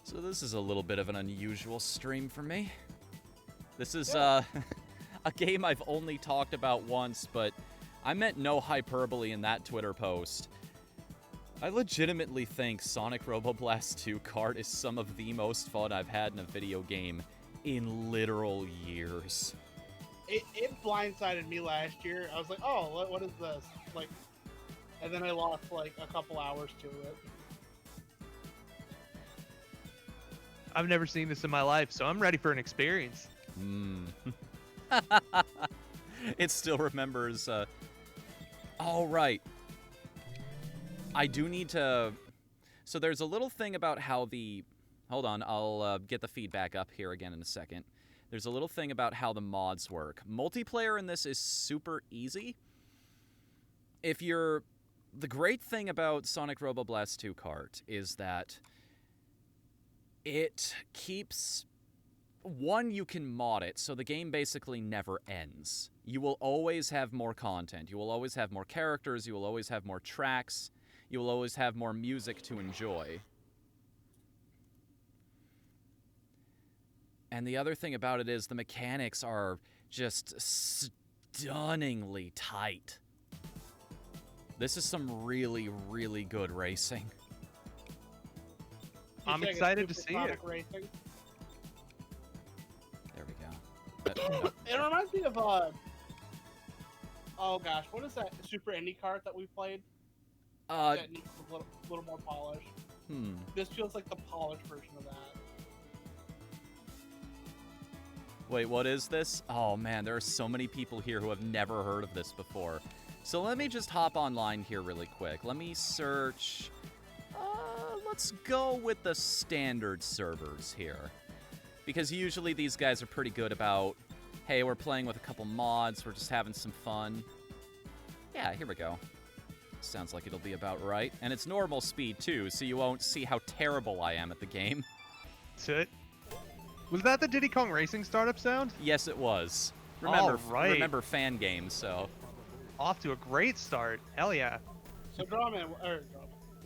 So this is a little bit of an unusual stream for me. This is a game I've only talked about once, but I meant no hyperbole in that Twitter post. I legitimately think Sonic Robo Blast 2 Kart is some of the most fun I've had in a video game in literal years. It blindsided me last year. I was like, oh, what is this? Like, and then I lost like a couple hours to it. I've never seen this in my life, so I'm ready for an experience. It still remembers. All right. I do need to. So there's a little thing about how the. Hold on, I'll get the feedback up here again in a second. there's a little thing about how the mods work. Multiplayer in this is super easy. The great thing about Sonic Robo Blast 2 Kart is that it keeps... One, you can mod it, so the game basically never ends. You will always have more content. You will always have more characters. You will always have more tracks. You will always have more music to enjoy. And the other thing about it is the mechanics are just stunningly tight. This is some really, really good racing. I'm excited to see it. Racing. There we go. It reminds me of oh gosh, what is that Super Indie Kart that we played? That needs a little more polish. This feels like the polished version of that. Wait, what is this? Oh man, there are so many people here who have never heard of this before. So let me just hop online here really quick. Let me search. Let's go with the standard servers here. Because usually these guys are pretty good about, hey, we're playing with a couple mods, we're just having some fun. Yeah, here we go. Sounds like it'll be about right. And it's normal speed too, so you won't see how terrible I am at the game. That's it. Was that the Diddy Kong Racing startup sound? Yes, it was. Remember fan games, so. Off to a great start. Hell yeah. So Drawman,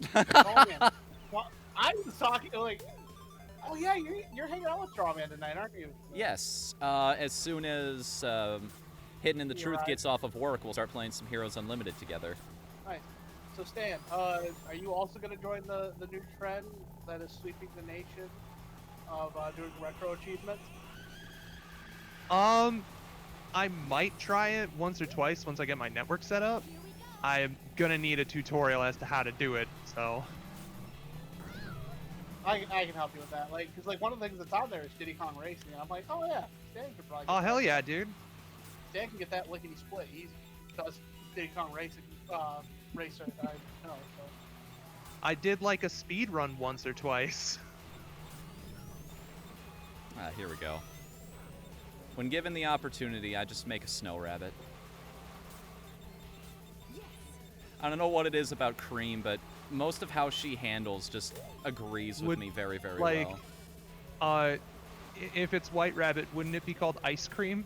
Drawman. Well, I was talking like, oh yeah, you're hanging out with Drawman tonight, aren't you? Yes. As soon as Hidden in the Truth gets off of work, we'll start playing some Heroes Unlimited together. Nice. So Stan, are you also going to join the new trend that is sweeping the nation of doing retro achievements? I might try it once or twice once I get my network set up. I'm gonna need a tutorial as to how to do it, so. I can help you with that, like, because like one of the things that's on there is Diddy Kong Racing, and I'm like, oh yeah, Stan could probably. Oh hell yeah, dude! Stan can get that lickety split. He does Diddy Kong Racing racer. I know. So. I did like a speed run once or twice. Here we go. When given the opportunity, I just make a snow rabbit. I don't know what it is about Cream, but most of how she handles just agrees with me very, very well. If it's White Rabbit, wouldn't it be called Ice Cream?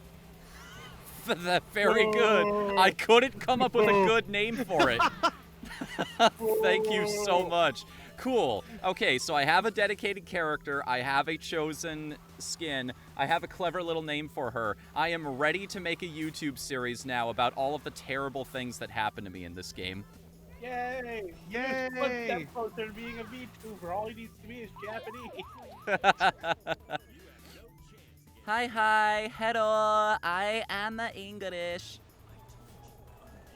Very good. I couldn't come up with a good name for it. Thank you so much. Cool. Okay, so I have a dedicated character. I have a chosen skin. I have a clever little name for her. I am ready to make a YouTube series now about all of the terrible things that happen to me in this game. Yay! Yay! One step closer to being a VTuber. All he needs to be is Japanese. Hi, hello. I am English.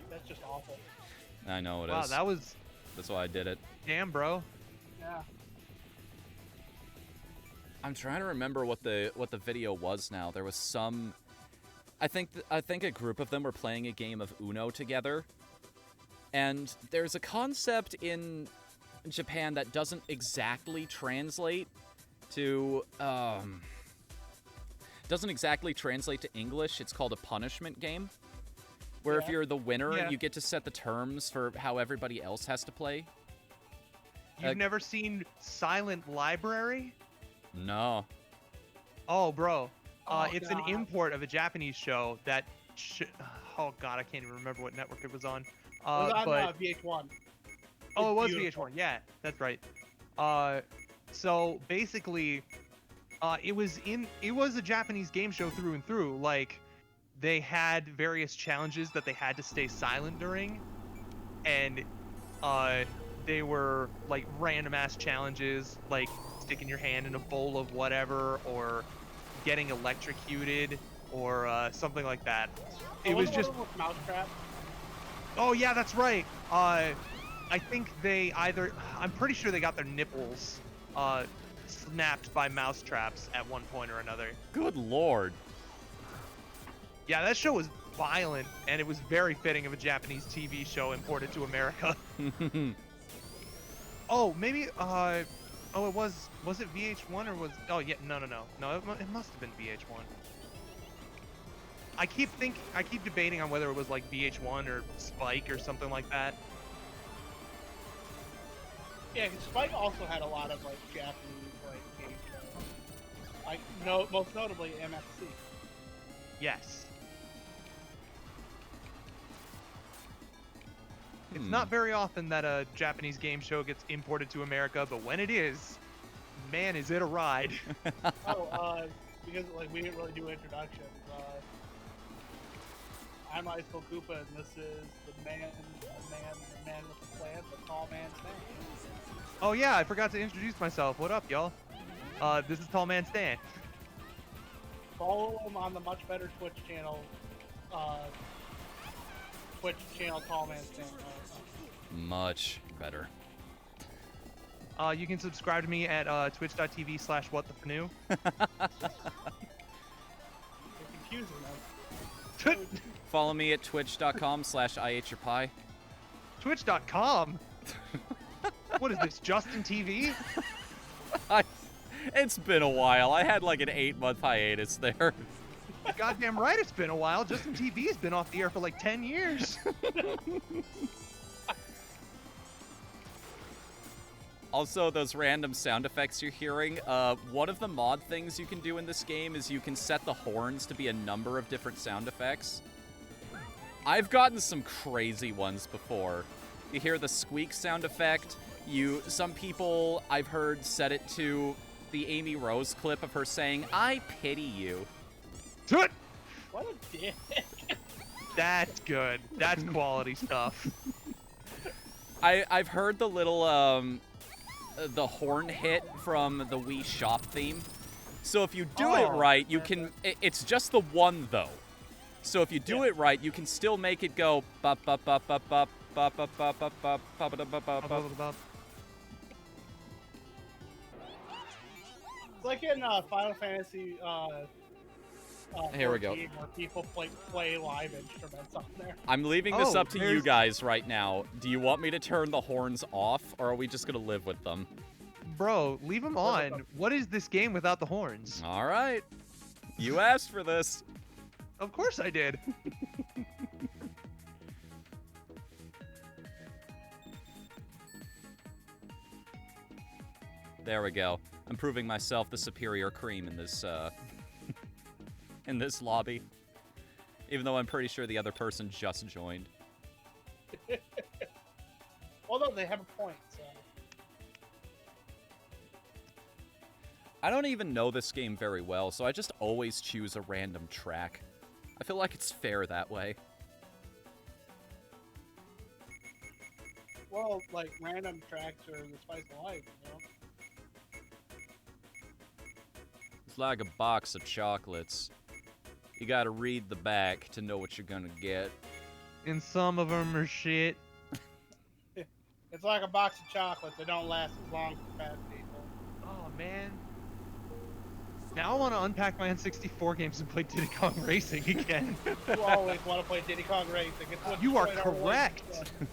That's just awful. I know it is. Wow, That's why I did it. Damn, bro. Yeah. I'm trying to remember what the video was now. There was some... I think a group of them were playing a game of Uno together. And there's a concept in Japan that doesn't exactly translate to... doesn't exactly translate to English. It's called a punishment game. Where if you're the winner, you get to set the terms for how everybody else has to play. You've never seen Silent Library? No. Oh, bro. It's an import of a Japanese show that... oh, God, I can't even remember what network it was on. It was on VH1. Oh, it was VH1. Yeah, that's right. So, basically, it was a Japanese game show through and through. Like, they had various challenges that they had to stay silent during. And, they were like random ass challenges, like sticking your hand in a bowl of whatever, or getting electrocuted, or something like that. It was just mousetrap. Oh yeah, that's right. I think I'm pretty sure they got their nipples snapped by mousetraps at one point or another. Good lord. Yeah, that show was violent, and it was very fitting of a Japanese TV show imported to America. Oh, maybe, oh, it was it VH1 or was, oh, yeah, no, it must have been VH1. I keep debating on whether it was like VH1 or Spike or something like that. Yeah, 'cause Spike also had a lot of like Japanese like game shows. Like most notably MFC. Yes. It's not very often that a Japanese game show gets imported to America, but when it is, man, is it a ride. Because like we didn't really do introductions. I'm Ice Cold Koopa, and this is the man with the plan, the tall man Stan. Oh yeah, I forgot to introduce myself. What up, y'all? This is Tall Man Stan. Follow him on the much better Twitch channel. Tall Man Stan. Much better. You can subscribe to me at twitch.tv/Whatthefnu. You're confusing them. Follow me at twitch.com/IAteYourPie. Twitch.com? What is this, Justin TV? It's been a while. I had like an 8-month hiatus there. Goddamn right it's been a while. Justin TV has been off the air for like 10 years. Also, those random sound effects you're hearing, one of the mod things you can do in this game is you can set the horns to be a number of different sound effects. I've gotten some crazy ones before. You hear the squeak sound effect. Some people I've heard set it to the Amy Rose clip of her saying, "I pity you." What a dick. That's good. That's quality stuff. I've heard the little the horn hit from the Wii Shop theme. So if you do it right, you can. It's just the one though. So if you do it right, you can still make it go bop bop bop bop bop bop bop bop bop bop bop bop bop bop. It's like in Final Fantasy. Here we go. Where people play live instruments on there. I'm leaving this up to you guys right now. Do you want me to turn the horns off, or are we just gonna live with them? Bro, leave them on. What is this game without the horns? All right. You asked for this. Of course I did. There we go. I'm proving myself the superior cream in this in this lobby. Even though I'm pretty sure the other person just joined. Well, no, they have a point, so. I don't even know this game very well, so I just always choose a random track. I feel like it's fair that way. Well, like, random tracks are the spice of life, you know? It's like a box of chocolates. You gotta read the back to know what you're gonna get. And some of them are shit. It's like a box of chocolates. They don't last as long for fat people. Oh, man. Now I want to unpack my N64 games and play Diddy Kong Racing again. You always want to play Diddy Kong Racing. It's what You are destroyed our correct. relationship.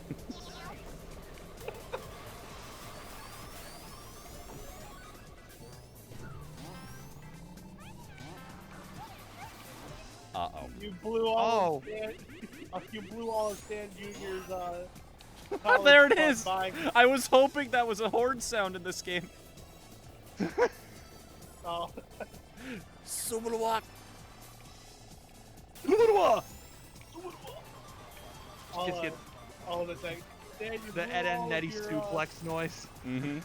Uh-oh. You blew all of Stan, you blew all of Stan Jr.'s There it is! buying. I was hoping that was a horn sound in this game. Oh. Subaruwak. All the thing. Stan, you The blew Ed all and Nettie of your, suplex noise. Mm-hmm.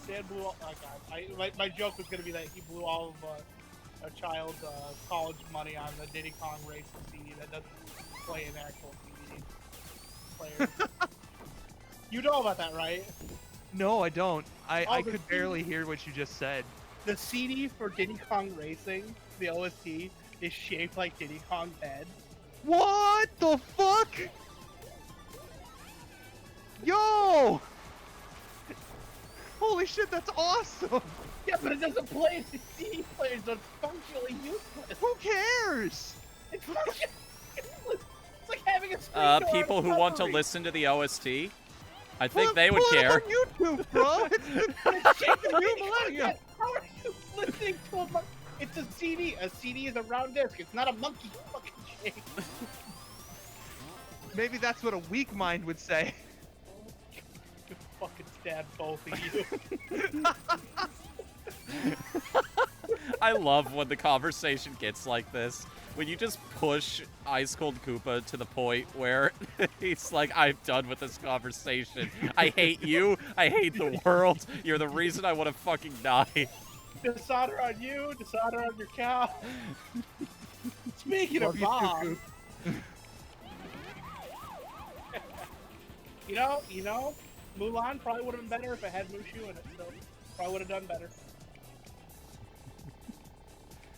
Stan blew all. Oh God! My joke was gonna be that he blew all of a child's college money on the Diddy Kong Racing CD that doesn't play an actual CD player. You know about that, right? No, I don't. I the could barely hear what you just said. The CD for Diddy Kong Racing, the OST, is shaped like Diddy Kong's head. What the fuck? Yo! Holy shit, that's awesome! Yeah, but it doesn't play the CD player, so it's functionally useless. Who cares? It's functionally useless. It's like having a screen door People on who want to memory. listen to the OST, I think they would Pull it care. up on YouTube, bro. It's It's shaped the like new Diddy Kong's millennium. head. How are you listening to a It's a CD. A CD is a round disc. It's not a monkey fucking shape. Maybe that's what a weak mind would say. Fucking stab both of you. I love when the conversation gets like this. When you just push Ice Cold Koopa to the point where he's like, I'm done with this conversation. I hate you. I hate the world. You're the reason I want to fucking die. Dishonor on you. Dishonor on your cow. Speaking of bombs. You know, Mulan probably would have been better if it had Mushu in it. So probably would have done better.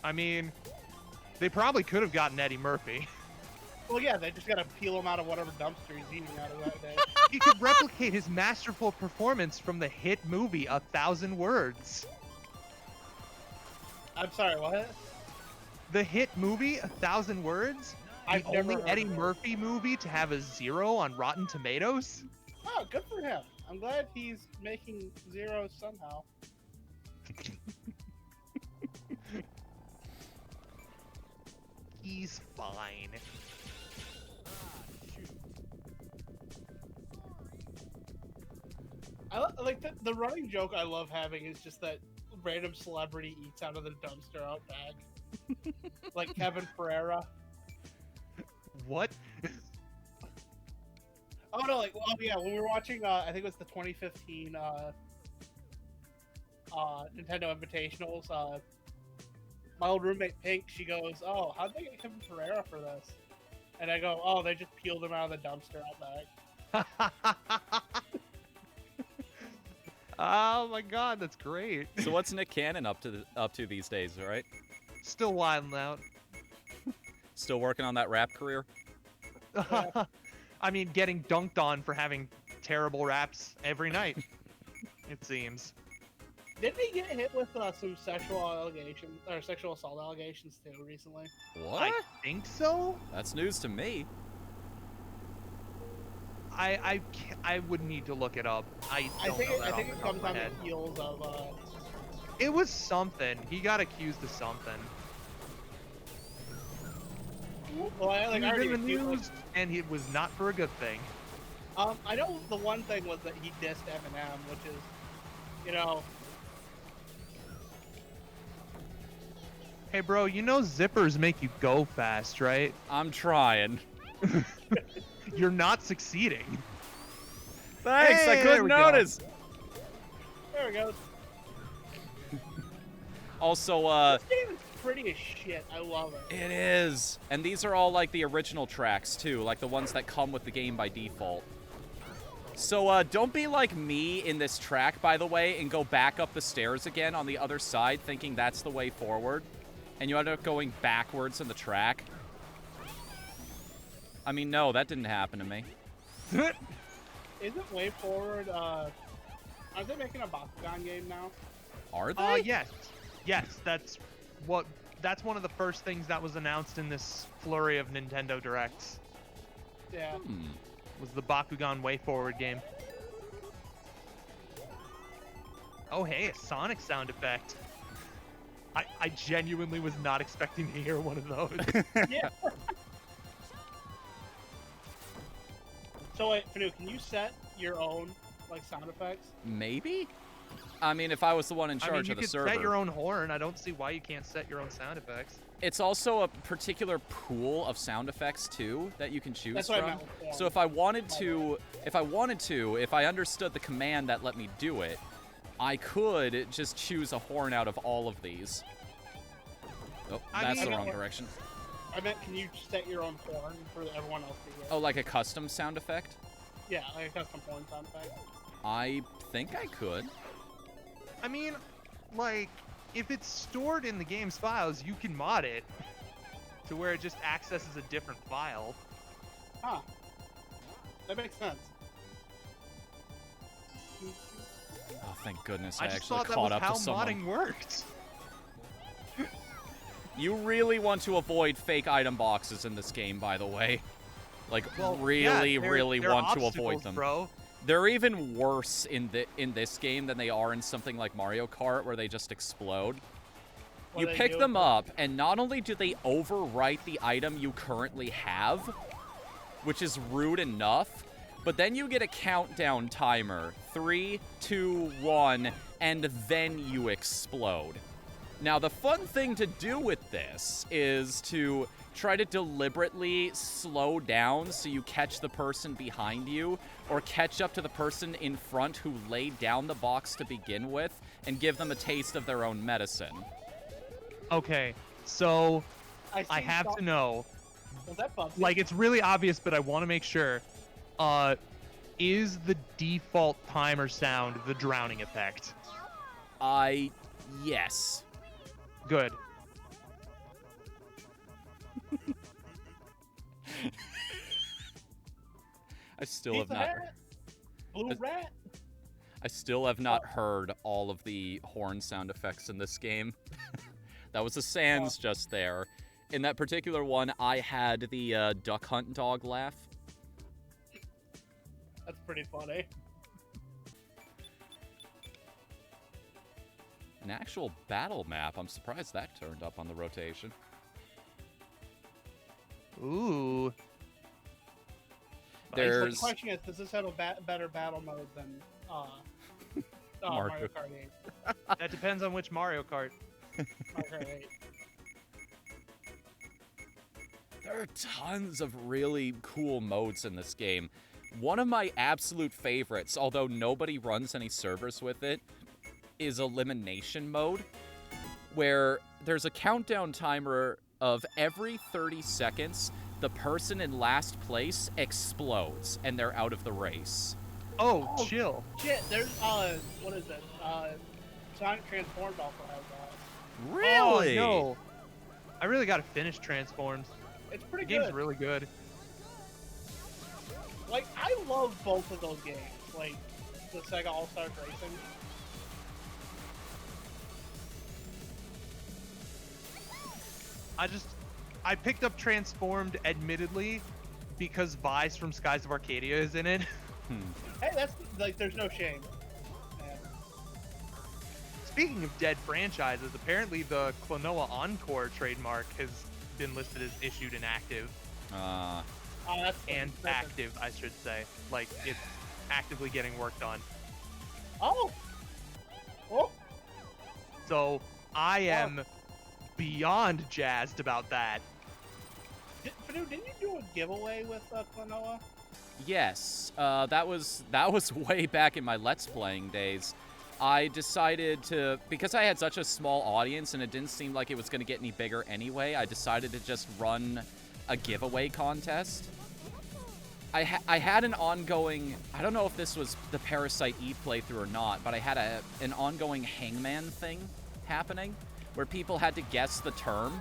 I mean, they probably could have gotten Eddie Murphy. Well, yeah, they just gotta peel him out of whatever dumpster he's eating out of that day. He could replicate his masterful performance from the hit movie 1,000 Words. I'm sorry, what? The hit movie 1,000 Words? I've The never only heard Eddie of it. Murphy movie to have a 0 on Rotten Tomatoes? Oh, good for him. I'm glad he's making zeros somehow. He's fine. Like the running joke I love having is just that random celebrity eats out of the dumpster out back. Like Kevin Pereira. What? Oh no, like, oh yeah, when we were watching, I think it was the 2015 Nintendo Invitationals, my old roommate Pink, she goes, oh, how'd they get Kevin Pereira for this? And I go, oh, they just peeled him out of the dumpster out back. Oh my god, that's great. So what's Nick Cannon up to these days, all right? Still wilding out. Still working on that rap career? I mean, getting dunked on for having terrible raps every night, it seems. Didn't he get hit with some sexual allegations, or sexual assault allegations too recently? What? I think so? That's news to me. I would need to look it up. I think it comes on the heels of, It was something. He got accused of something. well, I He was already in the accused, news, and it was not for a good thing. I know the one thing was that he dissed Eminem, which is, you know, Hey, bro, you know zippers make you go fast, right? I'm trying. You're not succeeding. Thanks, Hey, I there couldn't we go. notice. there we go. Also, This game is pretty as shit. I love it. it is. And these are all like the original tracks too, like the ones that come with the game by default. So don't be like me in this track, by the way, and go back up the stairs again on the other side thinking that's the way forward. And you end up going backwards in the track. I mean, no, that didn't happen to me. Isn't Way Forward, aren't they making a Bakugan game now? Are they? Yes. Yes, that's one of the first things that was announced in this flurry of Nintendo Directs. Yeah. Was the Bakugan Way Forward game. Oh, hey, a Sonic sound effect. I genuinely was not expecting to hear one of those. Yeah. So wait, Fnu, can you set your own, like, sound effects? Maybe? I mean, if I was the one in charge you of the could server. set your own horn. I don't see why you can't set your own sound effects. It's also a particular pool of sound effects too that you can choose That's what I from. meant with So if I wanted to, if I understood the command that let me do it, I could just choose a horn out of all of these. Oh, that's the wrong direction. I meant, can you set your own horn for everyone else to hear? Oh, like a custom sound effect? Yeah, like a custom horn sound effect. I think I could. I mean, like, if it's stored in the game's files, you can mod it to where it just accesses a different file. Huh. That makes sense. Oh, thank goodness I I just actually thought that caught was up how to someone. modding worked. You really want to avoid fake item boxes in this game, by the way. Like, really they're want to avoid obstacles, them. bro. They're even worse in this game than they are in something like Mario Kart, where they just explode. What You do they pick do? them up, and not only do they overwrite the item you currently have, which is rude enough, but then you get a countdown timer. 3, 2, 1, and then you explode. Now, the fun thing to do with this is to try to deliberately slow down so you catch the person behind you, or catch up to the person in front who laid down the box to begin with, and give them a taste of their own medicine. Okay, so I see have some- to know. Was that Bubsy? Like, it's really obvious, but I want to make sure. Is the default timer sound the drowning effect? Yes. Good. I still Pizza have not. Hut? Blue rat? I still have not heard all of the horn sound effects in this game. That was the Sans just there. In that particular one, I had the duck hunt dog laugh. That's pretty funny. An actual battle map. I'm surprised that turned up on the rotation. Ooh. The There's question is, does this have a better battle mode than Mario Kart 8? That depends on which Mario Kart. Mario Kart 8. There are tons of really cool modes in this game. One of my absolute favorites, although nobody runs any servers with it, is elimination mode, where there's a countdown timer of every 30 seconds, the person in last place explodes and they're out of the race. Oh, Oh. chill. Shit, there's, what is it? Sonic Transformed also has that. Really? Oh, no. I really got to finish Transformed. It's The pretty game's good. really good. Like, I love both of those games. Like, the Sega All-Stars Racing. I picked up Transformed, admittedly, because Vice from Skies of Arcadia is in it. Hey, that's, like, there's no shame. Yeah. Speaking of dead franchises, apparently the Klonoa Encore trademark has been listed as issued and active. Oh, that's And that's active, I should say. Like, it's actively getting worked on. Oh! Oh! So, I am beyond jazzed about that. Fanu, didn't you do a giveaway with Klonoa? Yes, that was way back in my Let's Playing days. I decided to, because I had such a small audience and it didn't seem like it was going to get any bigger anyway, I decided to just run a giveaway contest. I had an ongoing, I don't know if this was the Parasite Eve playthrough or not, but I had an ongoing Hangman thing happening where people had to guess the term,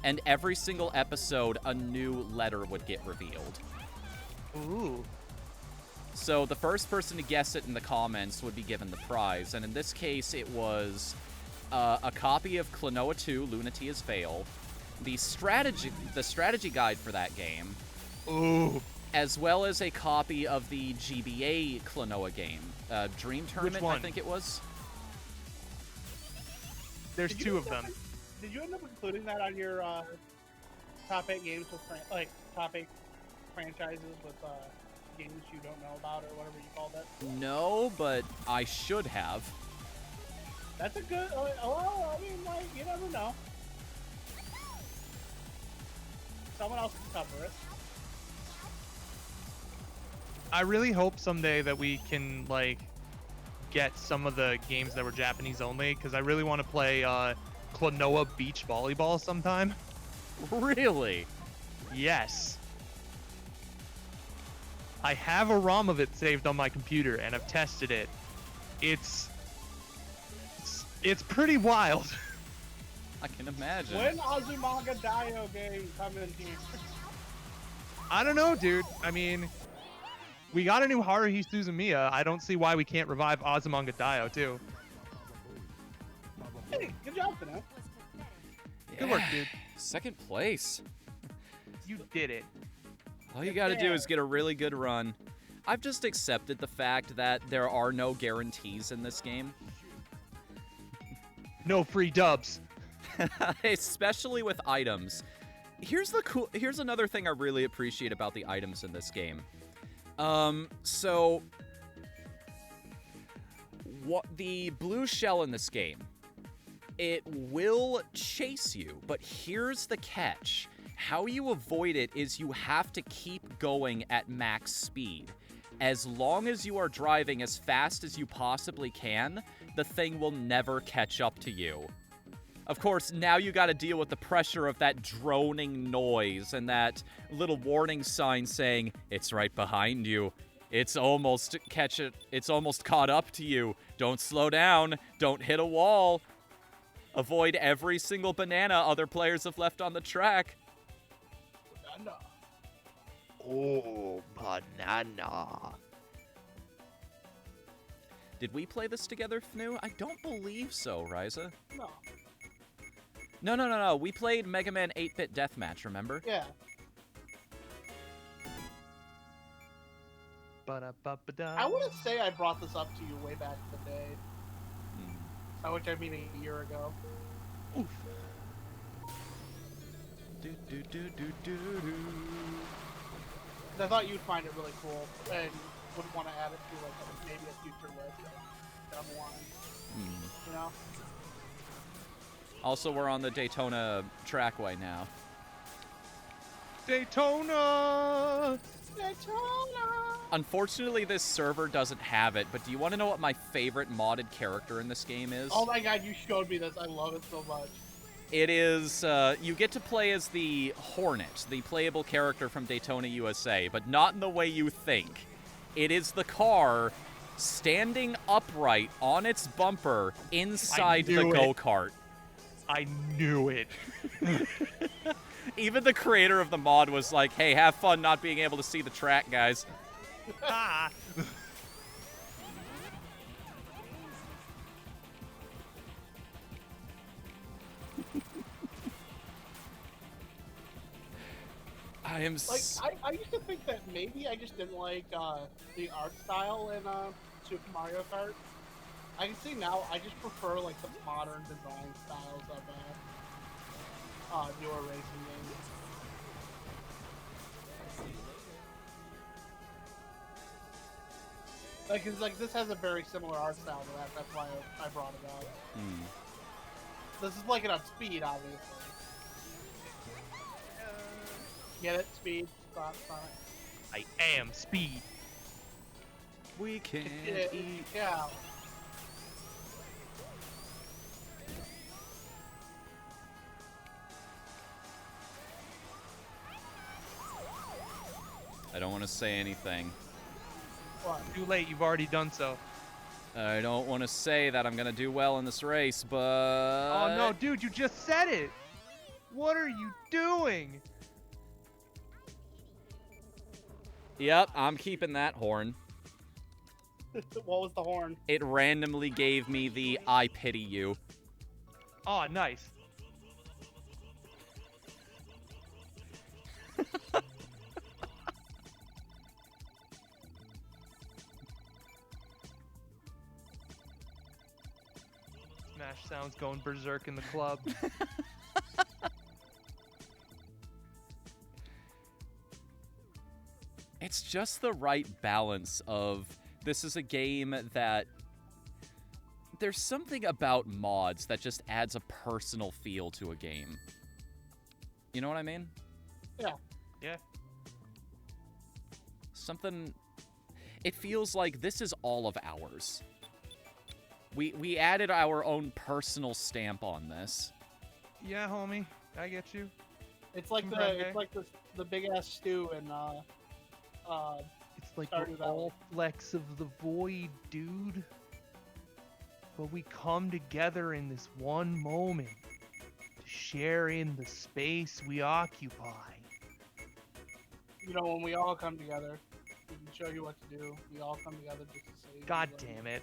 and every single episode a new letter would get revealed. Ooh. So the first person to guess it in the comments would be given the prize, and in this case it was a copy of Klonoa 2, Lunatia's Veil, the strategy guide for that game, Ooh. as well as a copy of the GBA Klonoa game, Dream Tournament, I one? think it was. There's Did you two of end up- them. Did you end up including that on your top 8 games with, top 8 franchises with games you don't know about or whatever you called it? No, but I should have. That's a good, well, I mean, like, you never know. Someone else can cover it. I really hope someday that we can, like, get some of the games that were Japanese only, because I really want to play Klonoa Beach Volleyball sometime. Really? Yes. I have a ROM of it saved on my computer, and I've tested it. It's pretty wild. I can imagine. When Azumanga Daioh game coming here? I don't know, dude. I mean, we got a new Haruhi Suzumiya. I don't see why we can't revive Azumanga Daioh, too. Hey, good job, Fanu. Good work, dude. Second place. You did it. All you gotta do is get a really good run. I've just accepted the fact that there are no guarantees in this game. No free dubs. Especially with items. Here's another thing I really appreciate about the items in this game. So what the blue shell in this game, it will chase you, but here's the catch. How you avoid it is you have to keep going at max speed. As long as you are driving as fast as you possibly can, the thing will never catch up to you. Of course, now you gotta deal with the pressure of that droning noise and that little warning sign saying, it's right behind you. It's almost caught up to you. Don't slow down. Don't hit a wall. Avoid every single banana other players have left on the track. Banana. Oh, banana. Did we play this together, Fnu? I don't believe so, Ryza. No. No. We played Mega Man 8-Bit Deathmatch, remember? Yeah. Ba-da-ba-ba-da. I wouldn't say I brought this up to you way back in the day. By which I mean a year ago. Oof. I thought you'd find it really cool and would want to add it to like maybe a future list down the line. You know? Also, we're on the Daytona trackway now. Daytona! Daytona! Unfortunately, this server doesn't have it, but do you want to know what my favorite modded character in this game is? Oh my god, you showed me this. I love it so much. It is, you get to play as the Hornet, the playable character from Daytona, USA, but not in the way you think. It is the car standing upright on its bumper inside the go-kart. I knew it. Even the creator of the mod was like, hey, have fun not being able to see the track, guys. Ah. I am I used to think that maybe I just didn't like the art style in Super Mario Kart. I can see now I just prefer like the modern design styles of newer racing games. Like, 'cause, like, this has a very similar art style to that. That's why I brought it up. This is like it on speed, obviously. Get it? Speed. Stop. I am speed. We can't eat. Yeah. I don't want to say anything. What? Too late, you've already done so. I don't want to say that I'm going to do well in this race, but... Oh no, dude, you just said it! What are you doing? Yep, I'm keeping that horn. What was the horn? It randomly gave me the I pity you. Oh, nice. Smash sounds going berserk in the club. It's just the right balance of this is a game that there's something about mods that just adds a personal feel to a game. You know what I mean? Yeah. Yeah. Something, it feels like this is all of ours. We added our own personal stamp on this. Yeah, homie. I get you. It's like the big ass stew in It's like Stardew we're all flecks of the void, dude. But we come together in this one moment to share in the space we occupy. You know, when we all come together, we can show you what to do. We all come together just to save. God damn it.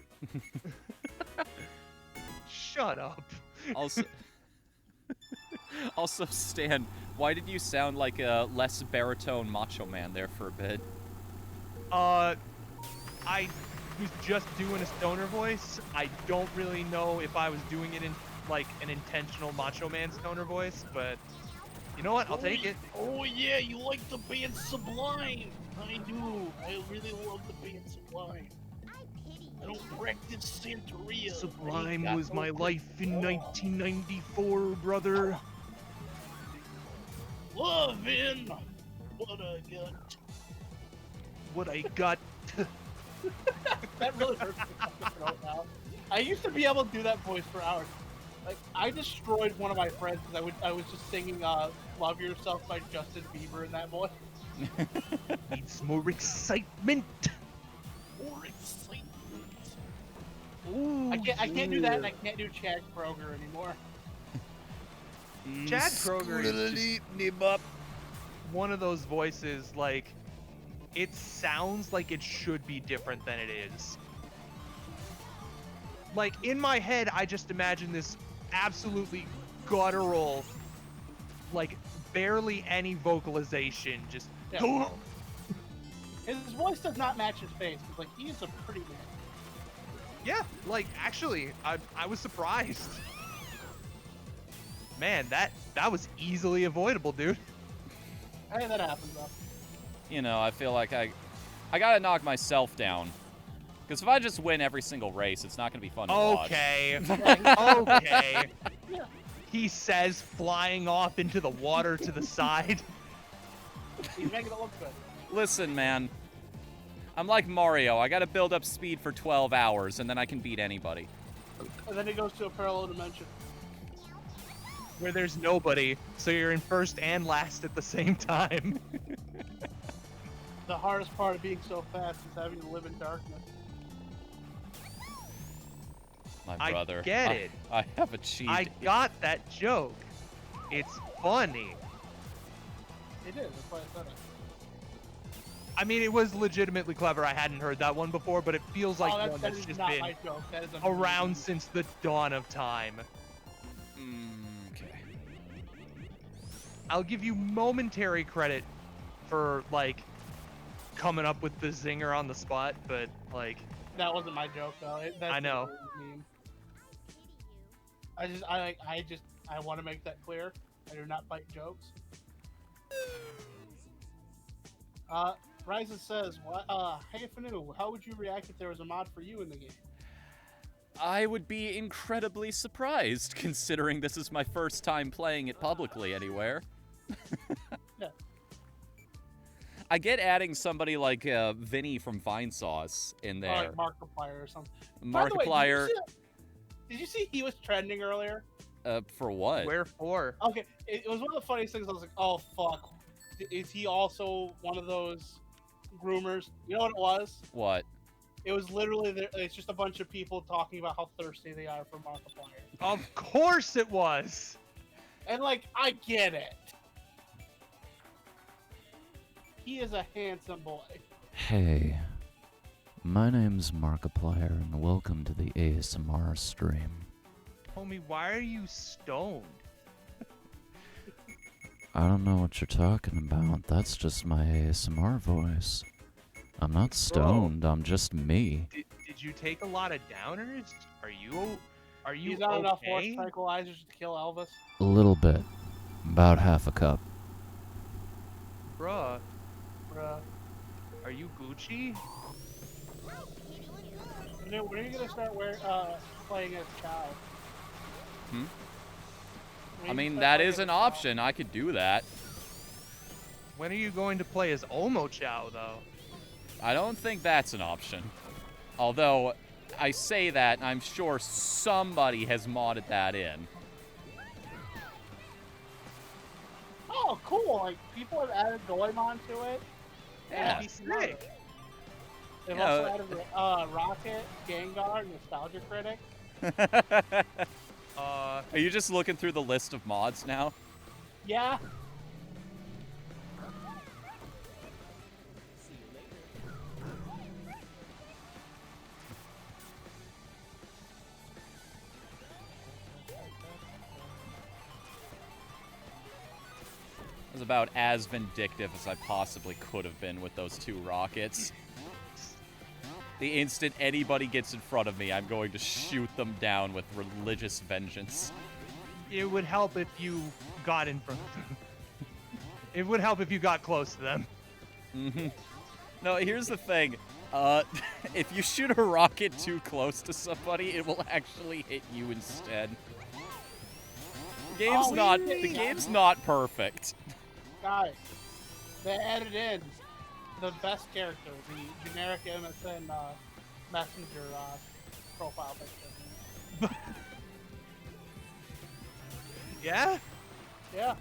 Shut up. Also, Stan, why did you sound like a less baritone Macho Man there for a bit? I was just doing a stoner voice. I don't really know if I was doing it in like an intentional Macho Man stoner voice, but you know what? I'll take it. Oh yeah, you like the band Sublime. I do. I really love the band Sublime. I don't practice Santeria. Sublime was my life in 1994, brother. Lovin' what I got. What I got. That really hurts my fucking throat now. I used to be able to do that voice for hours. Like, I destroyed one of my friends because I was just singing "Love Yourself" by Justin Bieber in that voice. Needs more excitement. More excitement. Ooh, I can't do that, and I can't do Chad Kroger anymore. Chad Kroger is just one of those voices, like, it sounds like it should be different than it is. Like, in my head, I just imagine this absolutely guttural, like, barely any vocalization, just... Yeah. His voice does not match his face, because, like, he is a pretty man. Yeah, like, actually, I was surprised. Man, that was easily avoidable, dude. Hey, that happens, though. You know, I feel like I gotta knock myself down. Because if I just win every single race, it's not gonna be fun to watch. Okay. Okay. Yeah. He says, flying off into the water to the side. He's making it look good. Listen, man. I'm like Mario. I gotta build up speed for 12 hours, and then I can beat anybody. And then he goes to a parallel dimension. Where there's nobody, so you're in first and last at the same time. The hardest part of being so fast is having to live in darkness. My brother. I get it. I have achieved I got that joke. It's funny. It is, that's why I said it. I mean, it was legitimately clever. I hadn't heard that one before, but it feels like one that that's is just not been my joke. That is around since the dawn of time. Okay. I'll give you momentary credit for, like, coming up with the zinger on the spot, but, like... That wasn't my joke, though. I know. I want to make that clear. I do not bite jokes. Ryzen says, hey Fnu, how would you react if there was a mod for you in the game? I would be incredibly surprised, considering this is my first time playing it publicly anywhere. Yeah. I get adding somebody like Vinny from Vinesauce in there. Or like Markiplier or something. Markiplier. Did you see he was trending earlier? For what? Where for? Okay, it was one of the funniest things. I was like, oh fuck, is he also one of those groomers? You know what it was? What? It was literally, it's just a bunch of people talking about how thirsty they are for Markiplier. Of course it was! And like, I get it. He is a handsome boy. Hey, my name's Markiplier, and welcome to the ASMR stream. Homie, why are you stoned? I don't know what you're talking about. That's just my ASMR voice. I'm not stoned. I'm just me. Did you take a lot of downers? Are you He's not enough force okay? tranquilizers to kill Elvis. A little bit. About half a cup. Bruh, Bruh. are you Gucci? When are you gonna start playing as Chow? Hmm? When I you mean, start that playing is as an Chow? option. I could do that. When are you going to play as Omo Chow, though? I don't think that's an option. Although, I say that, and I'm sure somebody has modded that in. Oh, cool! Like people have added Goemon to it. Yeah. he's sick. They've Yeah. also added Rocket, Gengar, Nostalgia Critic. Are you just looking through the list of mods now? Yeah. I was about as vindictive as I possibly could have been with those two rockets. The instant anybody gets in front of me, I'm going to shoot them down with religious vengeance. It would help if you got in front of them. It would help if you got close to them. Mm-hmm. No, here's the thing. If you shoot a rocket too close to somebody, it will actually hit you instead. The game's not perfect. Guys, they added in the best character, the generic MSN Messenger profile picture. Yeah? Yeah.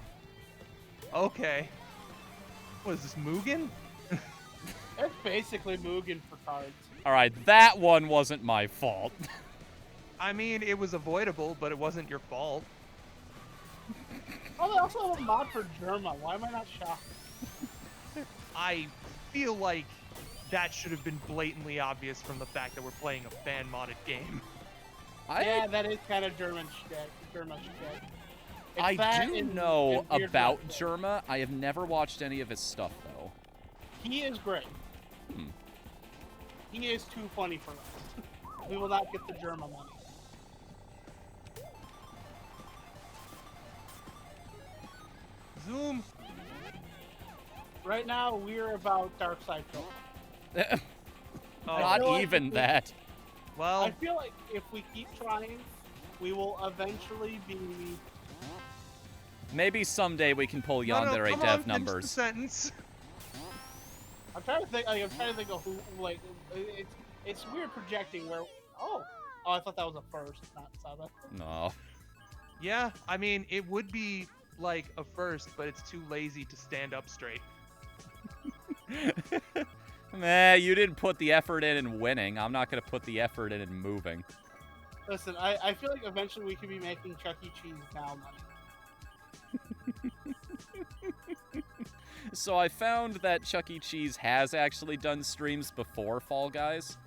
Okay. What is this, Mugen? It's basically Mugen for cards. Alright, that one wasn't my fault. I mean, it was avoidable, but it wasn't your fault. Oh, they also have a mod for Germa. Why am I not shocked? I feel like that should have been blatantly obvious from the fact that we're playing a fan-modded game. Yeah, that is kind of German shit. German shit. I do know about Germa. I have never watched any of his stuff, though. He is great. He is too funny for us. We will not get the Germa money. Zoom. Right now, we're about Dark Side Trophy. Not even that. Well, I feel like if we keep trying, we will eventually be... Maybe someday we can pull Yandere dev numbers. Sentence. I'm trying to think. I'm trying to think of who. Like, it's weird projecting where. Oh, I thought that was a first, not seven. No. Yeah, I mean, it would be like a first, but it's too lazy to stand up straight. Meh, you didn't put the effort in winning. I'm not gonna put the effort in moving. Listen, I feel like eventually we could be making Chuck E. Cheese now money. So I found that Chuck E. Cheese has actually done streams before Fall Guys.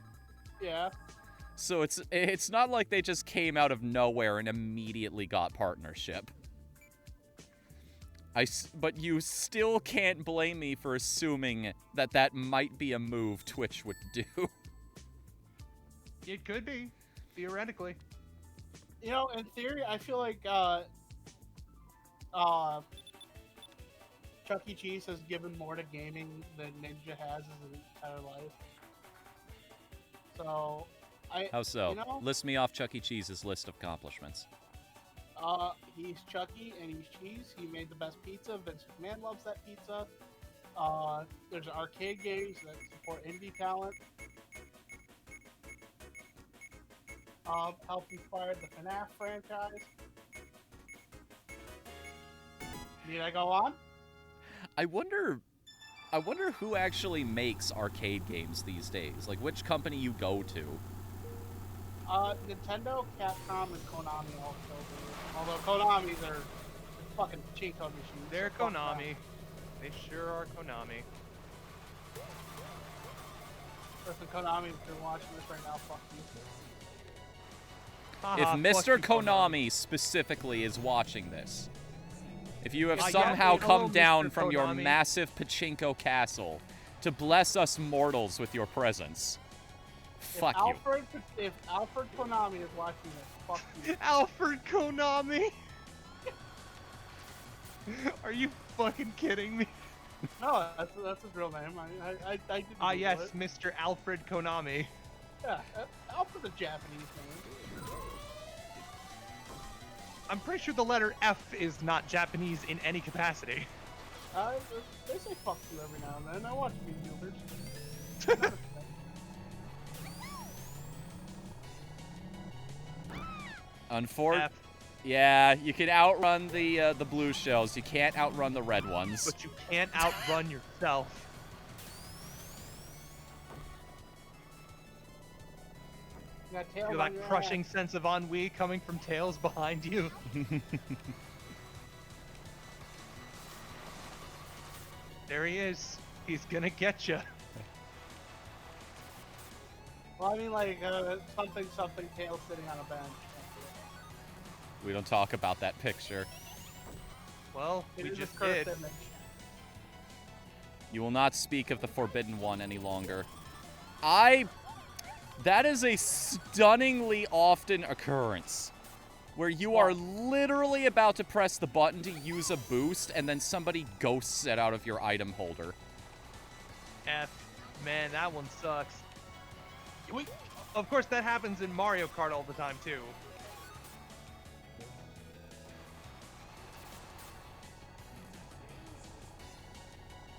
Yeah. So it's not like they just came out of nowhere and immediately got partnership. But you still can't blame me for assuming that that might be a move Twitch would do. It could be, theoretically. You know, in theory, I feel like Chuck E. Cheese has given more to gaming than Ninja has his entire life. So, How so? You know, List me off Chuck E. Cheese's list of accomplishments. He's Chucky and he's cheese. He made the best pizza. Vince McMahon loves that pizza. There's arcade games that support indie talent. Helped inspire the FNAF franchise. Need I go on? I wonder who actually makes arcade games these days. Like, which company you go to. Nintendo, Capcom, and Konami also do. Although Konami's are fucking Chinko machines. They're so fuck Konami. They sure are Konami. that. Listen, Konami, if you're watching this right now, fuck you. If Haha, Mr. fuck you, Konami specifically is watching this, if you have Yeah, somehow hello, come down Mr. from your Konami. massive pachinko castle to bless us mortals with your presence, fuck you. If Alfred Konami is watching this, fuck you. Alfred Konami. Are you fucking kidding me? No, that's his real name. I didn't Ah, Google yes, it. Mr. Alfred Konami. Yeah, Alfred's a Japanese name. I'm pretty sure the letter F is not Japanese in any capacity. They say fuck you every now and then. I watch YouTubers. Unfortunately, F. yeah, you can outrun the blue shells. You can't outrun the red ones. But you can't outrun yourself. You got tails Feel on that your crushing ass. sense of ennui coming from Tails behind you. There he is. He's gonna get you. Well, I mean, like, something tail sitting on a bench. We don't talk about that picture. Well, It we is a just cursed did. image. You will not speak of the Forbidden One any longer. I That is a stunningly often occurrence. Where you are literally about to press the button to use a boost, and then somebody ghosts it out of your item holder. Man, that one sucks. Of course, that happens in Mario Kart all the time, too.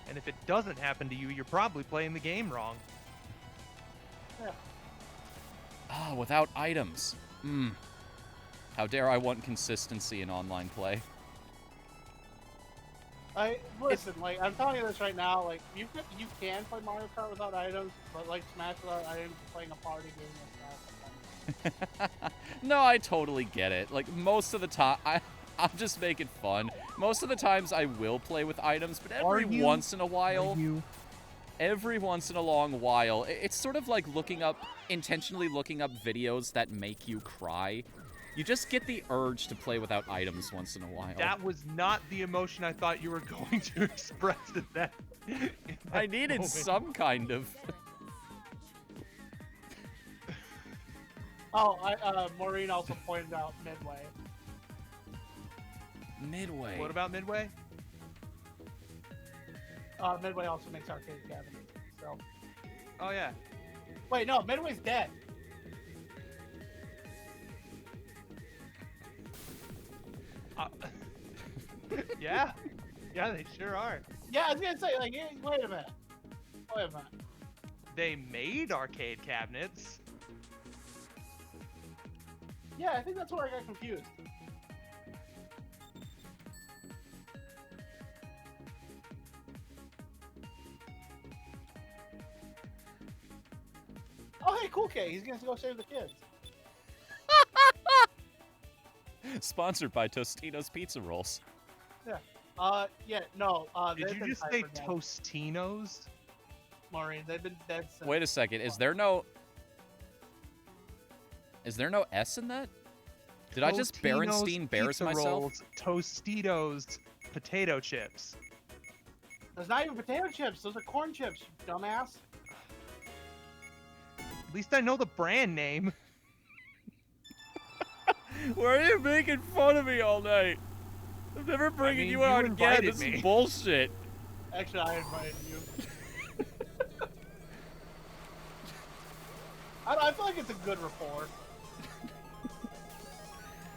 And if it doesn't happen to you, you're probably playing the game wrong. Yeah. Ah, without items. How dare I want consistency in online play. Listen, like, I'm telling you this right now, like, you can play Mario Kart without items, but, like, Smash without items, playing a party game with Smash. No, I totally get it. Like, most of the time, I'm just making fun. Most of the times I will play with items, but every once in a while, every once in a long while, it's sort of like intentionally looking up videos that make you cry. You just get the urge to play without items once in a while. That was not the emotion I thought you were going to express in that. I needed some kind of. Maureen also pointed out Midway. Midway. What about Midway? Midway also makes arcade cabinets. So. Oh yeah. Wait, no, Midway's dead. Yeah, they sure are. Yeah, I was gonna say, like, wait a minute. They made arcade cabinets. Yeah, I think that's where I got confused. Oh, hey, Cool K, he's gonna go save the kids. Sponsored by Tostino's Pizza Rolls. Yeah. No. Did you just say Tostinos? Maureen, they've been dead since. Wait a second. Is there no S in that? Did I just Berenstein Bears myself? Rolls, Tostitos potato chips. There's not even potato chips. Those are corn chips, you dumbass. At least I know the brand name. Why are you making fun of me all night? I'm never bringing you out again. This is bullshit. Actually, I invited you. I feel like it's a good rapport.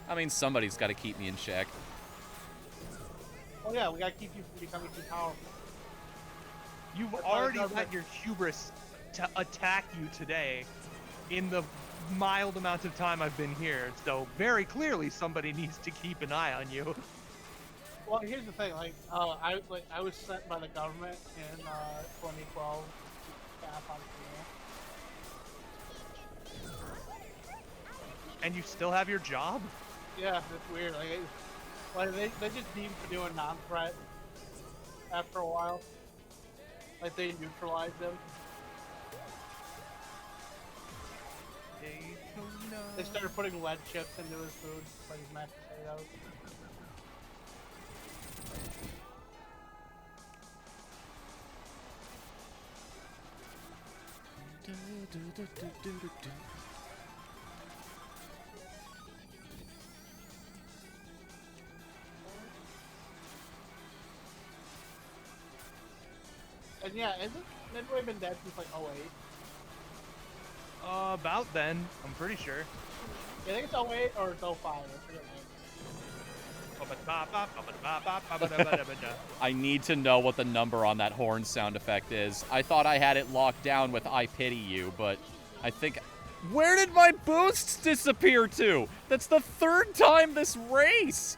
I mean, somebody's got to keep me in check. Oh yeah, we gotta keep you from becoming too powerful. You've already let your hubris to attack you today in the mild amount of time I've been here, so very clearly somebody needs to keep an eye on you. Well, here's the thing, I was sent by the government in 2012 to staff on Kino. And you still have your job? Yeah, it's weird. They just deemed for doing non-threat after a while. Like, they neutralized them. They started putting lead chips into his food, like his mashed potatoes. And yeah, isn't Midway been dead since like 08? About then, I'm pretty sure. Yeah, I think it's 08 or it's 05. I forget I need to know what the number on that horn sound effect is. I thought I had it locked down with I Pity You, but I think... Where did my boosts disappear to? That's the third time this race!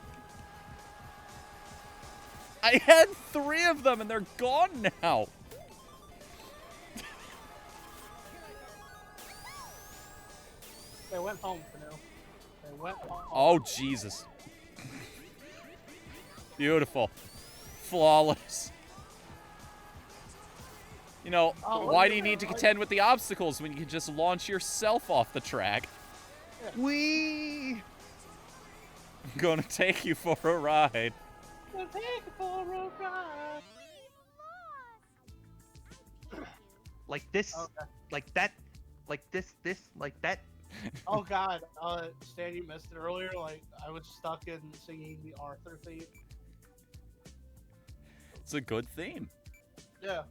I had 3 of them and they're gone now! They went home for now. They went home. Oh, Jesus. Beautiful. Flawless. You know, why do you need to contend with the obstacles when you can just launch yourself off the track? Whee! I'm gonna take you for a ride. Gonna take you for a ride. Like this, Okay. like that like this, like that. Oh God, Stan, you missed it earlier. Like I was stuck in singing the Arthur theme. It's a good theme. Yeah.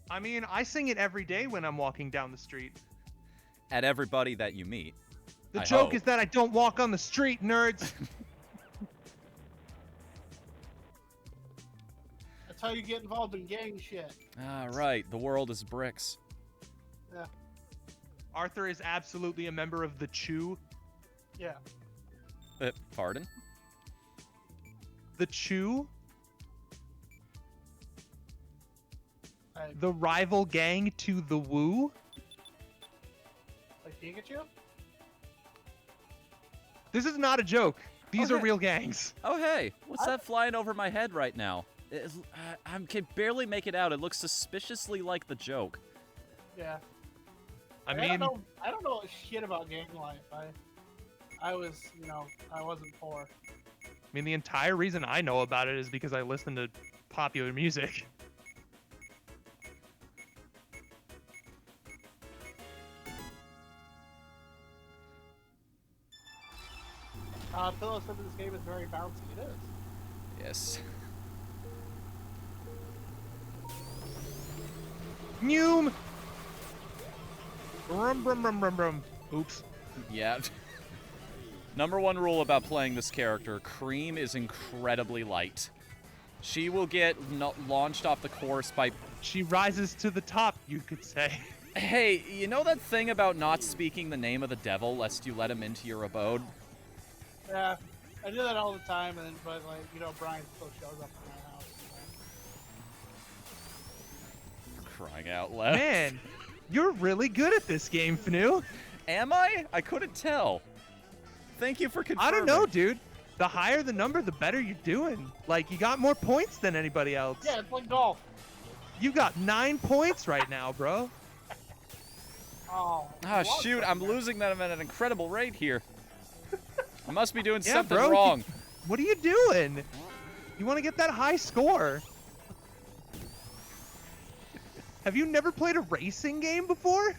I mean, I sing it every day when I'm walking down the street. At everybody that you meet. The I joke hope. is that I don't walk on the street, nerds. That's how you get involved in gang shit. Ah, right. The world is bricks. Yeah. Arthur is absolutely a member of the Chew. Yeah. Pardon? The Chew, Like, the rival gang to the Woo. like Pikachu? This is not a joke. These are Okay. real gangs. Oh, hey. What's that flying over my head right now? I can barely make it out. It looks suspiciously like the joke. Yeah. I I mean, don't know shit about gang life. I was, I wasn't poor. the entire reason I know about it is because I listen to popular music. Pillow said that this game is very bouncy. It is. Yes. Noom. Brum brum brum brum brum. Oops. Yeah. Number one rule about playing this character, Cream is incredibly light. She will get launched off the course by... She rises to the top, you could say. Hey, you know that thing about not speaking the name of the devil lest you let him into your abode? Yeah. I do that all the time, but Brian still shows up in my house. Crying out loud. Man, you're really good at this game, Fnu. Am I? I couldn't tell. Thank you for confirming. I don't know, dude. The higher the number, the better you're doing. Like, you got more points than anybody else. Yeah, it's like golf. You got 9 points right now, bro. Oh. Ah, shoot, I'm losing them at an incredible rate here. I must be doing Yeah, something bro, wrong. What are you doing? You want to get that high score? Have you never played a racing game before?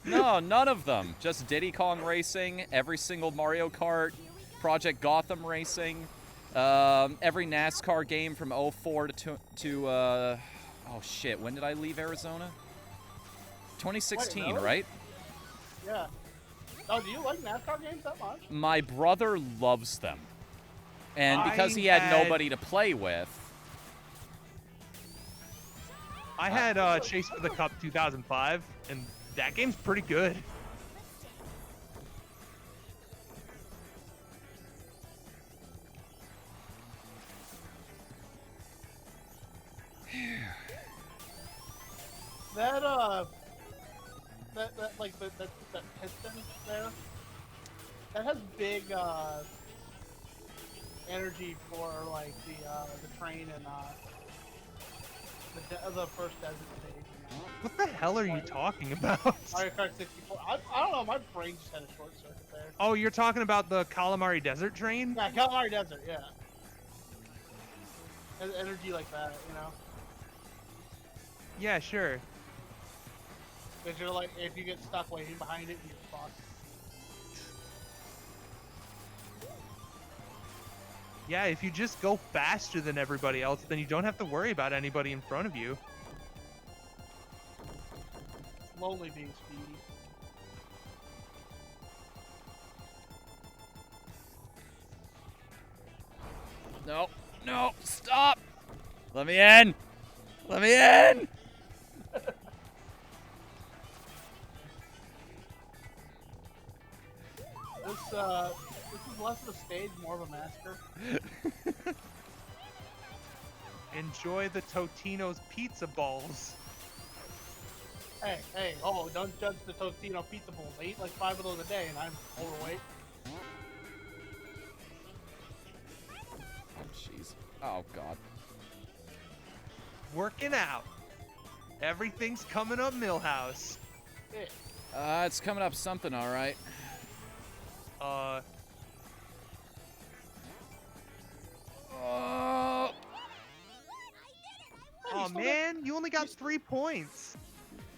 No, none of them. Just Diddy Kong Racing, every single Mario Kart, Project Gotham Racing, every NASCAR game from 04 oh shit, when did I leave Arizona? 2016, Wait, really? right? Yeah. Oh, do you like NASCAR games that much? My brother loves them. And because he had nobody to play with... I had Chase for the Cup 2005, and that game's pretty good. That piston there, that has big energy for like the train and the first desert stage. What the hell are you talking about? Mario Kart 64. I don't know. My brain just had a short circuit there. Oh, you're talking about the Calamari Desert Train? Yeah, Calamari Desert. Yeah. Has energy like that, Yeah, sure. Because you're like, if you get stuck waiting behind it, you're fucked. Yeah, if you just go faster than everybody else, then you don't have to worry about anybody in front of you. It's lonely being speedy. No, no, stop! Let me in! Let me in! This is less of a stage, more of a massacre. Enjoy the Totino's pizza balls. Hey, oh, don't judge the Totino pizza bowls. I eat like 5 of those a day and I'm overweight. Oh, jeez. Oh, God. Working out. Everything's coming up Millhouse. Yeah. It's coming up something, all right. Oh man, you only got 3 points.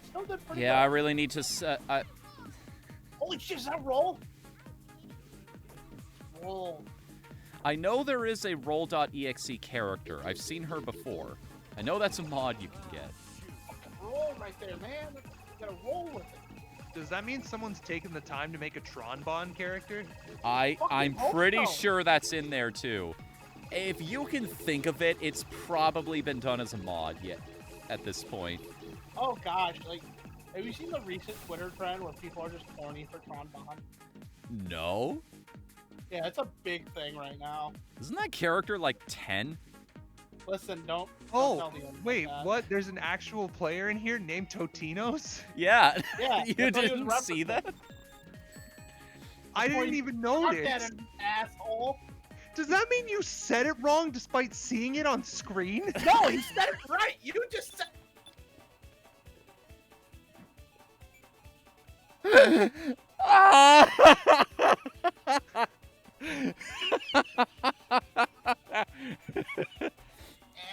Still did pretty Yeah, I good. really need to set. Holy shit, is that roll? Roll. I know there is a roll.exe character. I've seen her before. I know that's a mod you can get. Roll right there, man. You gotta roll with it. Does that mean someone's taken the time to make a Tron Bond character? I'm hope pretty so. sure that's in there too. If you can think of it, it's probably been done as a mod yet at this point. Oh gosh, like, have you seen the recent Twitter trend where people are just horny for Tron Bond? No? Yeah, it's a big thing right now. Isn't that character like 10? Listen, don't Oh, tell the internet wait, that. what? There's an actual player in here named Totinos? Yeah. Yeah, You that's what he was didn't see referencing. that? I Before didn't you even Fuck that, notice. asshole. Does that mean you said it wrong despite seeing it on screen? No, he said it right. You just said.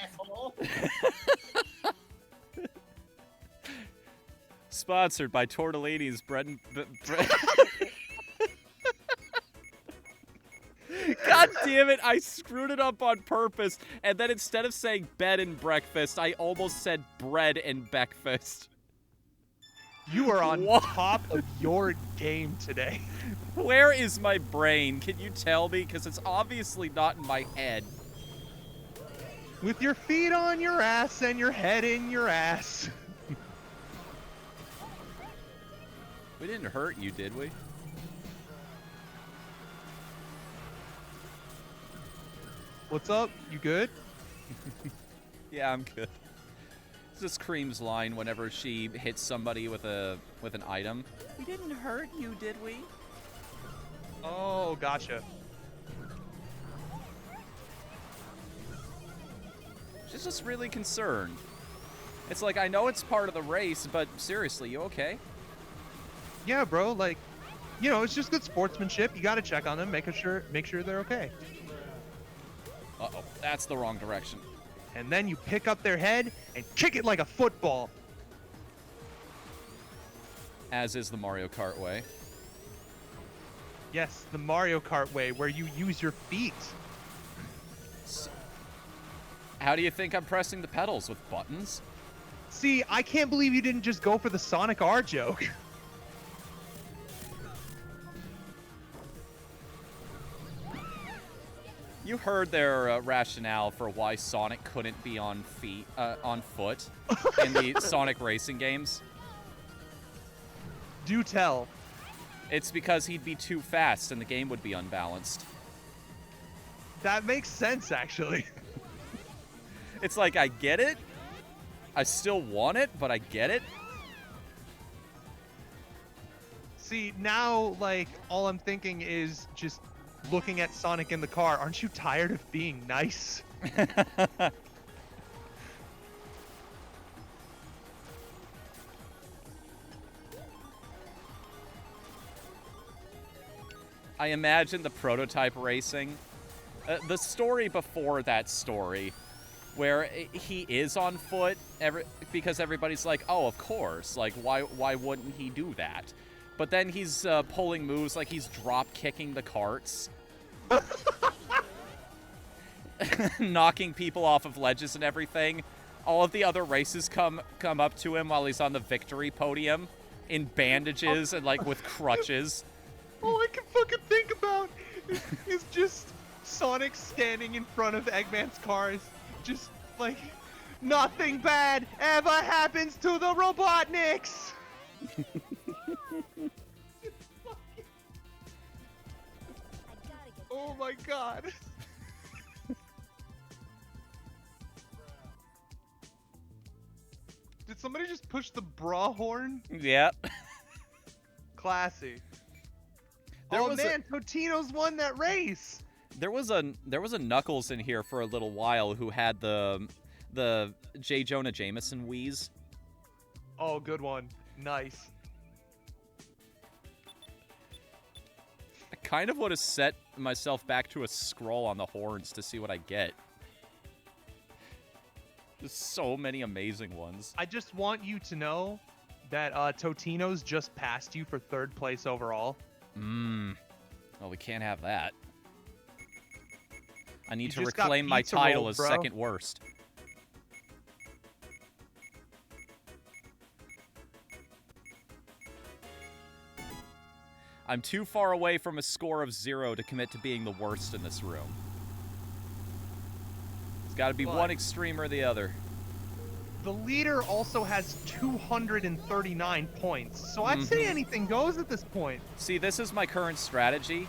Asshole. Sponsored by Tortellini's Bread and... Bread. God damn it, I screwed it up on purpose, and then instead of saying bed and breakfast, I almost said bread and breakfast. You are on What? top of your game today. Where is my brain? Can you tell me? Because it's obviously not in my head. With your feet on your ass and your head in your ass. We didn't hurt you, did we? What's up? You good? Yeah, I'm good. This is Cream's line whenever she hits somebody with an item. We didn't hurt you, did we? Oh, gotcha. She's just really concerned. It's like, I know it's part of the race, but seriously, you okay? Yeah, bro, like, you know, it's just good sportsmanship. You gotta check on them, make sure they're okay. Uh-oh, that's the wrong direction. And then you pick up their head and kick it like a football. As is the Mario Kart way. Yes, the Mario Kart way, where you use your feet. How do you think I'm pressing the pedals? With buttons? See, I can't believe you didn't just go for the Sonic R joke. You heard their rationale for why Sonic couldn't be on foot in the Sonic racing games. Do tell. It's because he'd be too fast and the game would be unbalanced. That makes sense, actually. It's like, I get it. I still want it, but I get it. See, now, like, all I'm thinking is just looking at Sonic in the car. Aren't you tired of being nice? I imagine the prototype racing. The story before that story, where he is on foot, because everybody's like, oh, of course. Like, why wouldn't he do that? But then he's pulling moves like he's drop kicking the carts. Knocking people off of ledges and everything. All of the other races come up to him while he's on the victory podium in bandages and like with crutches. All I can fucking think about is just Sonic standing in front of Eggman's cars. Just like, nothing bad ever happens to the Robotniks! Oh my god. Did somebody just push the bra horn? Yeah. Classy. There Oh was man, Totino's won that race! There was a Knuckles in here for a little while who had the J. Jonah Jameson wheeze. Oh, good one. Nice. I kind of would have set myself back to a scroll on the horns to see what I get. There's so many amazing ones. I just want you to know that Totino's just passed you for 3rd place overall? Well, we can't have that. I need to You just got reclaim my pizza title rolled, as bro. 2nd worst. I'm too far away from a score of 0 to commit to being the worst in this room. It's got to be But- one extreme or the other. The leader also has 239 points, so I'd say anything goes at this point. See, this is my current strategy.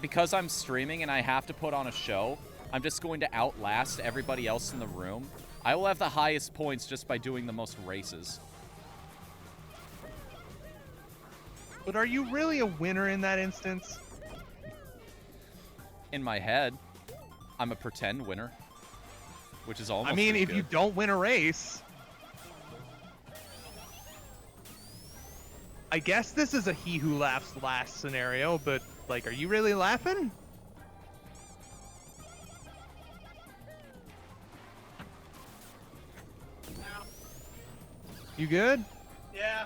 Because I'm streaming and I have to put on a show, I'm just going to outlast everybody else in the room. I will have the highest points just by doing the most races. But are you really a winner in that instance? In my head, I'm a pretend winner. Which is almost I mean, as if you good. don't win a race... I guess this is a he who laughs last scenario, but, like, are you really laughing? You good? Yeah.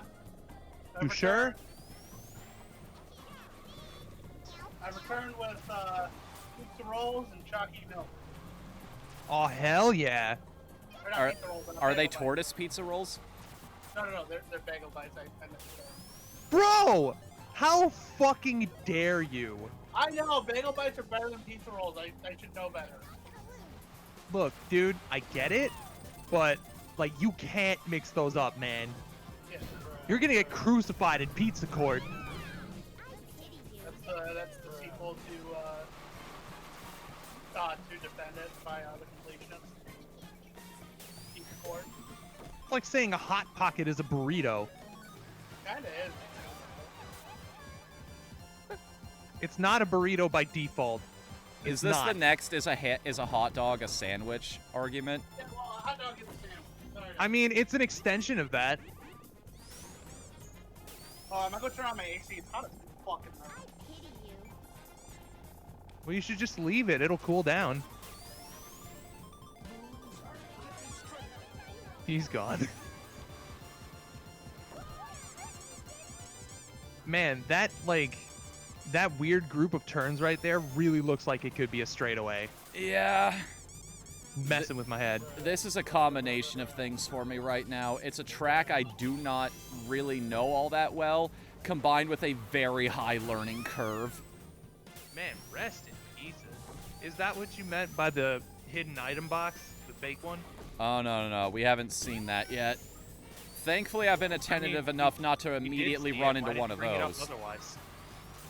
You sure? I returned with pizza rolls and chalky milk. Oh, hell yeah. Or not Are- pizza rolls, but Are they bagel bites. tortoise pizza rolls? No, they're bagel bites. I meant to say. Bro! How fucking dare you? I know, bagel bites are better than pizza rolls. I should know better. Look, dude, I get it, but, like, you can't mix those up, man. Yeah, You're gonna get crucified in pizza court. that's the sequel to Defend It by the Completionists. Pizza Court. It's like saying a Hot Pocket is a burrito. Kinda is. It's not a burrito by default. Is It's this not. the next is a hot dog a sandwich argument? Yeah, well, a hot dog is a sandwich. Sorry. I mean, it's an extension of that. I'm gonna go turn on my AC. It's hot as fucking hell. Well, you should just leave it. It'll cool down. He's gone. Man, that weird group of turns right there really looks like it could be a straightaway. Yeah. Messing with my head. This is a combination of things for me right now. It's a track I do not really know all that well, combined with a very high learning curve. Man, rest in pieces. Is that what you meant by the hidden item box? The fake one? Oh, no. We haven't seen that yet. Thankfully, I've been attentive enough not to immediately run into one of those. Otherwise.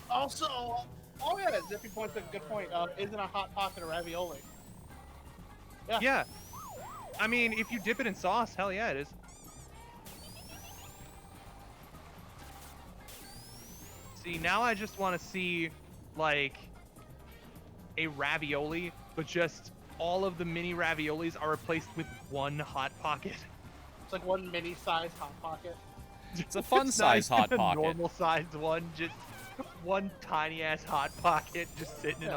Also, oh yeah, Zippy Point's a good point. Isn't a Hot Pocket a ravioli? Yeah. I mean, if you dip it in sauce, hell yeah, it is. See, now I just want to see, like, a ravioli, but just all of the mini raviolis are replaced with one Hot Pocket. It's like one mini-sized Hot Pocket. It's a fun size Not hot even a pocket. normal sized one, just one tiny ass Hot Pocket just sitting in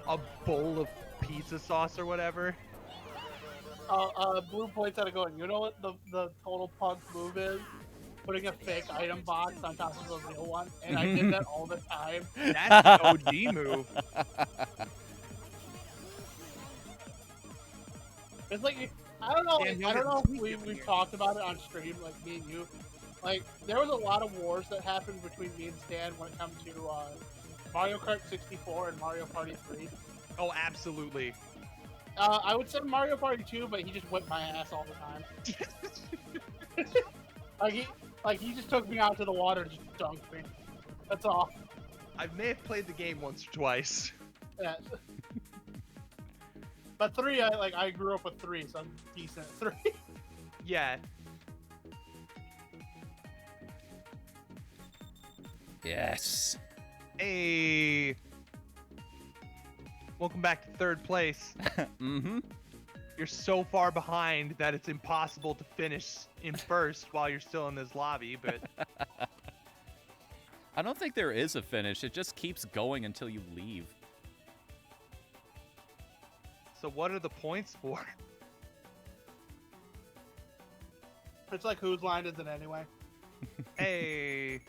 a bowl of pizza sauce or whatever. Blue Point's out of going. You know what the total punk move is? Putting a fake item box on top of a real one, and I did that all the time. That's the OG move. It's like, I don't know, Damn, I don't know you're if we've talked about it on stream, like me and you. Like, there was a lot of wars that happened between me and Stan when it comes to Mario Kart 64 and Mario Party 3. Oh, absolutely. I would say Mario Party 2, but he just whipped my ass all the time. He just took me out to the water and just dunked me. That's all. I may have played the game once or twice. Yeah. But 3, I grew up with 3, so I'm decent at 3. Yeah. Yes. Hey. Welcome back to 3rd place. Mm-hmm. You're so far behind that it's impossible to finish in 1st while you're still in this lobby, but I don't think there is a finish. It just keeps going until you leave. so what are the points for? It's like, whose line is it anyway? Hey.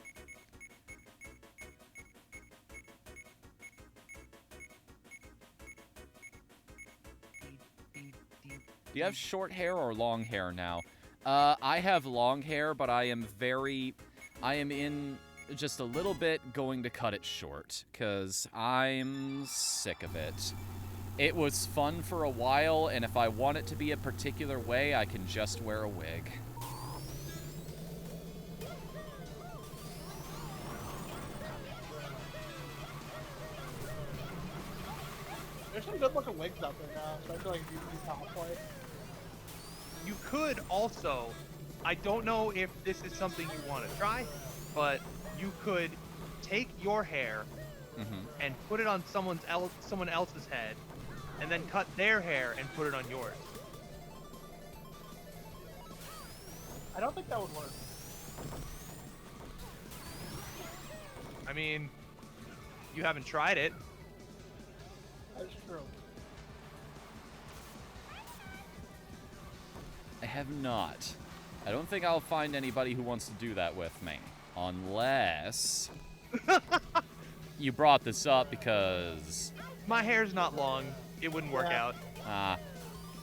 Do you have short hair or long hair now? I have long hair, but I am in just a little bit going to cut it short, because I'm sick of it. It was fun for a while, and if I want it to be a particular way, I can just wear a wig. There's some good looking wigs out there now, especially like if you cosplay. You could also, I don't know if this is something you want to try, but you could take your hair and put it on someone else's head, and then cut their hair and put it on yours. I don't think that would work. I mean, you haven't tried it. That's true. I have not. I don't think I'll find anybody who wants to do that with me. Unless... you brought this up because... My hair's not long. It wouldn't work out. Ah,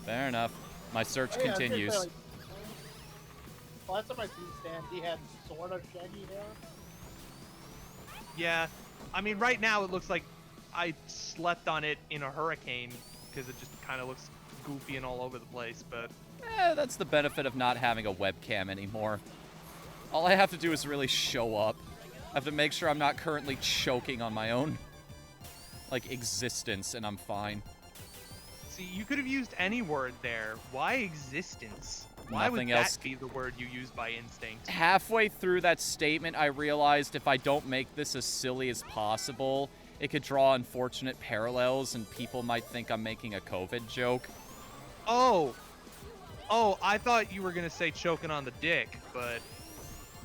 fair enough. My search Oh, yeah, I was gonna continues. say, like, last time I seen Stan, he had sort of shaggy hair. Yeah. I mean, right now it looks like I slept on it in a hurricane because it just kind of looks goofy and all over the place, but... That's the benefit of not having a webcam anymore. All I have to do is really show up. I have to make sure I'm not currently choking on my own, like, existence, and I'm fine. See, you could have used any word there. Why existence? Why Nothing would else. that be the word you use by instinct? Halfway through that statement, I realized if I don't make this as silly as possible, it could draw unfortunate parallels, and people might think I'm making a COVID joke. Oh! Oh, I thought you were gonna say choking on the dick, but...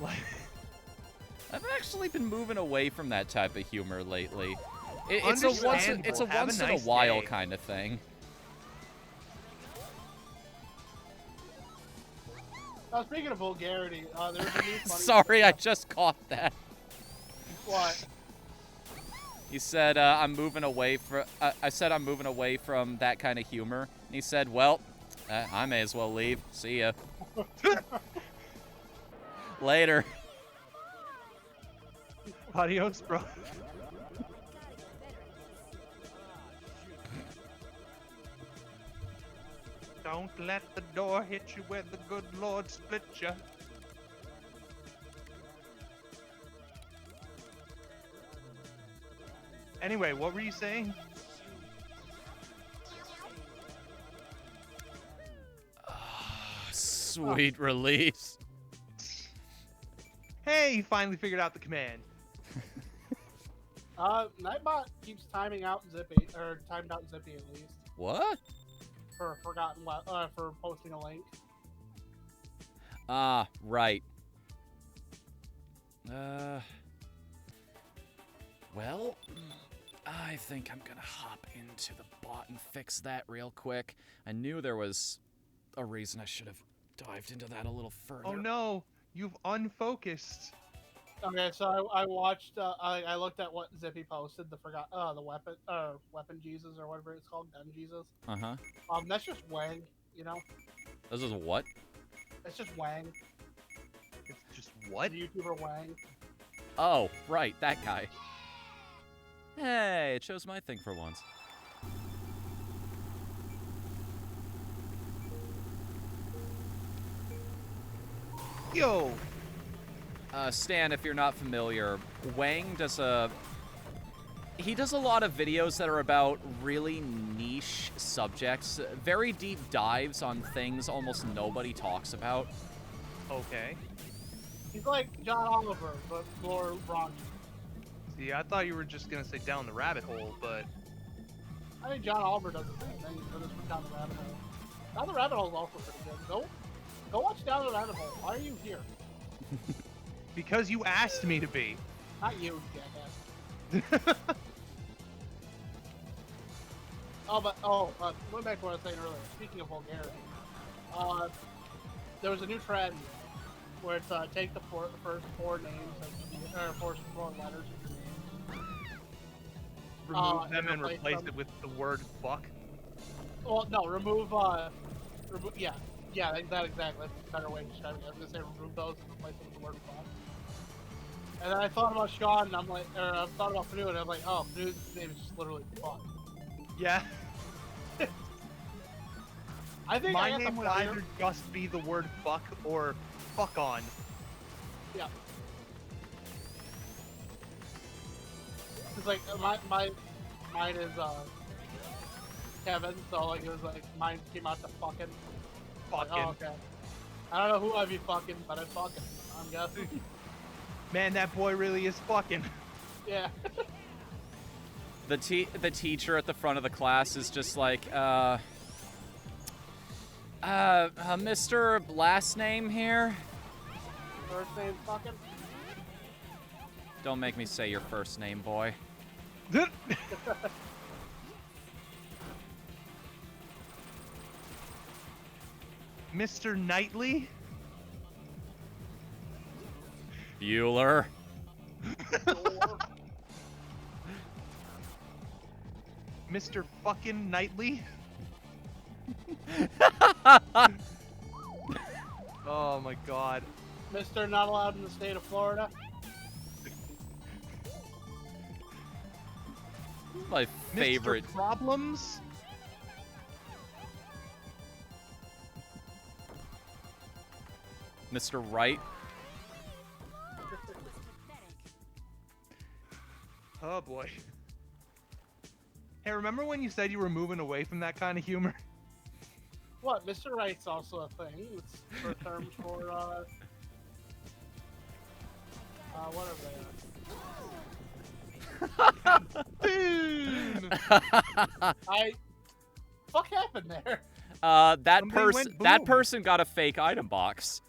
like... I've actually been moving away from that type of humor lately. It's a once in a while kind of thing. Speaking of vulgarity, there's a new funny... Sorry, I just caught that. What? He said, I'm moving away from... I said I'm moving away from that kind of humor. And he said, well, I may as well leave. See ya. Later. Adios, bro. Don't let the door hit you where the good Lord split you. Anyway, what were you saying? Sweet release. Hey, you finally figured out the command. Nightbot keeps timing out Zippy, or timed out Zippy at least, What? for for posting a link. Ah, right. Well, I think I'm gonna hop into the bot and fix that real quick. I knew there was a reason I should have dived into that a little further. Oh no, you've unfocused. Okay, so I watched. I looked at what Zippy posted. The weapon Jesus or whatever it's called, gun Jesus. Uh-huh. That's just Wang. You know, This is what? it's just Wang. It's just what? The YouTuber Wang. Oh, right, that guy. Hey, it shows my thing for once. Yo! Stan, if you're not familiar, Wang does he does a lot of videos that are about really niche subjects, very deep dives on things almost nobody talks about. Okay. He's like John Oliver, but more raunchy. See, I thought you were just gonna say down the rabbit hole, but... I think John Oliver does the same thing for this one, Down the Rabbit Hole. Down the Rabbit Hole is also pretty good. Go watch Down the Rabbit Hole. Why are you here? Because you asked me to be. Not you, jackass. Going back to what I was saying earlier. Speaking of vulgarity, there was a new trend where it's take the first four names or four letters of your name. Remove them and replace replace them. it with the word fuck. Well, no, yeah, that exactly. That's a better way to describe it. I was gonna say remove those and replace them with the word fuck. And then I thought about Sean, and I thought about Fnu, and I'm like, oh, Fnu's name is just literally fuck. Yeah. I think My I got name the would player. either just be the word fuck or fuck on. Yeah. It's like mine is Kevin, so like it was like mine came out to fucking. Fucking. Like, oh, okay. I don't know who I'd be fucking, but I'm fucking. I'm guessing. Man, that boy really is fucking. Yeah. The teacher at the front of the class is just like, Mr. Last name here? First name fucking. Don't make me say your first name, boy. Mr. Knightley? Bueller. Mr. fucking Knightley? Oh my god. Mr. Not allowed in the state of Florida. My favorite. Mr. Problems? Mr. Right. Oh boy. Hey, remember when you said you were moving away from that kind of humor? What? Mr. Right's also a thing. It's for terms for whatever they are. Fuck happened there? That Somebody went that boom. person got a fake item box.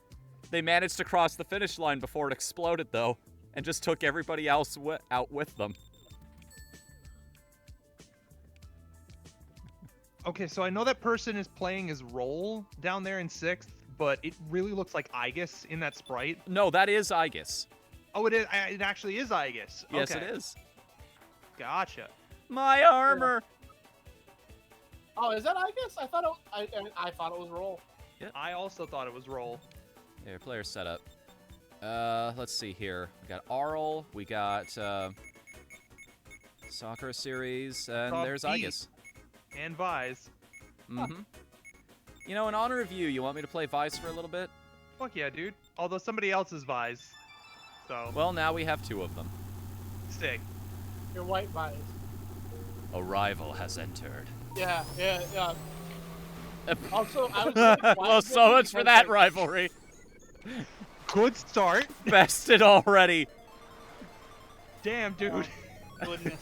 They managed to cross the finish line before it exploded, though, and just took everybody else out with them. Okay, so I know that person is playing his role down there in 6th, but it really looks like Aegis in that sprite. No, that is Aegis. Oh, it is. It actually is Aegis. Yes, Okay. it is. Gotcha. My armor. Oh, is that I guess? I thought I thought it was roll. I also thought it was roll. Here, player setup. Let's see here. We got Arl. We got Soccer Series, and there's Beat. Aegis. And Vise. Mm-hmm. You know, in honor of you want me to play Vice for a little bit? Fuck yeah, dude. Although somebody else is Vise. So, Well, now we have 2 of them. sick. Your white bias. A rival has entered. Yeah. Also, I was like, why Well, is it so much for because, that like, rivalry. Good start. Bested already. Damn, dude. Goodness.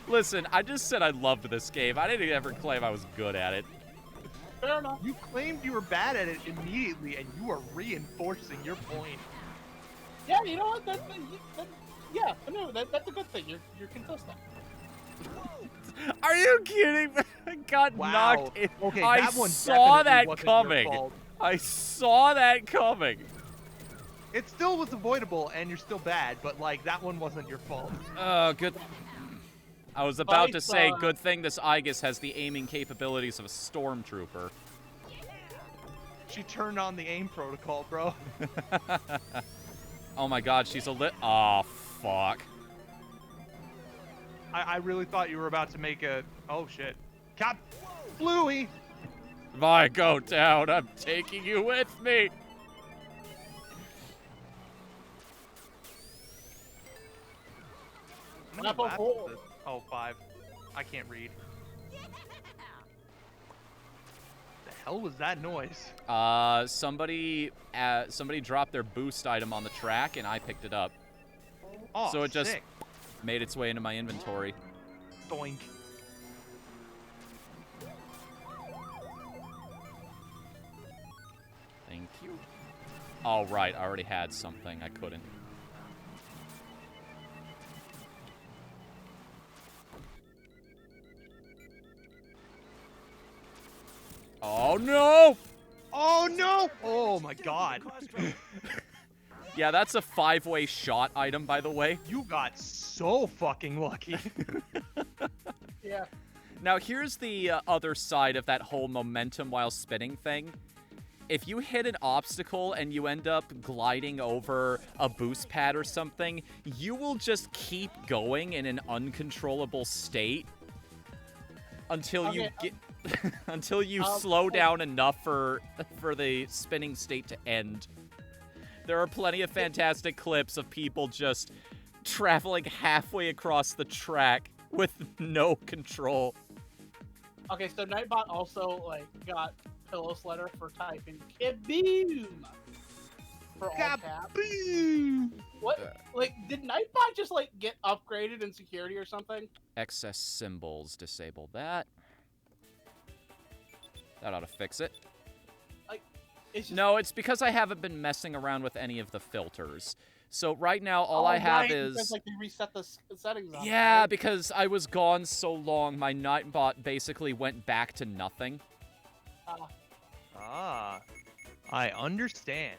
Listen, I just said I loved this game. I didn't ever claim I was good at it. Fair enough. You claimed you were bad at it immediately, and you are reinforcing your point. Yeah, you know what? Yeah, no, that's a good thing. You're consistent. Are you kidding me? I got Wow. knocked in. Okay, I that one saw definitely that wasn't your coming. fault. I saw that coming. It still was avoidable, and you're still bad, but like that one wasn't your fault. Oh, good. I was about to Vice, say, good thing this Aegis has the aiming capabilities of a stormtrooper. She turned on the aim protocol, bro. Oh my god, she's a lit. Oh, fuck. I really thought you were about to make a. Oh shit. Cap. Bluey. If I go down, I'm taking you with me. How many Level laps 4. is this? Oh, 5. I can't read. The hell was that noise? Somebody dropped their boost item on the track, and I picked it up. Oh, So it just sick. made its way into my inventory. Doink. Thank you. Oh, right. I already had something. I couldn't. Oh, no! Oh no! Oh my god. Yeah, that's a 5-way shot item, by the way. You got so fucking lucky. Yeah. Now, here's the other side of that whole momentum while spinning thing. If you hit an obstacle and you end up gliding over a boost pad or something, you will just keep going in an uncontrollable state until you get until you slow down enough for the spinning state to end. There are plenty of fantastic clips of people just traveling halfway across the track with no control. Okay, so Nightbot also like got Pillow Sledder for typing kaboom for all caps. Kaboom! What? Like, did Nightbot just like get upgraded in security or something? Excess symbols, disable that. That ought to fix it. It's just, No, it's because I haven't been messing around with any of the filters. So right now, all I have right, is... because, like, they reset the settings on it, Yeah, right? because I was gone so long, my Nightbot basically went back to nothing. Ah, I understand.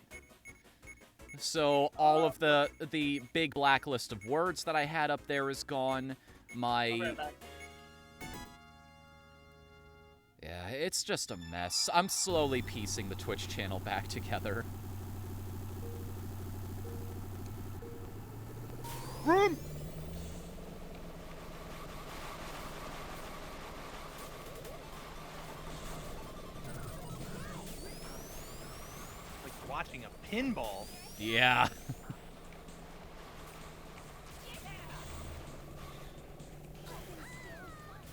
So all of the big black list of words that I had up there is gone. I'll My... be right back. Yeah, it's just a mess. I'm slowly piecing the Twitch channel back together. Room! Like watching a pinball. Yeah.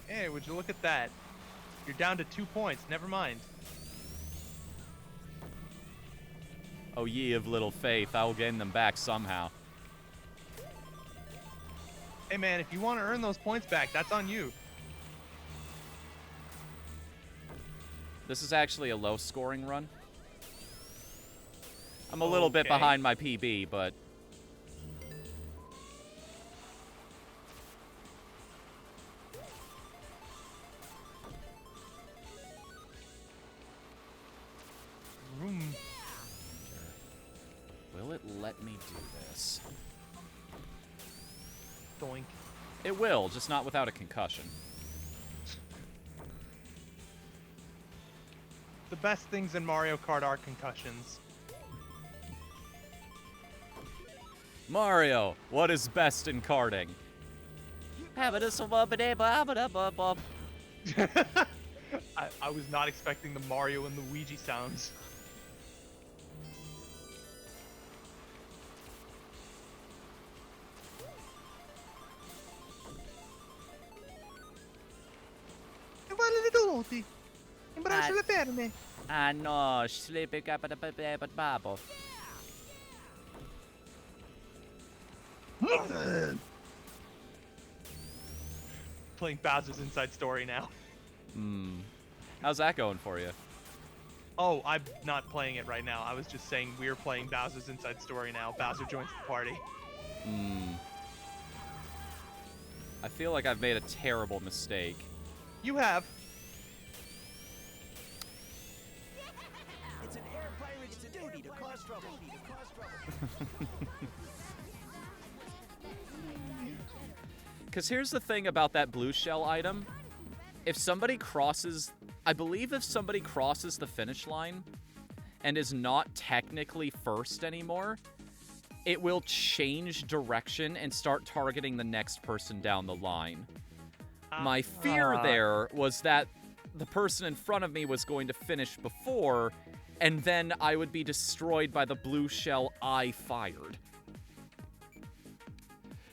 Hey, would you look at that? You're down to 2 points. Never mind. Oh, ye of little faith, I will gain them back somehow. Hey man, if you want to earn those points back, that's on you. This is actually a low-scoring run. I'm a little bit Okay. behind my PB, but... Room. Will it let me do this? Doink. It will, just not without a concussion. The best things in Mario Kart are concussions. Mario, what is best in karting? I was not expecting the Mario and Luigi sounds. Imbraccio le perne. Ah no, sleeping bubble. Playing Bowser's Inside Story now. How's that going for you? Oh, I'm not playing it right now. I was just saying we're playing Bowser's Inside Story now. Bowser joins the party. I feel like I've made a terrible mistake. You have. It's an air pirate's duty to cause trouble. Because here's the thing about that blue shell item. If somebody crosses... I believe if somebody crosses the finish line and is not technically first anymore, it will change direction and start targeting the next person down the line. My fear there was that the person in front of me was going to finish before, and then I would be destroyed by the blue shell I fired.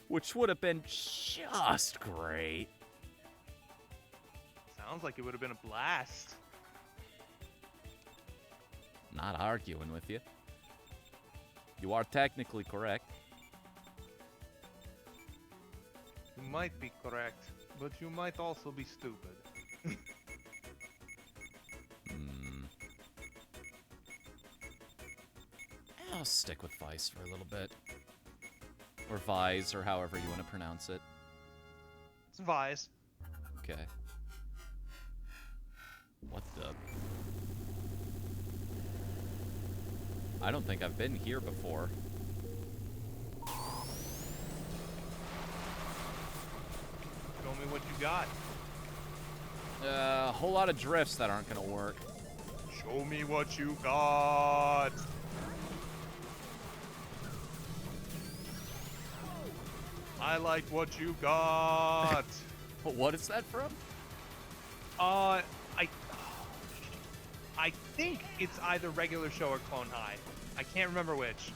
Which would have been just great. Sounds like it would have been a blast. Not arguing with you. You are technically correct. You might be correct, but you might also be stupid. I'll stick with Vice for a little bit. Or Vise, or however you want to pronounce it. It's Vise. Okay. What the... I don't think I've been here before. Show me what you got. A whole lot of drifts that aren't gonna work. Show me what you got. I like what you got. What is that from? I think it's either regular show or Clone High. I can't remember which.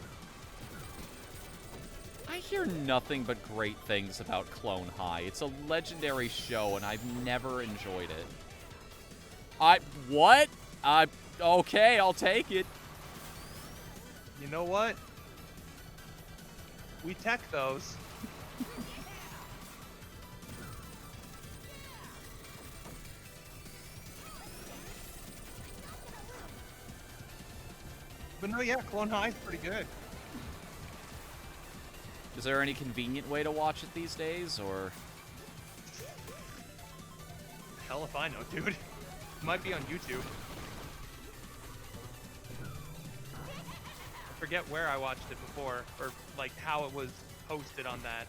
I hear nothing but great things about Clone High. It's a legendary show, and I've never enjoyed it. What? Okay, I'll take it. You know what? We tech those. But no, yeah, Clone High is pretty good. Is there any convenient way to watch it these days, or? Hell if I know, dude. It might be on YouTube. I forget where I watched it before, or like how it was posted on that.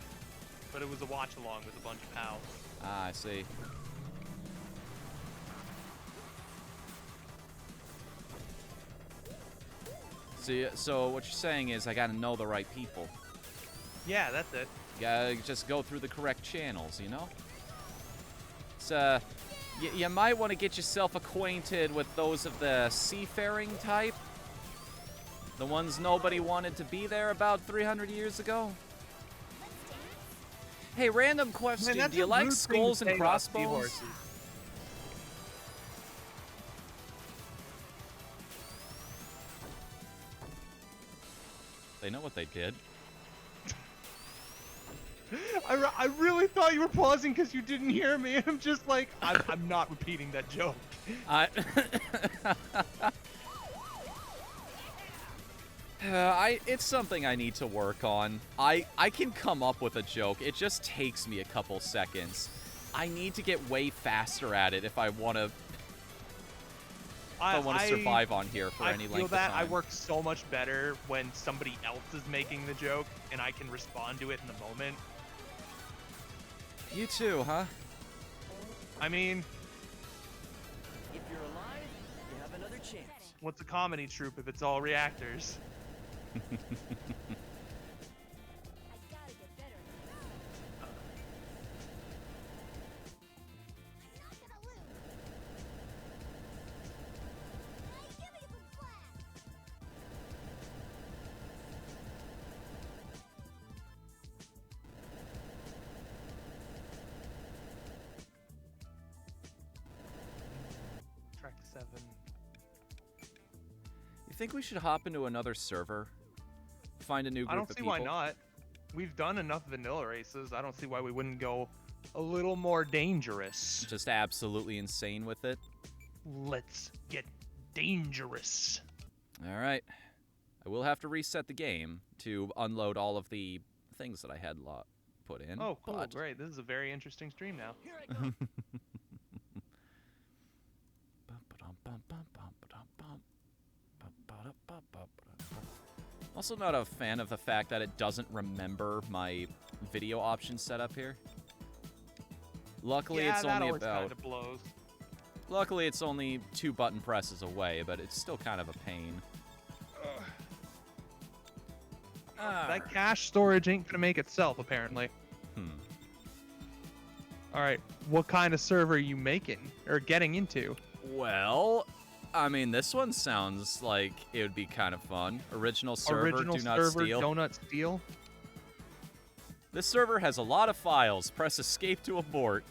But it was a watch along with a bunch of pals. Ah, I see. So what you're saying is I gotta know the right people. Yeah, that's it. You gotta just go through the correct channels, you know? It's, you might want to get yourself acquainted with those of the seafaring type. The ones nobody wanted to be there about 300 years ago. Hey, random question. Man, Do you like skulls and crossbones? Seahorses. They know what they did. I really thought you were pausing because you didn't hear me, and I'm just like, I'm not repeating that joke. It's something I need to work on. I can come up with a joke. It just takes me a couple seconds. I need to get way faster at it if I want to. I want to survive on here for any length of time. I work so much better when somebody else is making the joke and I can respond to it in the moment. You too, huh? I mean, If you're alive, you have another chance. what's a comedy troupe if it's all reactors? I gotta get better. I'm not gonna lose. Hey, give me some slack. Track 7. You think we should hop into another server? Find a new group I of don't see people? why not. We've done enough vanilla races. I don't see why we wouldn't go a little more dangerous. Just absolutely insane with it. Let's get dangerous. All right. I will have to reset the game to unload all of the things that I had put in. Oh, cool. but- Great. This is a very interesting stream now. Here I go. Also not a fan of the fact that it doesn't remember my video options set up here. Luckily, yeah, it's that only always about. kind of blows. Luckily, it's only 2 button presses away, but it's still kind of a pain. That cache storage ain't gonna make itself, apparently. All right, what kind of server are you making or getting into? Well, I mean, this one sounds like it would be kind of fun. Original server, do not server, steal. donut steal. This server has a lot of files. Press escape to abort.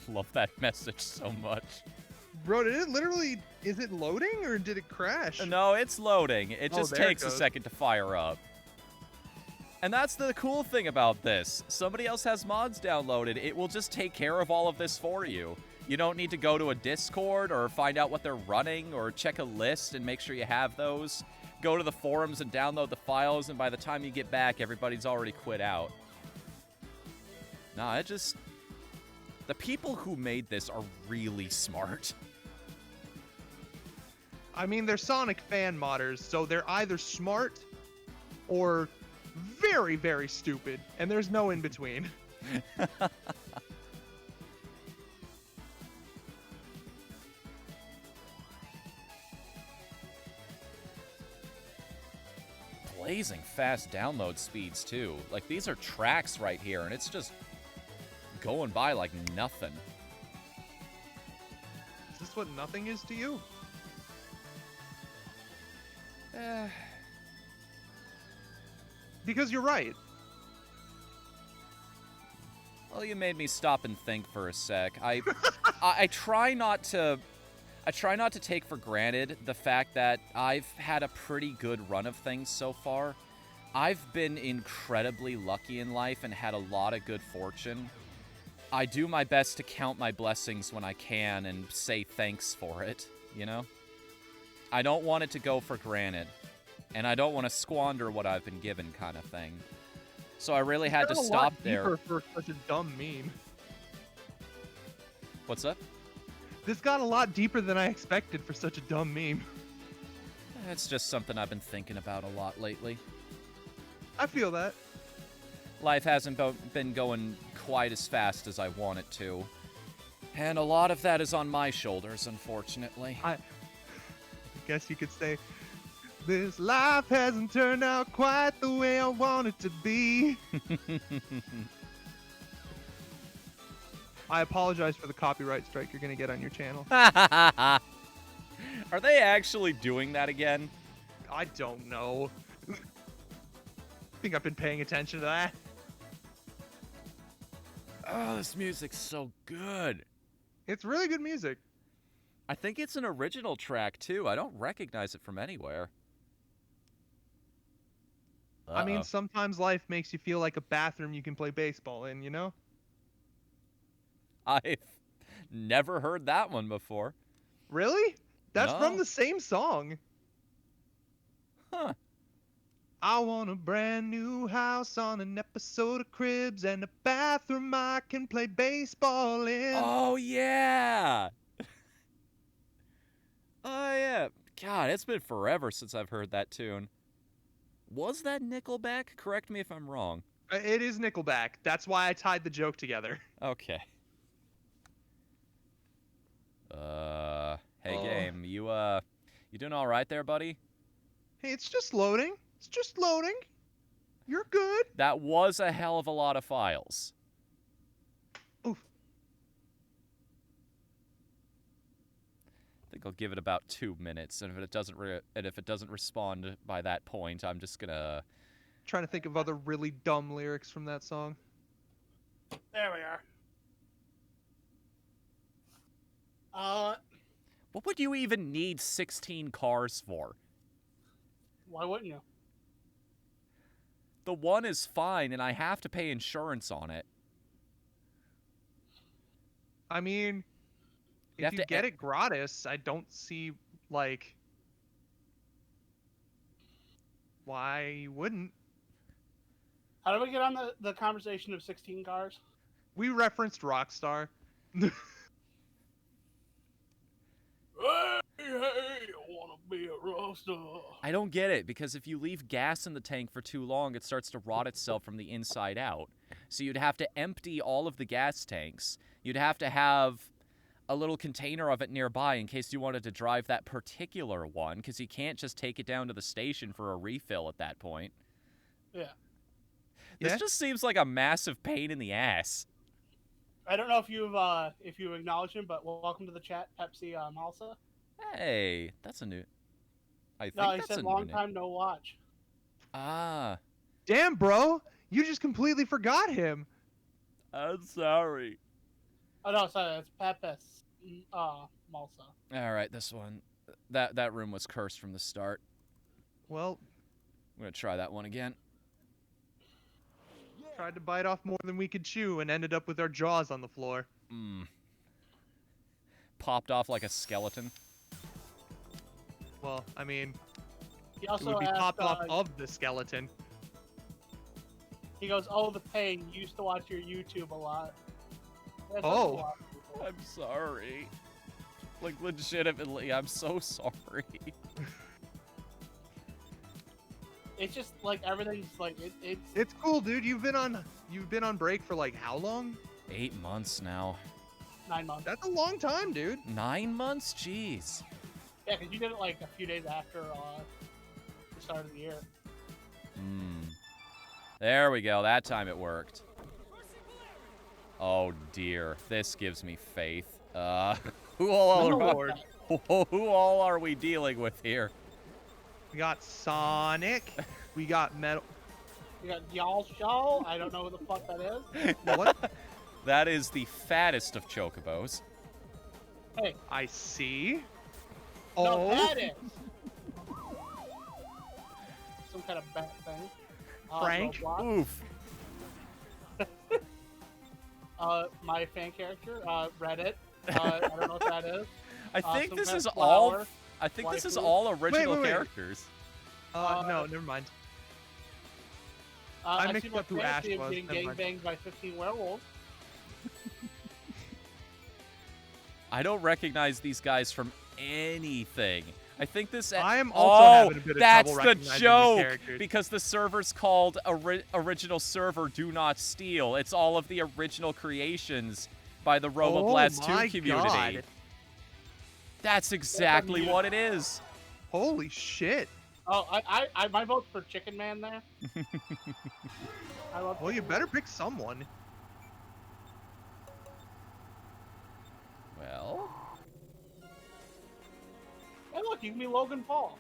Love that message so much. Bro, did it literally? Is it loading or did it crash? No, it's loading. It Oh, just there it takes a goes. second to fire up. And that's the cool thing about this. Somebody else has mods downloaded. It will just take care of all of this for you. You don't need to go to a Discord or find out what they're running or check a list and make sure you have those. Go to the forums and download the files, and by the time you get back, everybody's already quit out. Nah, The people who made this are really smart. I mean, they're Sonic fan modders, so they're either smart or very, very stupid, and there's no in between. Blazing fast download speeds, too. Like, these are tracks right here, and it's just going by like nothing. Is this what nothing is to you? Because you're right. Well, you made me stop and think for a sec. I try not to take for granted the fact that I've had a pretty good run of things so far. I've been incredibly lucky in life and had a lot of good fortune. I do my best to count my blessings when I can and say thanks for it, you know? I don't want it to go for granted, and I don't want to squander what I've been given, kind of thing. So I really had to stop there. For such a dumb meme. What's up? This got a lot deeper than I expected for such a dumb meme. It's just something I've been thinking about a lot lately. I feel that. Life hasn't been going quite as fast as I want it to. And a lot of that is on my shoulders, unfortunately. I guess you could say, this life hasn't turned out quite the way I want it to be. I apologize for the copyright strike you're going to get on your channel. Are they actually doing that again? I don't know. Think I've been paying attention to that. Oh, this music's so good. It's really good music. I think it's an original track, too. I don't recognize it from anywhere. I mean, sometimes life makes you feel like a bathroom you can play baseball in, you know? I've never heard that one before. Really? That's No. from the same song. Huh. I want a brand new house on an episode of Cribs and a bathroom I can play baseball in. Oh, yeah. Oh, yeah. God, it's been forever since I've heard that tune. Was that Nickelback? Correct me if I'm wrong. It is Nickelback. That's why I tied the joke together. Okay. Hey, game, you doing all right there, buddy? Hey, it's just loading. It's just loading. You're good. That was a hell of a lot of files. Oof. I think I'll give it about 2 minutes, and if it doesn't respond by that point, I'm just gonna. Trying to think of other really dumb lyrics from that song. There we are. What would you even need 16 cars for? Why wouldn't you? The one is fine, and I have to pay insurance on it. I mean, You if have you to get it gratis, I don't see, like, why you wouldn't. How do we get on the conversation of 16 cars? We referenced Rockstar. Hey, I want to be a rockstar. I don't get it, because if you leave gas in the tank for too long, it starts to rot itself from the inside out. So you'd have to empty all of the gas tanks. You'd have to have a little container of it nearby in case you wanted to drive that particular one, because you can't just take it down to the station for a refill at that point. Yeah. This Yeah? just seems like a massive pain in the ass. I don't know if you've acknowledged him, but welcome to the chat, Pepsi Malsa. Hey, that's a new... I think No, he that's said a new long name. time no watch. Ah, Damn, bro. You just completely forgot him. I'm sorry. Oh no, sorry, it's Pepes Malsa. All right, this one. That room was cursed from the start. Well, I'm going to try that one again. tried to bite off more than we could chew and ended up with our jaws on the floor. Popped off like a skeleton. Well, I mean, He it also would be asked, popped off of the skeleton. He goes, "Oh, the pain. You used to watch your YouTube a lot." That's Oh. a lot of people. I'm sorry. Like, legitimately, I'm so sorry. It's just like everything's like it's It's cool, dude. You've been on break for like how long? 8 months now. 9 months. That's a long time, dude. 9 months? Jeez. Yeah, because you did it like a few days after the start of the year. There we go. That time it worked. Oh, dear. This gives me faith. Who all are we dealing with here? We got Sonic. We got Metal. You got Y'all Show. I don't know who the fuck that is. What? That is the fattest of chocobos. Hey, I see. no, Oh. that is some kind of bat thing. Frank? Roblox. Oof. My fan character, Reddit. I don't know what that is. I think some this kind is of all. flower. I think this is Waifu. all original wait. characters. No, never mind. I mixed see my up who Ash fantasy of was, getting never mind. gangbanged by 15 werewolves. I don't recognize these guys from anything. I think this. I am also having a bit of that's trouble the recognizing these joke characters. because the server's called original server. Do not steal. It's all of the original creations by the Robo Blast 2 my community. God. That's exactly what it is. Holy shit. Oh, I my vote's for Chicken Man there. I love Well, you Chicken better pick someone. Well, Man. Hey, look, you can be Logan Paul.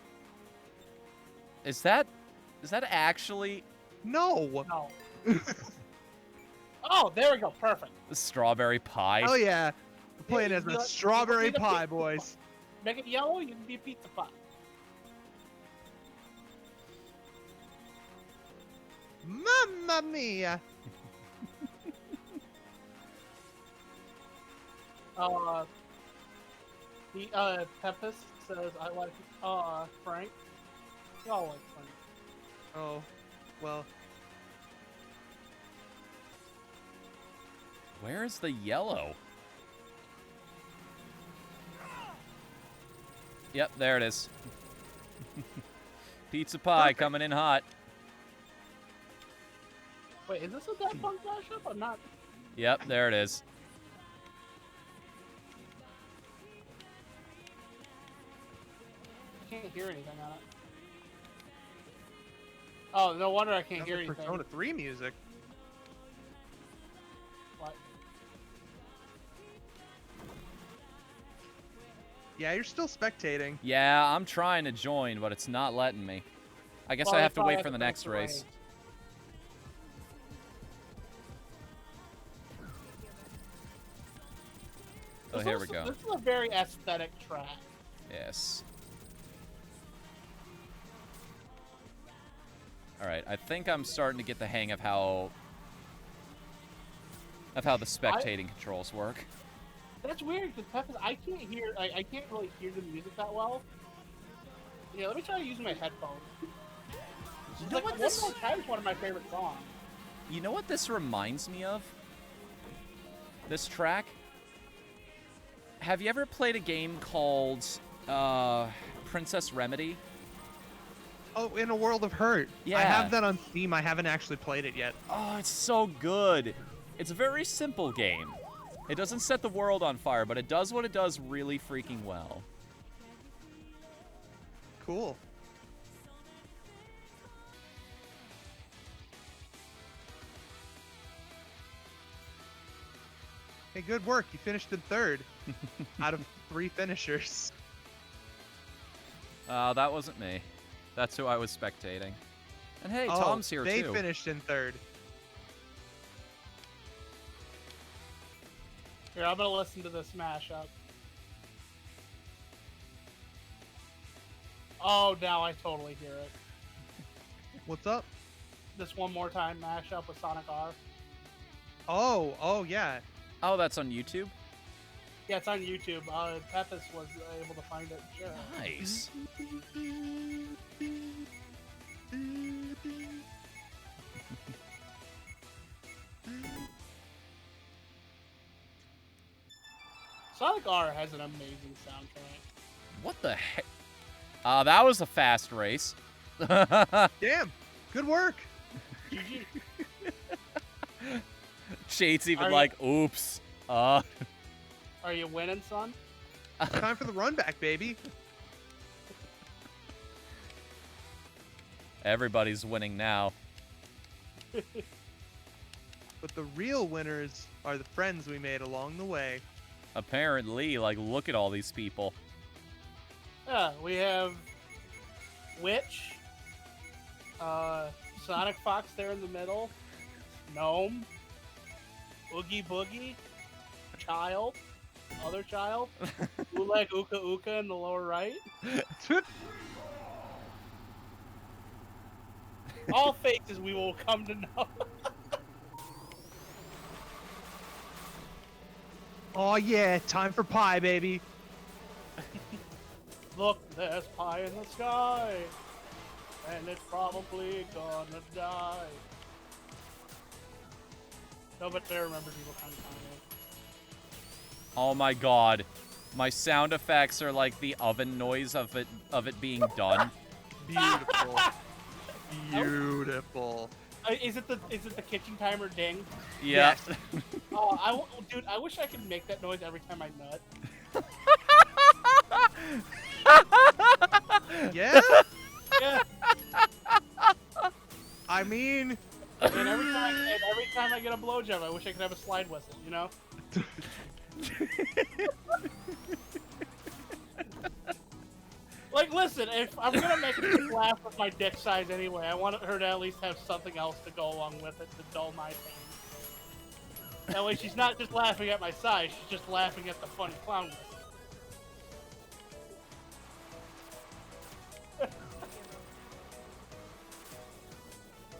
is that actually No. No. Oh, there we go. Perfect. the strawberry pie? Oh yeah. We're playing you as can a be like- strawberry you can be the pie, pizza boys. Make it yellow, you can be a pizza pie. Mamma mia. The Pepis says I like Frank. We all like Frank. Oh, well. Where is the yellow? Yep, there it is. Pizza pie coming in hot. Wait, is this a Daft Punk mashup? I'm not. Yep, there it is. I can't hear anything on it. Oh, no wonder I can't That's hear like anything. Persona 3 music. What? Yeah, you're still spectating. Yeah, I'm trying to join, but it's not letting me. I guess Well, I you have to probably wait for the finish next the race. race. Oh, here we go. This is a very aesthetic track. Yes. Alright, I think I'm starting to get the hang of how the spectating controls work. That's weird because Pepis, I can't hear. I can't really hear the music that well. Yeah, let me try to use my headphones. You know what One this More Time is one of my favorite songs. You know what this reminds me of? This track? Have you ever played a game called Princess Remedy? Oh, In a World of Hurt. Yeah. I have that on Steam. I haven't actually played it yet. Oh, it's so good. It's a very simple game. It doesn't set the world on fire, but it does what it does really freaking well. Cool. Hey, good work. You finished in third out of 3 finishers. That wasn't me. That's who I was spectating. And hey, Oh, Tom's here they too. finished in third. Here, I'm gonna listen to this mashup. Oh, now I totally hear it. What's up? This One More Time mashup with Sonic R. Oh, yeah. Oh, that's on YouTube? Yeah, it's on YouTube. Pepis was able to find it. Sure. Nice. Sonic R has an amazing soundtrack. What the heck? That was a fast race. Damn, good work. GG. Shade's even Are like, oops. Are you winning, son? Time for the run back, baby. Everybody's winning now. But the real winners are the friends we made along the way. Apparently, like, look at all these people. Yeah, we have Witch, Sonic Fox there in the middle, Gnome, Oogie Boogie, Child, other child, Uleg Uka Uka in the lower right. All faces we will come to know. Oh yeah, time for pie, baby. Look, there's pie in the sky, and it's probably gonna die. No, but there remembers people kind of Oh my god. My sound effects are like the oven noise of it being done. Beautiful. Beautiful. Is it the kitchen timer ding? Yeah. Oh, dude, I wish I could make that noise every time I nut. Yeah? Yeah. I mean, And every time I get a blowjob, I wish I could have a slide whistle. You know? Like, listen, if I'm gonna make a chick laugh with my dick size anyway, I want her to at least have something else to go along with it to dull my pain. That way, she's not just laughing at my size; she's just laughing at the funny clown whistle.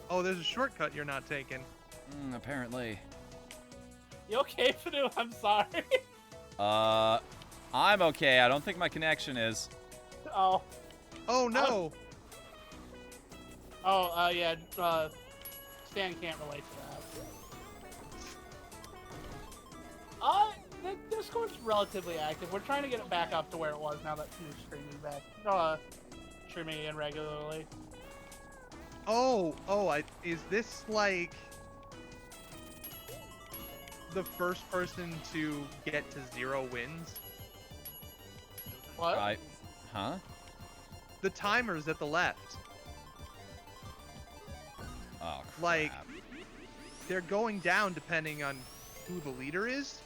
oh, there's a shortcut you're not taking. Apparently. You okay, Fanu? I'm sorry. I'm okay. I don't think my connection is. Oh. Oh no. Yeah. Stan can't relate to that. The Discord's relatively active. We're trying to get it back up to where it was now that Fnu's streaming back. Streaming in regularly. Is this like the first person to get to 0 wins? What? Huh? The timer's at the left. Oh, crap. Like, they're going down depending on who the leader is.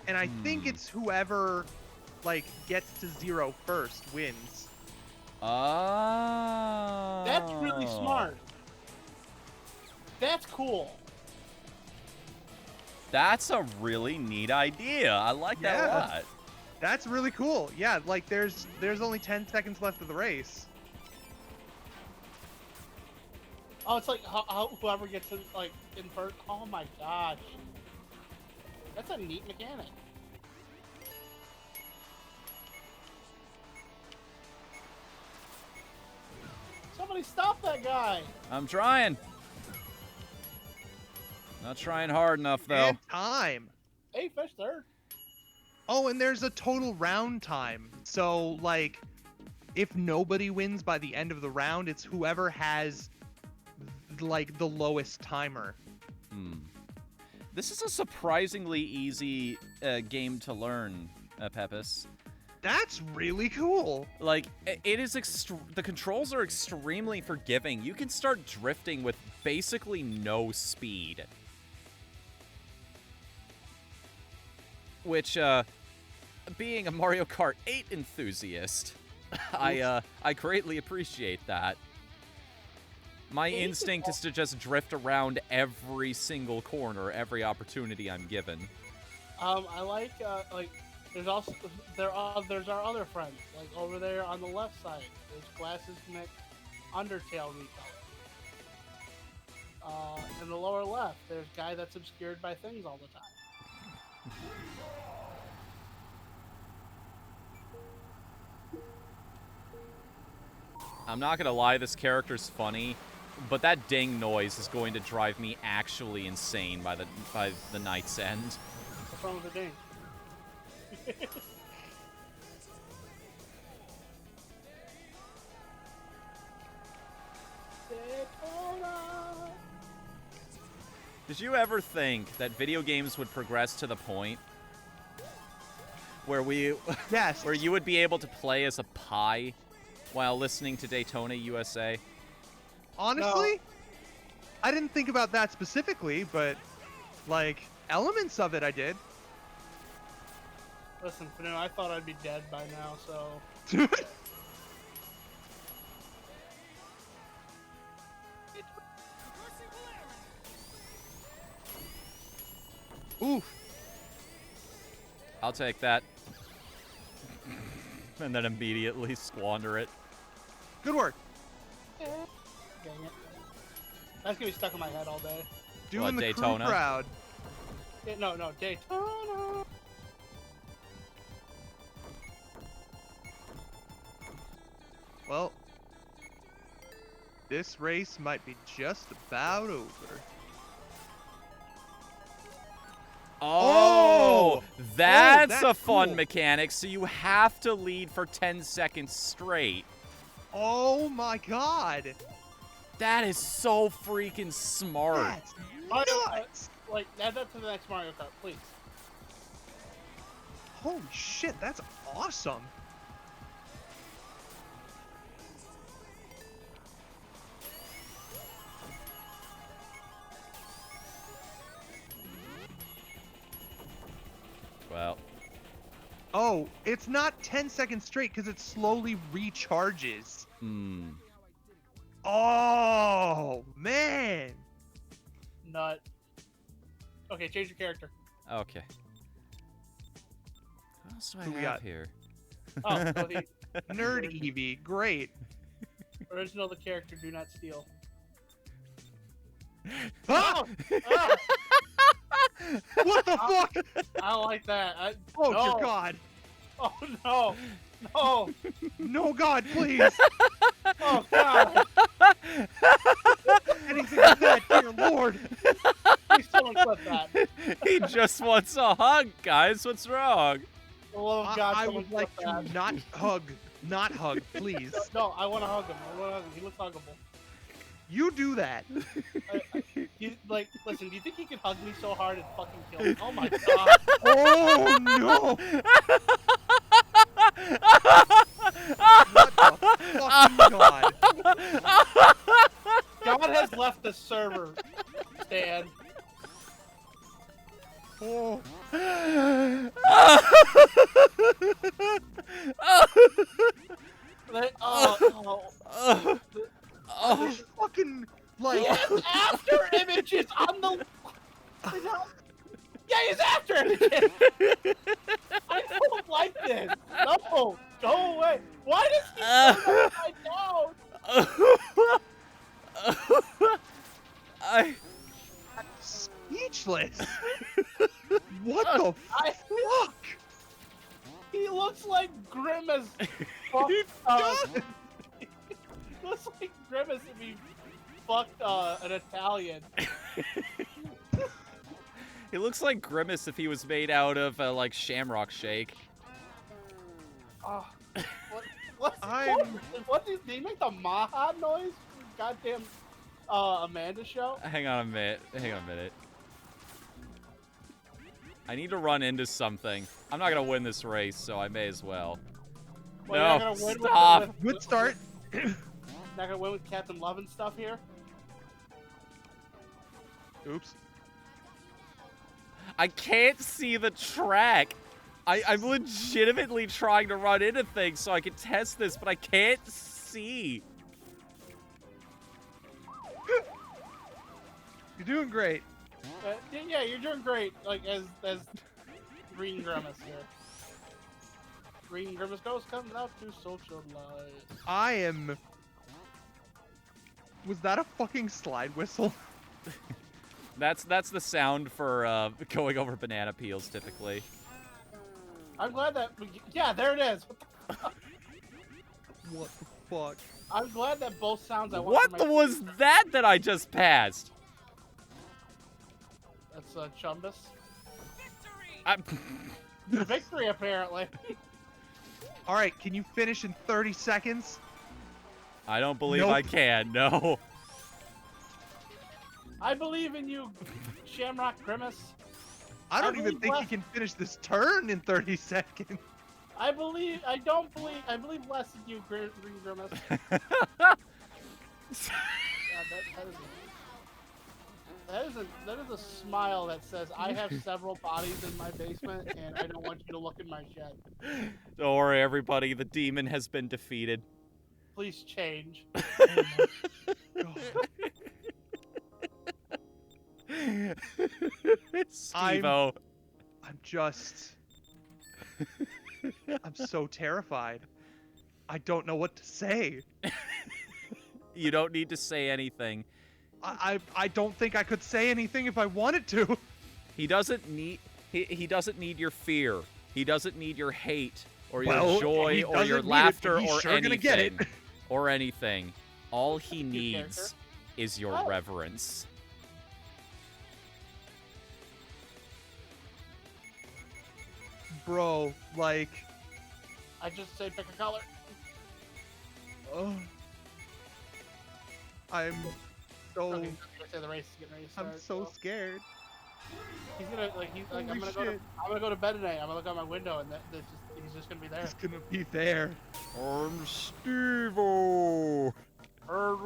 And I think it's whoever, like, gets to 0 first wins. Oh. That's really smart. That's cool. That's a really neat idea. I like that a Yeah. lot. That's really cool. Yeah, like, there's only 10 seconds left of the race. Oh, it's like how whoever gets in, like, in first. Oh my gosh. That's a neat mechanic. Somebody stop that guy! I'm trying. Not trying hard enough, though. And time. Hey, fish third. Oh, and there's a total round time. So, like, if nobody wins by the end of the round, it's whoever has, like, the lowest timer. This is a surprisingly easy game to learn, Pepis. That's really cool. Like, it is the controls are extremely forgiving. You can start drifting with basically no speed. Which, being a Mario Kart 8 enthusiast, I greatly appreciate that. My instinct is to just drift around every single corner, every opportunity I'm given. I like there's our other friends, like over there on the left side. There's Glasses Nick, Undertale recolor. In the lower left, there's guy that's obscured by things all the time. I'm not gonna lie, this character's funny, but that ding noise is going to drive me actually insane by the night's end. What's wrong with the ding? Did you ever think that video games would progress to the point where Yes. where you would be able to play as a pie while listening to Daytona USA? Honestly, I didn't think about that specifically, but like elements of it I did. Listen, Fnu, I thought I'd be dead by now, so. Oof. I'll take that. And then immediately squander it. Good work. Dang it. That's gonna be stuck in my head all day. Doing the Daytona? crew proud. Yeah, no, Daytona. Well, this race might be just about over. Oh, that's that's a fun cool. mechanic. So you have to lead for 10 seconds straight. Oh my god. That is so freaking smart. That's Mario, nuts. like, add that to the next Mario Kart, please. Holy shit, that's awesome. Well, Oh, it's not 10 seconds straight because it slowly recharges. Oh, man. Nut. Okay, change your character. okay. What else do I Who we have got? here? Oh, so the Nerd Eevee, great. original the character, do not steal. Ah! Oh, What the fuck? I don't like that. Oh, no. dear God. Oh no! No! No, God, please. Oh god! Anything like that, dear Lord. Please someone clip that. He just wants a hug, guys. What's wrong? For the love of God, I someone would like clip to that. not hug. Not hug, please. No, I want to hug him. I want to hug him. He looks huggable. You do that. Listen, do you think he could hug me so hard and fucking kill me? Oh my god! Oh, no. What the fucking God? God has left the server, Stan. Oh. There's fucking, like... He has after images on the. Yeah, he's after images. I don't like this. No, go away. Why does he turn upside down? I Speechless. What the I- fuck? He looks like Grimace. Fuck, He does. he looks like Grimace if he fucked an Italian. He looks like Grimace if he was made out of like Shamrock Shake. Oh, what I'm- did he make the Maha noise? Goddamn Amanda show? Hang on a minute. Hang on a minute. I need to run into something. I'm not gonna win this race, so I may as well. Well, you're not No, gonna win stop. Good start. Not gonna win with Captain Love and stuff here. Oops. I can't see the track. I'm legitimately trying to run into things so I can test this, but I can't see. You're doing great. Yeah, you're doing great. Like as Green Grimace here. Green Grimace goes comes out to socialize. I am... Was that a fucking slide whistle? That's the sound for going over banana peels typically. I'm glad that yeah, there it is. What the fuck? I'm glad that both sounds I want What for my was that I just passed? That's Chumbus. Victory, apparently. All right, can you finish in 30 seconds? I don't believe Nope. I can. No. I believe in you, Shamrock Grimace. I don't even believe think he less- can finish this turn in 30 seconds. I believe less in you, Green Grimace. That is a smile that says I have several bodies in my basement and I don't want you to look in my shed. Don't worry, everybody. The demon has been defeated. Please change. Steve-O. I'm just... I'm so terrified. I don't know what to say. You don't need to say anything. I don't think I could say anything if I wanted to. He doesn't need your fear. He doesn't need your hate or your Well, joy he or doesn't your need it, laughter but he's or sure anything. gonna get it. Or anything. All he New character. needs is your Oh. reverence. Bro, like... I just say pick a color. Oh. I'm so... Okay, say the race is getting ready to start. I'm so scared. He's gonna I'm Holy gonna shit. go to bed tonight. I'm gonna look out my window and he's just gonna be there. He's gonna be there. I'm Steve-O. Like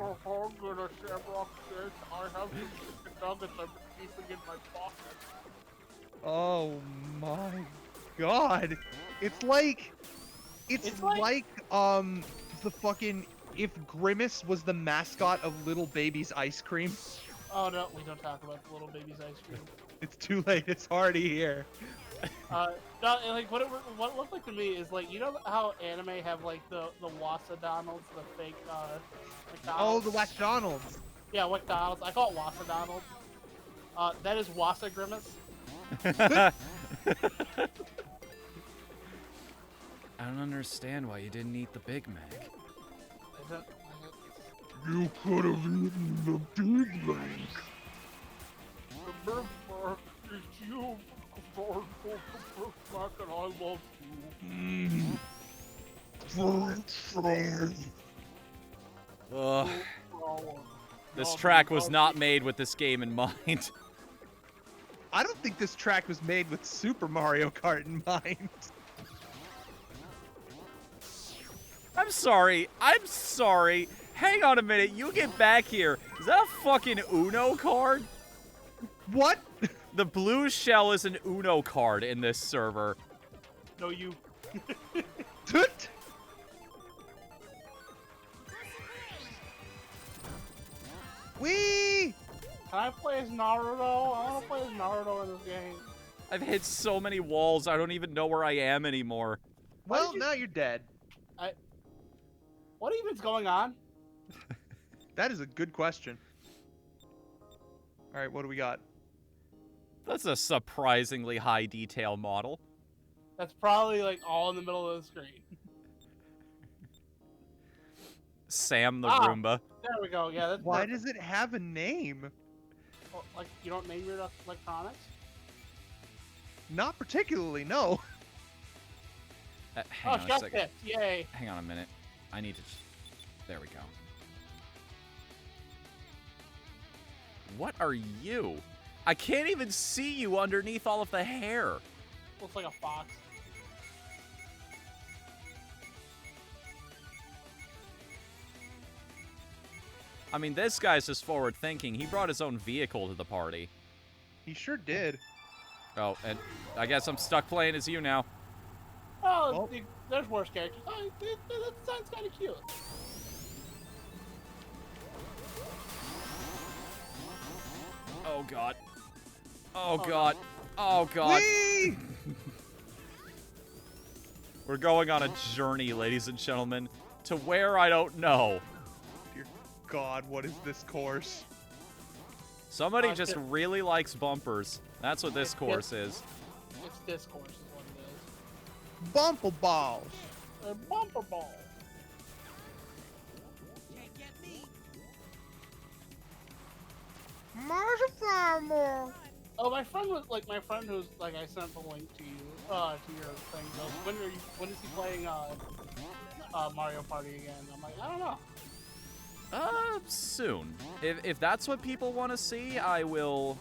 a hog in a shamrock steak. I have some chicken nuggets I've been keeping in my pocket. Oh my god. It's like the fucking if Grimace was the mascot of Little Baby's ice cream. Oh no, we don't talk about the little baby's ice cream. It's too late, it's already here. No, like what it looked like to me is like, you know how anime have like the Wasa Donalds, the fake Oh, McDonald's? the McDonald's. Yeah, McDonald's. I call it Wasa Donalds. That is Wasa Grimace. I don't understand why you didn't eat the Big Mac. You could have eaten the Big Mac. Remember, it's you, Lord, for the Mac, and I love you. Ugh. Flower. This track was not made with this game in mind. I don't think this track was made with Super Mario Kart in mind. I'm sorry. Hang on a minute. You get back here. Is that a fucking Uno card? What? The blue shell is an Uno card in this server. No, you. Toot! Wee! Can I play as Naruto? I want to play as Naruto in this game. I've hit so many walls, I don't even know where I am anymore. Well, now you're dead. What even's going on? That is a good question. All right, what do we got? That's a surprisingly high detail model. That's probably like all in the middle of the screen. Sam the Ah. Roomba. There we go. Yeah, that's Why perfect. does it have a name? Well, like, you don't name your electronics? Not particularly, no. Hang Oh, on a shot second. pit. Yay. Hang on a minute. I need to... There we go. What are you? I can't even see you underneath all of the hair. Looks like a fox. I mean, this guy's just forward thinking. He brought his own vehicle to the party. He sure did. Oh, and I guess I'm stuck playing as you now. Oh, Well. there's worse characters. Oh, that sounds kind of cute. Oh, God. Oh, Oh, God. no. Oh, God. Whee! We're going on a journey, ladies and gentlemen, to where I don't know. Dear God, what is this course? Somebody Oh, just shit. really likes bumpers. That's what this It's course is. It's discourse is what it is. Bumper balls. A bumper ball. Marzipan. Oh, my friend was like my friend who's like I sent the link to you to your thing. Goes, when is he playing Mario Party again? I'm like, I don't know. Soon. If that's what people want to see, I will.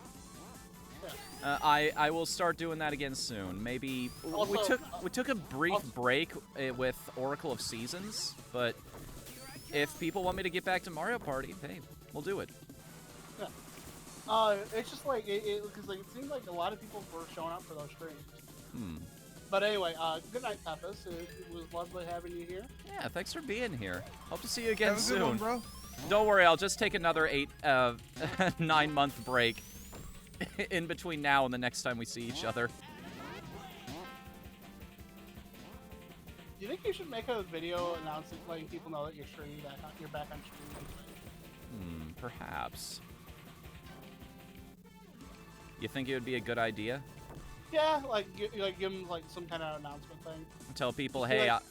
Yeah. I will start doing that again soon. Maybe Also, we took a brief break with Oracle of Seasons, but if people want me to get back to Mario Party, hey, we'll do it. Yeah. It's just like because like it seems like a lot of people were showing up for those streams. Hmm. But anyway, good night, Peppus. It was lovely having you here. Yeah, thanks for being here. Hope to see you again Have a soon. good one, bro. Don't worry, I'll just take another 9-month break in between now and the next time we see each other. Do you think you should make a video announcing, letting people know that you're streaming back on, you're back on streaming? Perhaps. You think it would be a good idea? Yeah, like give them like some kind of announcement thing. Tell people, Just be hey, like-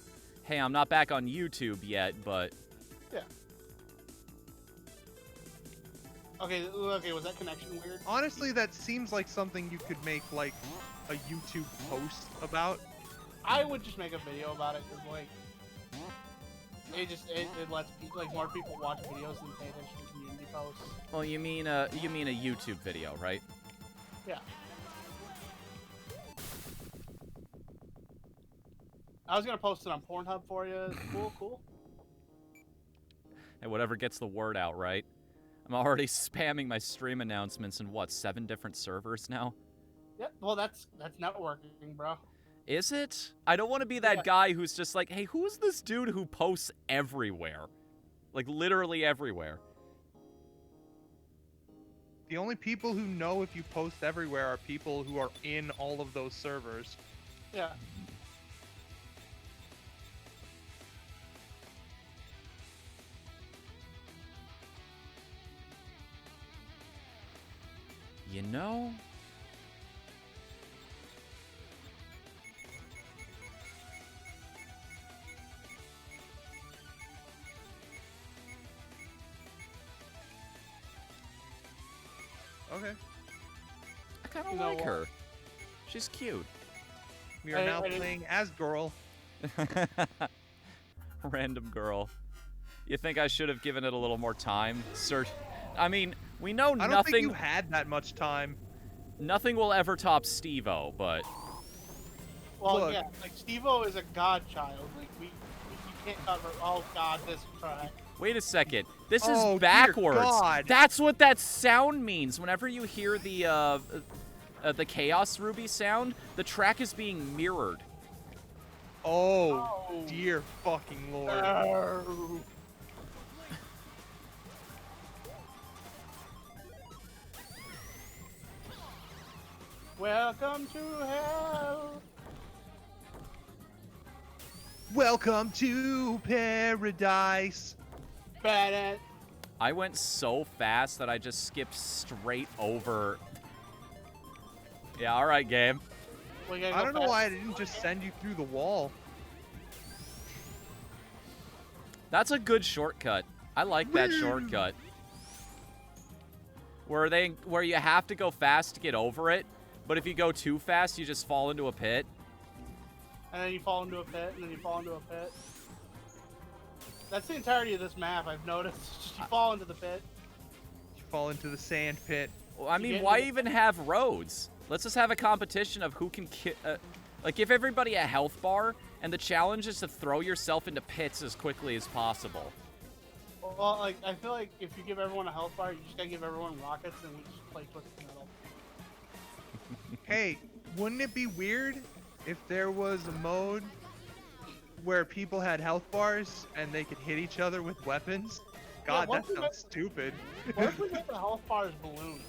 hey, I'm not back on YouTube yet, but Yeah. Okay, was that connection weird? Honestly, that seems like something you could make like a YouTube post about. I would just make a video about it because like it lets people, like more people watch videos and pay attention to community posts. well, you mean a YouTube video, right? Yeah. I was gonna post it on Pornhub for you. Cool. Hey, whatever gets the word out, right? I'm already spamming my stream announcements in what, 7 different servers now? Yeah. Well, that's networking, bro. Is it? I don't want to be that Yeah. guy who's just like, hey, who's this dude who posts everywhere? Like, literally everywhere. The only people who know if you post everywhere are people who are in all of those servers. Yeah. You know? Okay. I kind of You know like what? her. She's cute. We are I now didn't- playing as girl. Random girl. You think I should have given it a little more time? I mean, we know I don't think you had that much time. nothing will ever top Steve-O, but Well, Look. yeah. Like Steve-O is a godchild. Like you can't cover. Oh God, this track. wait a second. This Oh, is dear backwards. God. That's what that sound means. Whenever you hear the Chaos Ruby sound, the track is being mirrored. Oh, Oh. dear fucking lord. Oh. Welcome to hell. Welcome to paradise. Bad I went so fast that I just skipped straight over. Yeah, all right, game. I don't know why I didn't just send you through the wall. That's a good shortcut. I like that Woo! shortcut. Where you have to go fast to get over it, but if you go too fast, you just fall into a pit. And then you fall into a pit, and then you fall into a pit. That's the entirety of this map, I've noticed. Just you fall into the pit. You fall into the sand pit. Well, I You mean, get why into- even have roads? Let's just have a competition of who can like, give everybody a health bar, and the challenge is to throw yourself into pits as quickly as possible. Well, like, I feel like if you give everyone a health bar, you just gotta give everyone rockets, and we just play Twisted Metal. Hey, wouldn't it be weird if there was a mode where people had health bars and they could hit each other with weapons? God, what that if sounds stupid. What if we make the health bars balloons?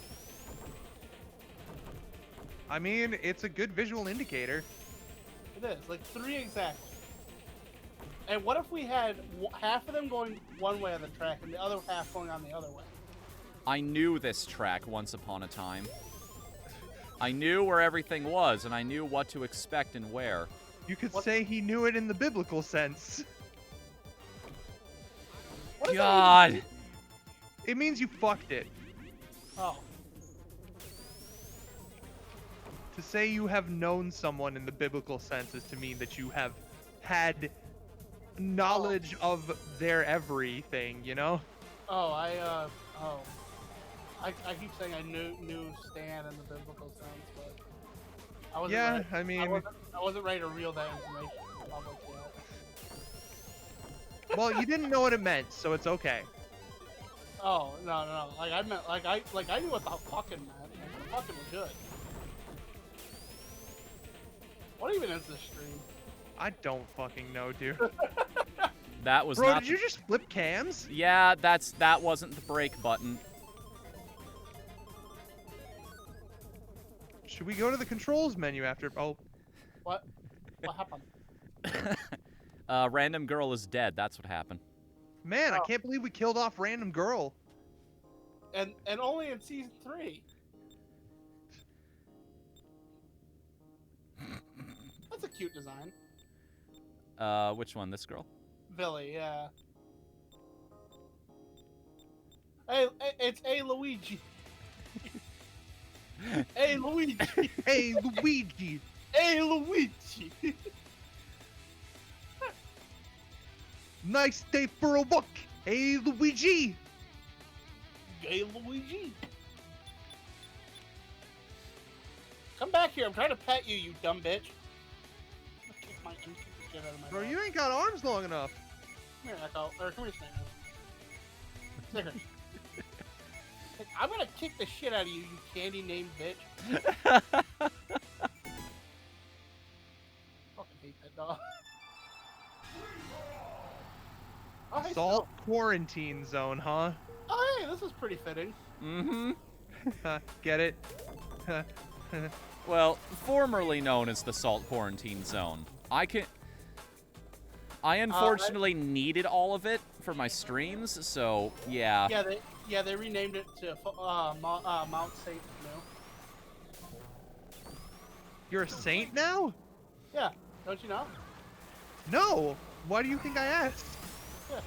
I mean, it's a good visual indicator. It is, like 3 exactly. And what if we had half of them going one way on the track and the other half going on the other way? I knew this track once upon a time. I knew where everything was, and I knew what to expect and where. You could What- say he knew it in the biblical sense. What does that God! even- It means you fucked it. Oh. To say you have known someone in the biblical sense is to mean that you have had knowledge of their everything, you know? Oh, I keep saying I knew Stan in the biblical sense, but I wasn't Yeah, ready. I mean, I wasn't ready to reel that information to the public yet. well, you didn't know what it meant, so it's okay. Oh no. Like I meant I knew what the fucking meant. Like, the fucking was good. What even is this stream? I don't fucking know, dude. That was Bro, not. did you just flip cams? Yeah, that wasn't the break button. Should we go to the controls menu after? Oh, What happened? Random girl is dead. That's what happened. man, I Oh. can't believe we killed off random girl. And only in season 3. That's a cute design. Which one? This girl? Billy, yeah. Hey, it's A Luigi. Hey Luigi. Hey, Luigi. Hey Luigi. Nice day for a walk. Hey, Luigi. Hey Luigi. Come back here. I'm trying to pet you, you dumb bitch. I'm gonna kick the shit out of my Bro, dog. you ain't got arms long enough. Come here, Echo. Or come here, Snickers. Snickers. I'm gonna kick the shit out of you, you candy named bitch. Fucking hate that dog. Oh, hey, Salt quarantine zone, huh? Oh, hey, this is pretty fitting. Mm-hmm. Get it? Well, formerly known as the Salt Quarantine Zone. I unfortunately needed all of it for my streams, so yeah. Yeah, they renamed it to Mount Saint You're a saint now? Yeah, don't you know? No. Why do you think I asked? Yeah.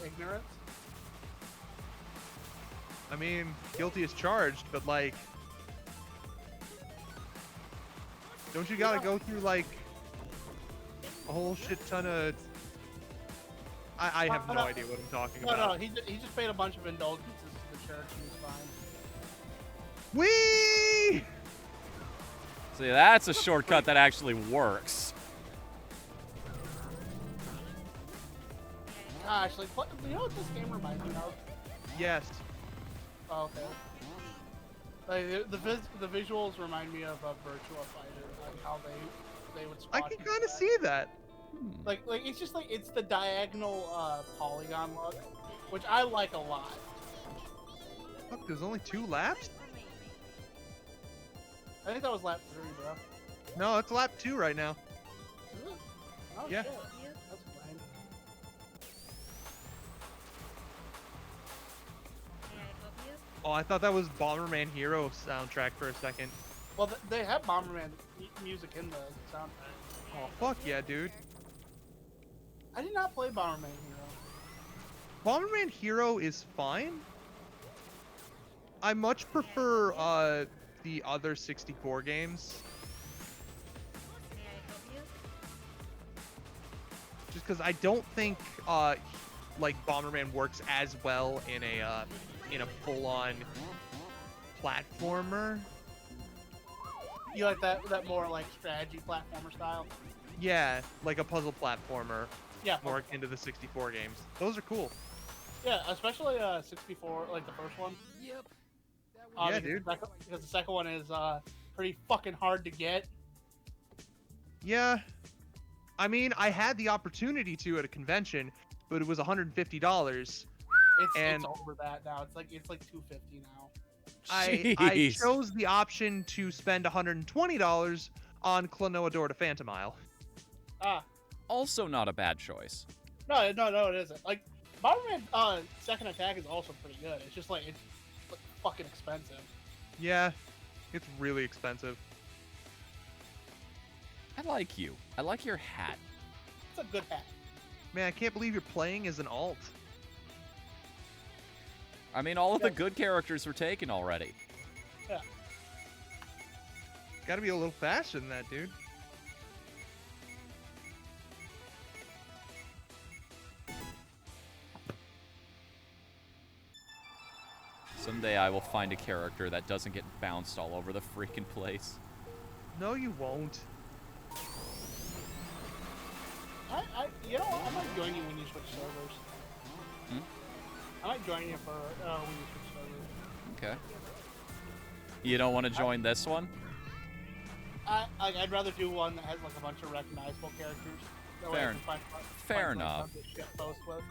Ignorance. I mean, guilty as charged, but like, don't you gotta go through like a whole shit ton of? I have no idea what I'm talking No, about. he just paid a bunch of indulgences to the church and he's fine. Whee! See, that's a shortcut that actually works. Actually, you know what this game reminds me of? Yes. Oh, okay. Like the visuals remind me of a Virtua Fighter, like how they would. I squash can you kind of back. see that. Like it's just like it's the diagonal polygon look, which I like a lot. Fuck, there's only 2 laps? I think that was lap 3, bro. No, it's lap 2 right now. Is it? Oh, Yeah. shit. That's fine. Oh, I thought that was Bomberman Hero soundtrack for a second. Well, they have Bomberman music in the soundtrack. Oh, fuck yeah, dude. I did not play Bomberman Hero. Bomberman Hero is fine. I much prefer the other 64 games. Just because I don't think like Bomberman works as well in a full-on platformer. You like that more like strategy platformer style? Yeah, like a puzzle platformer, Yeah. more akin to the 64 games. Those are cool. Yeah, especially 64, like the first one. Yep. Yeah, because dude. Because the second one is pretty fucking hard to get. Yeah. I mean, I had the opportunity to at a convention, but it was $150. It's And- over that now. It's like $250 now. I Jeez. chose the option to spend $120 on Klonoa Door to Phantomile. Ah, Also not a bad choice. no, it isn't. Like Bomberman second attack is also pretty good. It's just like it's like, fucking expensive. Yeah, it's really expensive. I like you. I like your hat. It's a good hat. Man, I can't believe you're playing as an alt. I mean, all of the Yeah. good characters were taken already. Gotta be a little faster than that, dude. Someday I will find a character that doesn't get bounced all over the freaking place. No, you won't. You know what? I might join you when you switch servers. Hmm? I might join you for when you switch servers. Okay. You don't want to join this one? I'd rather do one that has like a bunch of recognizable characters. That way I Fair- can find fair fun enough. to shit post with.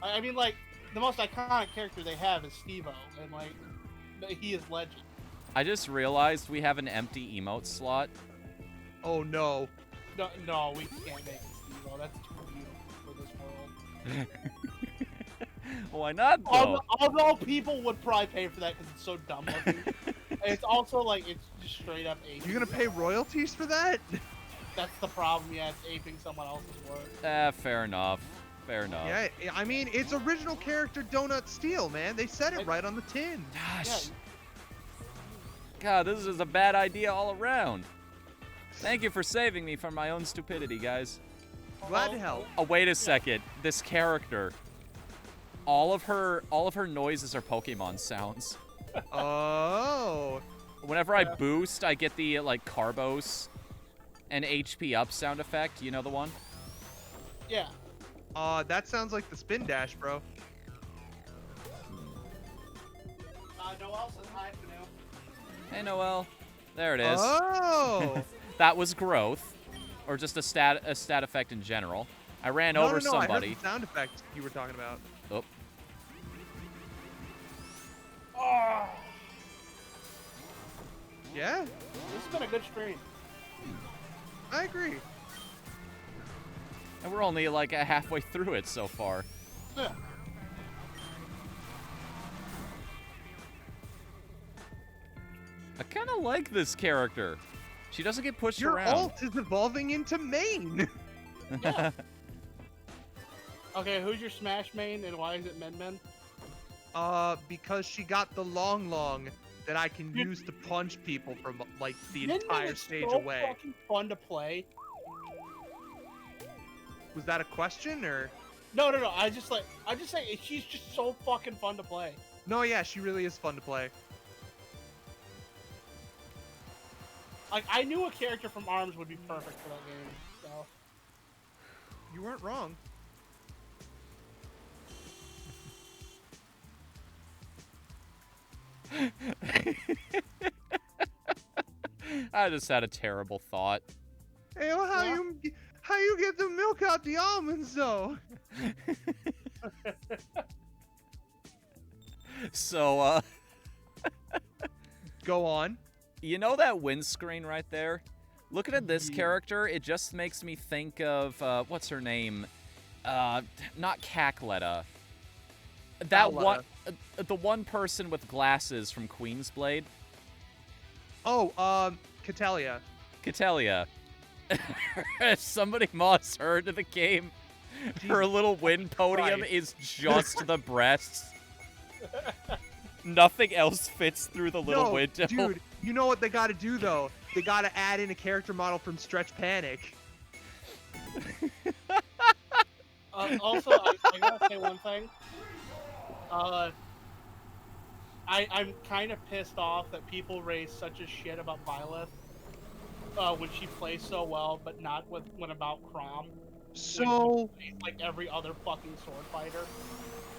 I mean, like the most iconic character they have is Steve-O, and like he is legend. I just realized we have an empty emote slot. Oh no. No, we can't make it Steve-O. That's too beautiful for this world. Why not, though? Although people would probably pay for that because it's so dumb looking. And it's also like it's just straight up aping. You're gonna pay royalties for that? That's the problem. Yeah, it's aping someone else's work. Fair enough. Fair enough. Yeah, I mean, it's original character Donut Steel, man. They said it right on the tin. Gosh. Yeah. God, this is a bad idea all around. Thank you for saving me from my own stupidity, guys. Glad to help. Oh, wait a second. This character, all of her noises are Pokemon sounds. Oh. Whenever I boost, I get the like Carbos and HP up sound effect. You know the one? Yeah. That sounds like the spin dash, bro. Noel says hi, Fnu. Hey, Noel. There it is. Oh. That was growth, or just a stat effect in general. I ran No, over no, I heard somebody. the sound effect you were talking about. Oh. Oh, Yeah, this has been a good stream. I agree. And we're only like halfway through it so far. Yeah. I kind of like this character. She doesn't get pushed Your around. alt is evolving into main. Yeah. Okay, who's your Smash main and why is it Min Min? Because she got the long that I can You- use to punch people from like the Min Min entire is stage so away. fucking fun to play. Was that a question or? No. I just say she's just so fucking fun to play. No, yeah, she really is fun to play. Like I knew a character from ARMS would be perfect for that game. So You weren't wrong. I just had a terrible thought. Hey, well, how Yeah. you get the milk out the almonds though? So, Go on. you know that windscreen right there? Looking at this character, it just makes me think of, what's her name? Not Cackletta. That one, the one person with glasses from Queen's Blade. Oh, Catalia. Catellia. If somebody mods her to the game, her little win podium Christ. is just the breasts. Nothing else fits through the little No, window. dude, you know what they gotta do though? They gotta add in a character model from Stretch Panic. also, I gotta say one thing. I'm kind of pissed off that people raise such a shit about Byleth when she plays so well, but not when about Chrom. So Like every other fucking sword fighter.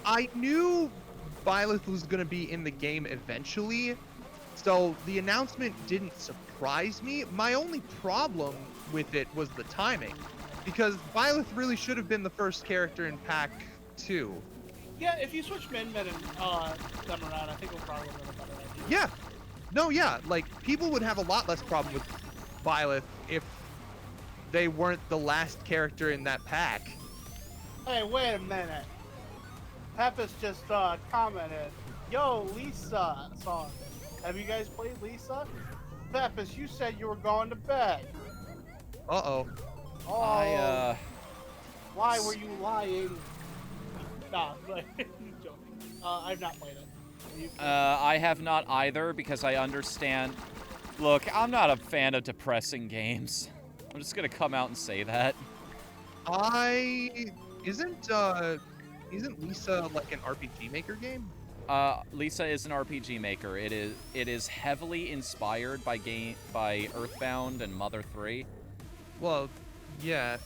I knew Byleth was gonna be in the game eventually, so the announcement didn't surprise me. My only problem with it was the timing, because Byleth really should have been the first character in Pack 2. Yeah, if you switch Min Min and them around, I think we'll probably have a better idea. Yeah. No, yeah, like, people would have a lot less problem with Byleth if they weren't the last character in that pack. Hey, wait a minute. Peppus just commented, "Yo, Lisa song. Have you guys played Lisa?" Peppus, you said you were going to bed. Uh-oh. Oh, why were you lying? Nah, but joking. I've not played it. I have not either because I understand Look, I'm not a fan of depressing games. I'm just gonna come out and say that. Isn't Lisa like an RPG Maker game? Lisa is an RPG maker. It is heavily inspired by Earthbound and Mother 3. Well, yeah.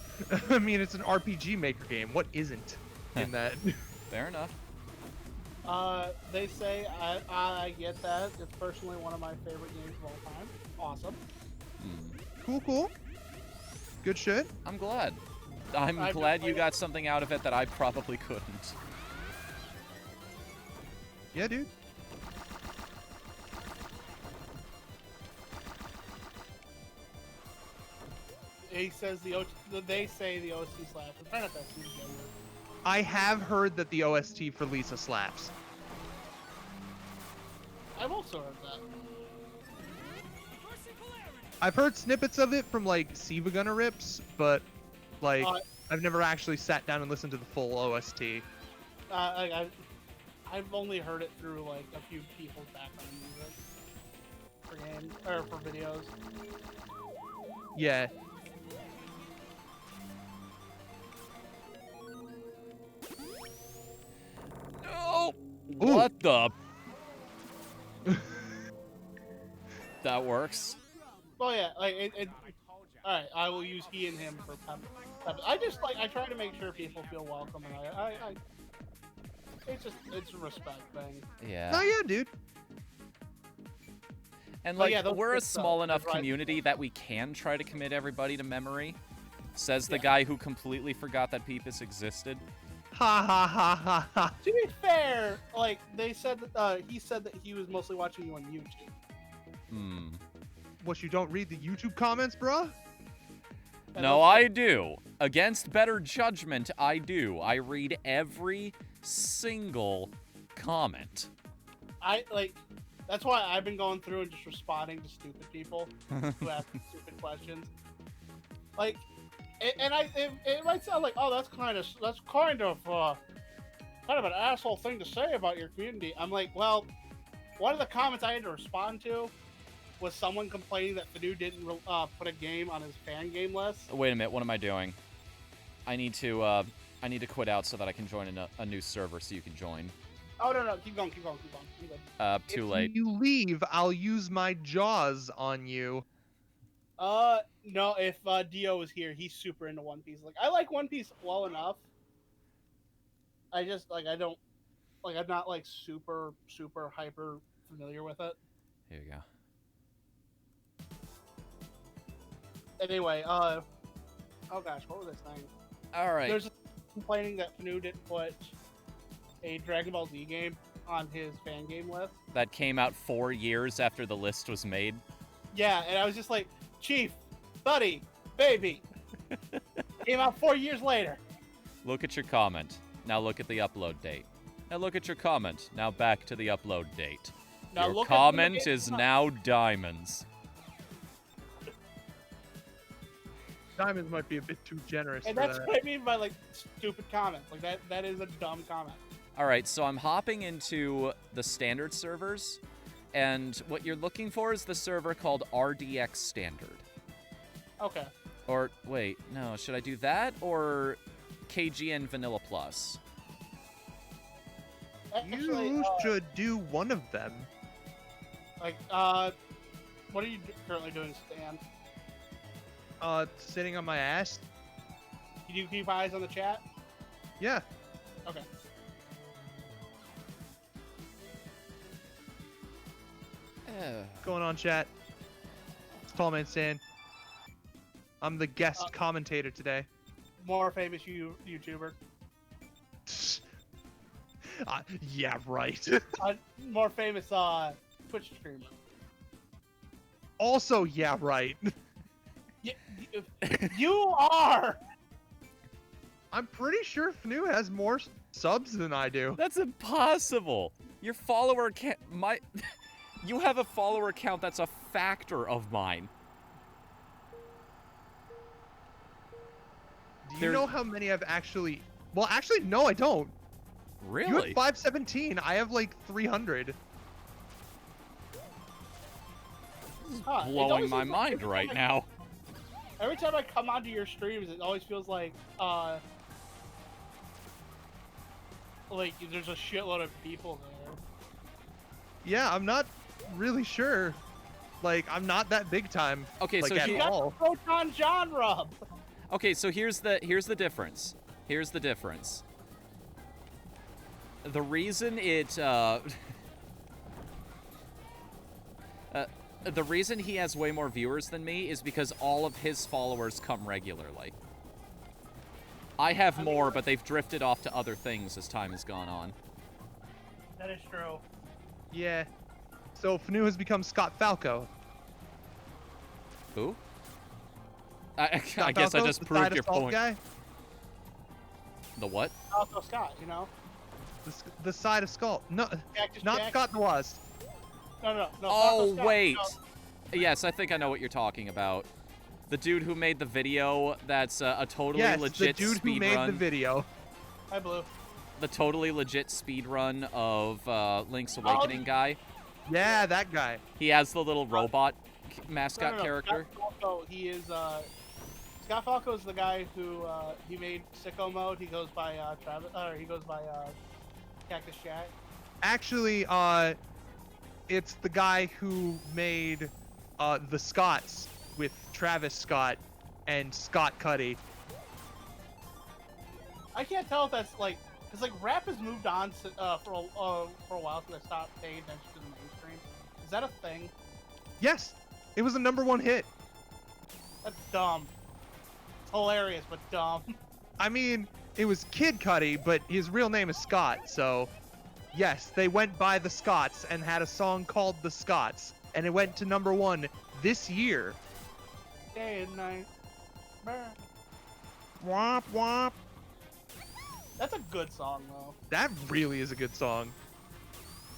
I mean, it's an RPG Maker game. What isn't in that? Fair enough. They say I get that. It's personally one of my favorite games of all time. Awesome. Cool. Good shit. I'm glad. I'm I've glad you played got something out of it that I probably couldn't. Yeah, dude. He says they say the OC slaps. I'm trying not to accuse them. I have heard that the OST for Lisa slaps. I've also heard that. I've heard snippets of it from like Siva Gunner rips, but like I've never actually sat down and listened to the full OST. I've only heard it through like a few people's background music for games or for videos. Yeah. No! Ooh. What the? That works. Oh yeah, like it. All right, I will use he and him for pep. I just like I try to make sure people feel welcome, and it's a respect thing. Yeah. Oh yeah, dude. And Oh, like, yeah, those we're a good small stuff, enough right. community that we can try to commit everybody to memory. Says the Yeah. guy who completely forgot that Peepus existed. Ha ha ha ha ha. To be fair, like they said that he said that he was mostly watching you on YouTube. Hmm. What, you don't read the YouTube comments, bruh? And No, those- I do. Against better judgment, I do. I read every single comment. That's why I've been going through and just responding to stupid people who ask stupid questions. Like, it might sound like, oh, that's kind of an asshole thing to say about your community. I'm like, well, one of the comments I had to respond to was someone complaining that FNU didn't put a game on his fan game list. Wait a minute, what am I doing? I need to quit out so that I can join a new server so you can join. Oh no, keep going. I'm good. Too If late. you leave, I'll use my jaws on you. No, if Dio is here, he's super into One Piece. Like, I like One Piece well enough. I just I'm not like super hyper familiar with it. Here you go. Anyway, oh gosh, what was this thing? All right. There's complaining that FNU didn't put a Dragon Ball Z game on his fan game list. That came out 4 years after the list was made. Yeah, and I was just like, Chief, buddy, baby. Came out 4 years later. Look at your comment. Now look at the upload date. Now look at your comment. Now back to the upload date. Now Your look at comment the- is now diamonds. Diamonds might be a bit too generous And for that's that. what I mean by like stupid comments. Like that is a dumb comment. All right, so I'm hopping into the standard servers, and what you're looking for is the server called RDX Standard. Okay. Or wait, no, should I do that or KGN Vanilla Plus? Actually, You should do one of them. what are you currently doing, Stan? Sitting on my ass. Can you keep eyes on the chat? Yeah. Okay. What's going on, chat? It's Tall Man Stan. I'm the guest commentator today. More famous YouTuber. Yeah, right. More famous Twitch streamer. Also, yeah, right. Yeah, you are. I'm pretty sure FNU has more subs than I do. That's impossible. Your follower can't. You have a follower count that's a factor of mine. Do you There's- know how many I've actually... Well, actually, no, I don't. You have Really? 517. I have like 300. Huh, it blowing always my seems like mind every right time now. Every time I come onto your streams, it always feels like there's a shitload of people there. Yeah, I'm not really sure. Like, I'm not that big time. Okay, like, so at You he- got all. the Proton genre. Okay, so here's the difference. Here's the difference. The reason it the reason he has way more viewers than me is because all of his followers come regularly. I have more, but they've drifted off to other things as time has gone on. That is true. Yeah. So Fnu has become Scott Falco. Who? I Scott guess I Falco, just the proved side your assault point. guy. The what? Also Scott, you know. The side of Skull. No, Cactus not Jack. Scott the Wasp. No. Oh, Scott, wait. no. Yes, I think I know what you're talking about. The dude who made the video that's a totally Yes, legit the dude who speed made run. the video. Hi, Blue. The totally legit speed run of Link's Awakening guy. Yeah, that guy. He has the little robot mascot No. character. Scott Falco, he is Scott Falco is the guy who he made Sicko Mode. He goes by Travis, or he goes by Cactus Jack. Actually, it's the guy who made the Scots with Travis Scott and Scott Cuddy. I can't tell if that's like, cause like rap has moved on for a while since I stopped paying attention to the mainstream. Is that a thing? Yes, it was a #1 hit. That's dumb. It's hilarious, but dumb. I mean, it was Kid Cudi, but his real name is Scott, so yes, they went by the Scots and had a song called The Scots, and it went to #1 this year. Day and night. Burn. Womp womp. That's a good song though. That really is a good song.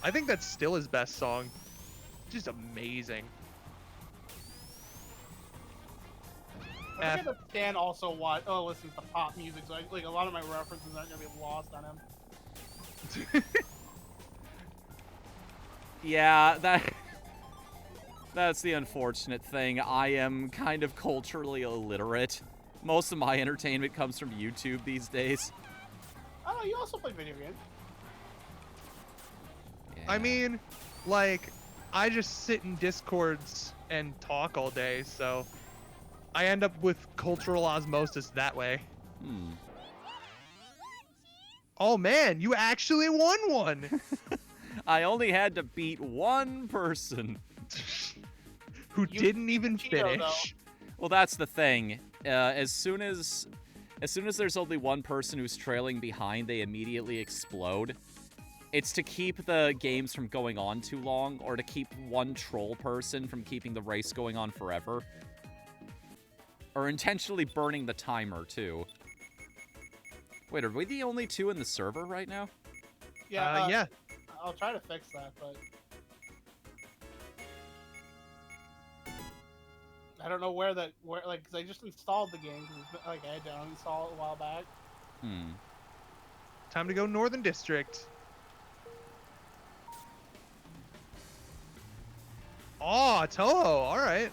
I think that's still his best song. Just amazing. I forget that Stan also listens to pop music, so like a lot of my references aren't gonna be lost on him. Yeah, that's the unfortunate thing. I am kind of culturally illiterate. Most of my entertainment comes from YouTube these days. Oh, you also play video games. I Yeah. mean, like, I just sit in Discords and talk all day, so I end up with cultural osmosis that way. Hmm. Oh man, you actually won one! I only had to beat one person. Who You didn't even Cheeto, finish. Well, that's the thing. As soon as there's only one person who's trailing behind, they immediately explode. It's to keep the games from going on too long, or to keep one troll person from keeping the race going on forever. Or intentionally burning the timer, too. Wait, are we the only two in the server right now? Yeah. Yeah. I'll try to fix that, but I don't know where like, cause I just installed the game. 'Cause it's been, like I had to uninstall it a while back. Hmm. Time to go Northern District. Oh, Toho, alright.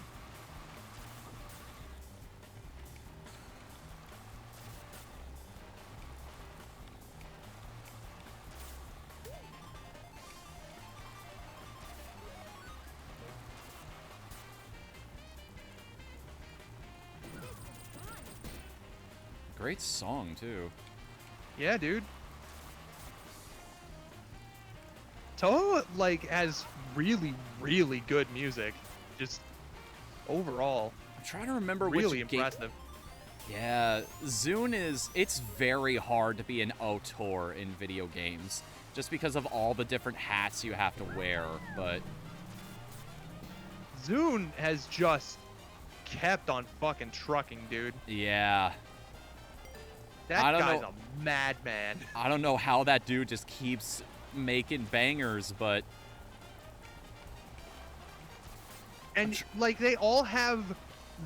Great song, too. Yeah, dude. Toho, like, has really, really good music. Just overall, I'm trying to remember really which game. impressive. Yeah, Zune is... It's very hard to be an auteur in video games, just because of all the different hats you have to wear, but... Zune has just kept on fucking trucking, dude. Yeah. That I don't guy's know. a madman. I don't know how that dude just keeps making bangers, but... And, like, they all have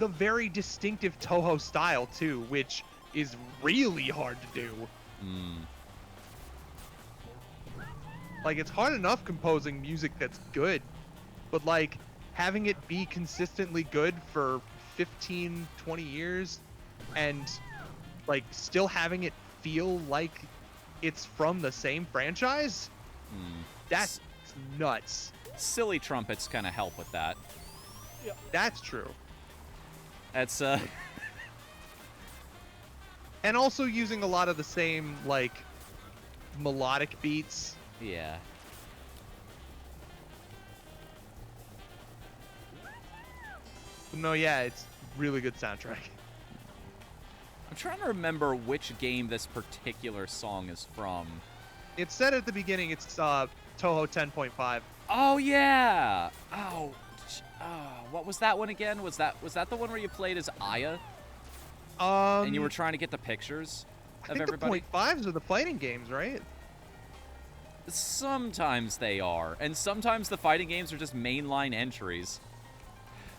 the very distinctive Toho style, too, which is really hard to do. Mm. Like, it's hard enough composing music that's good, but, like, having it be consistently good for 15, 20 years and like still having it feel like it's from the same franchise, that's nuts. Silly trumpets kind of help with that. That's true. That's And also using a lot of the same like melodic beats. yeah. No, yeah, it's really good soundtrack. I'm trying to remember which game this particular song is from. It said at the beginning it's Toho 10.5. Oh yeah. Oh, what was that one again? Was that the one where you played as Aya and you were trying to get the pictures I of think everybody? the .5s are the fighting games, right? Sometimes they are, and sometimes the fighting games are just mainline entries.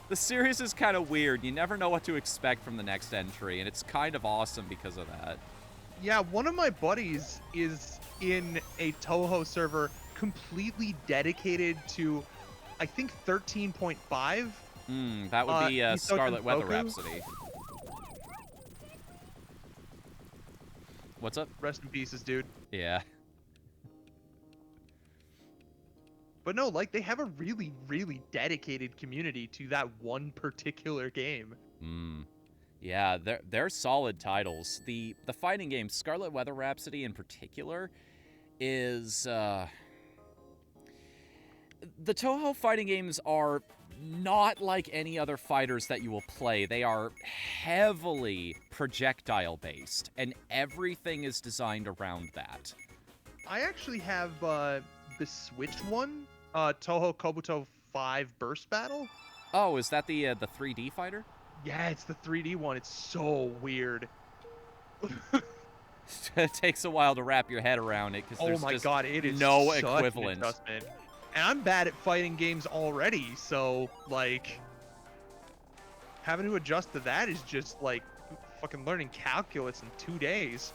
The series is kind of weird. You never know what to expect from the next entry, and it's kind of awesome because of that. Yeah, one of my buddies is in a Toho server completely dedicated to, I think, 13.5. That would be Hisoken Scarlet Weather Boku? Rhapsody. What's up? Rest in pieces, dude. Yeah. But no, like, they have a really, really dedicated community to that one particular game. Yeah, they're solid titles. The fighting game, Scarlet Weather Rhapsody in particular, is the Toho fighting games are not like any other fighters that you will play. They are heavily projectile based, and everything is designed around that. I actually have the Switch one, Toho Kobuto 5 Burst Battle. Oh, is that the 3D fighter? Yeah, it's the 3D one. It's so weird. It takes a while to wrap your head around it because Oh there's my just god, it is no such an equivalent. adjustment. And I'm bad at fighting games already, so like having to adjust to that is just like fucking learning calculus in 2 days.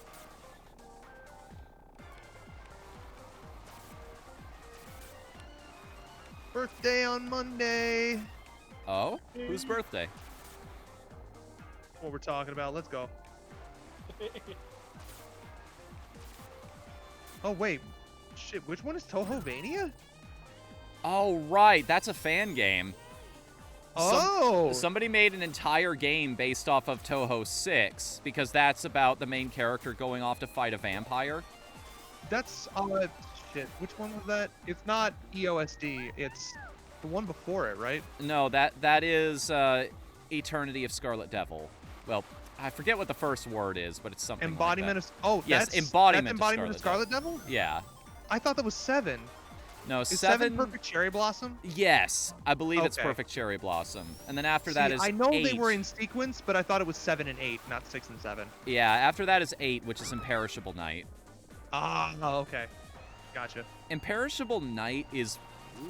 Birthday on Monday. Oh? Whose birthday? What we're talking about. Let's go. Oh wait, shit. Which one is Tohovania? Oh, right. That's a fan game. Oh. Somebody made an entire game based off of Toho 6 because that's about the main character going off to fight a vampire. That's shit. Which one was that? It's not EOSD. It's the one before it, right? No, that is Eternity of Scarlet Devil. Well, I forget what the first word is, but it's something Embodiment like that. of Yes, that's Embodiment that's of Embodiment of Scarlet Devil? Yeah. I thought that was 7. No, Is 7 Perfect Cherry Blossom? Yes, I believe it's Okay. Perfect Cherry Blossom. And then after See, that is I know 8. they were in sequence, but I thought it was 7 and 8, not 6 and 7. Yeah, after that is 8, which is Imperishable Night. Ah, okay. Gotcha. Imperishable Night is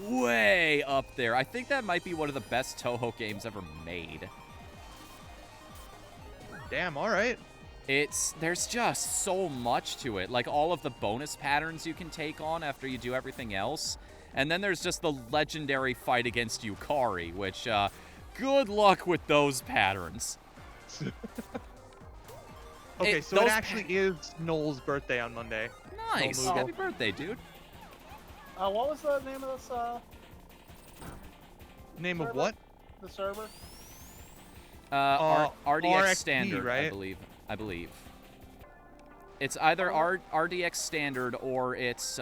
way up there. I think that might be one of the best Toho games ever made. Damn, all right. There's just so much to it. Like all of the bonus patterns you can take on after you do everything else. And then there's just the legendary fight against Yukari, which, good luck with those patterns. Okay, so those it actually is Noel's birthday on Monday. Nice. Noel Moogle. Happy birthday, dude. What was the name of this? Name of Server? what? The server? RDX RXD, Standard, right? I believe. It's either RDX Standard or it's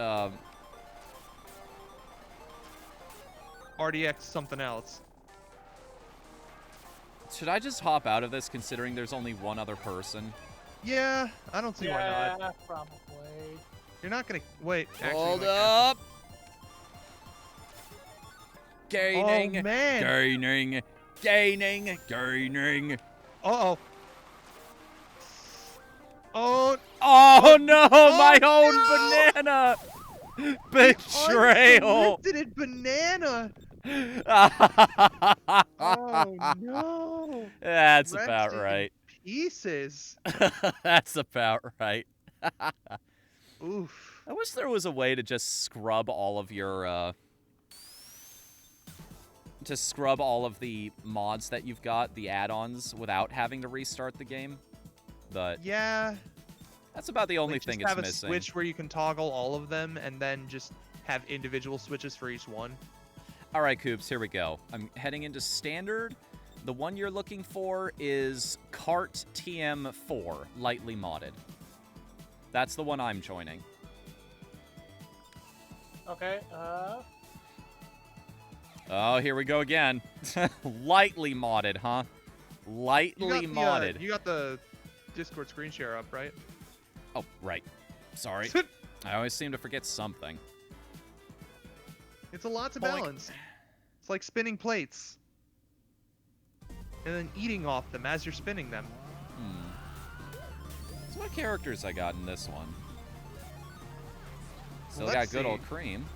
RDX something else. Should I just hop out of this considering there's only one other person? Yeah, I don't see why not. Yeah, probably. You're not gonna wait. Actually, Hold like, up. Gaining. Oh man. Gaining. Gaining. Gaining. Uh-oh. Oh, Oh no, my own no! banana! Betrayal! unsolicited banana. Oh no. That's Rest about in right. Pieces. That's about right. Oof. I wish there was a way to just scrub all of your to scrub all of the mods that you've got, the add-ons, without having to restart the game. But Yeah. that's about the only Like, thing just it's have a missing. switch where you can toggle all of them, and then just have individual switches for each one. All right, Coops, here we go. I'm heading into Standard. The one you're looking for is Kart TM4, lightly modded. That's the one I'm joining. Okay. Oh, here we go again. Lightly modded, huh? Lightly modded. You got the Discord screen share up, right? Oh, right. Sorry. I always seem to forget something. It's a lot to Boink. balance. It's like spinning plates. And then eating off them as you're spinning them. So what characters I got in this one? Still Let's got good see. old Cream.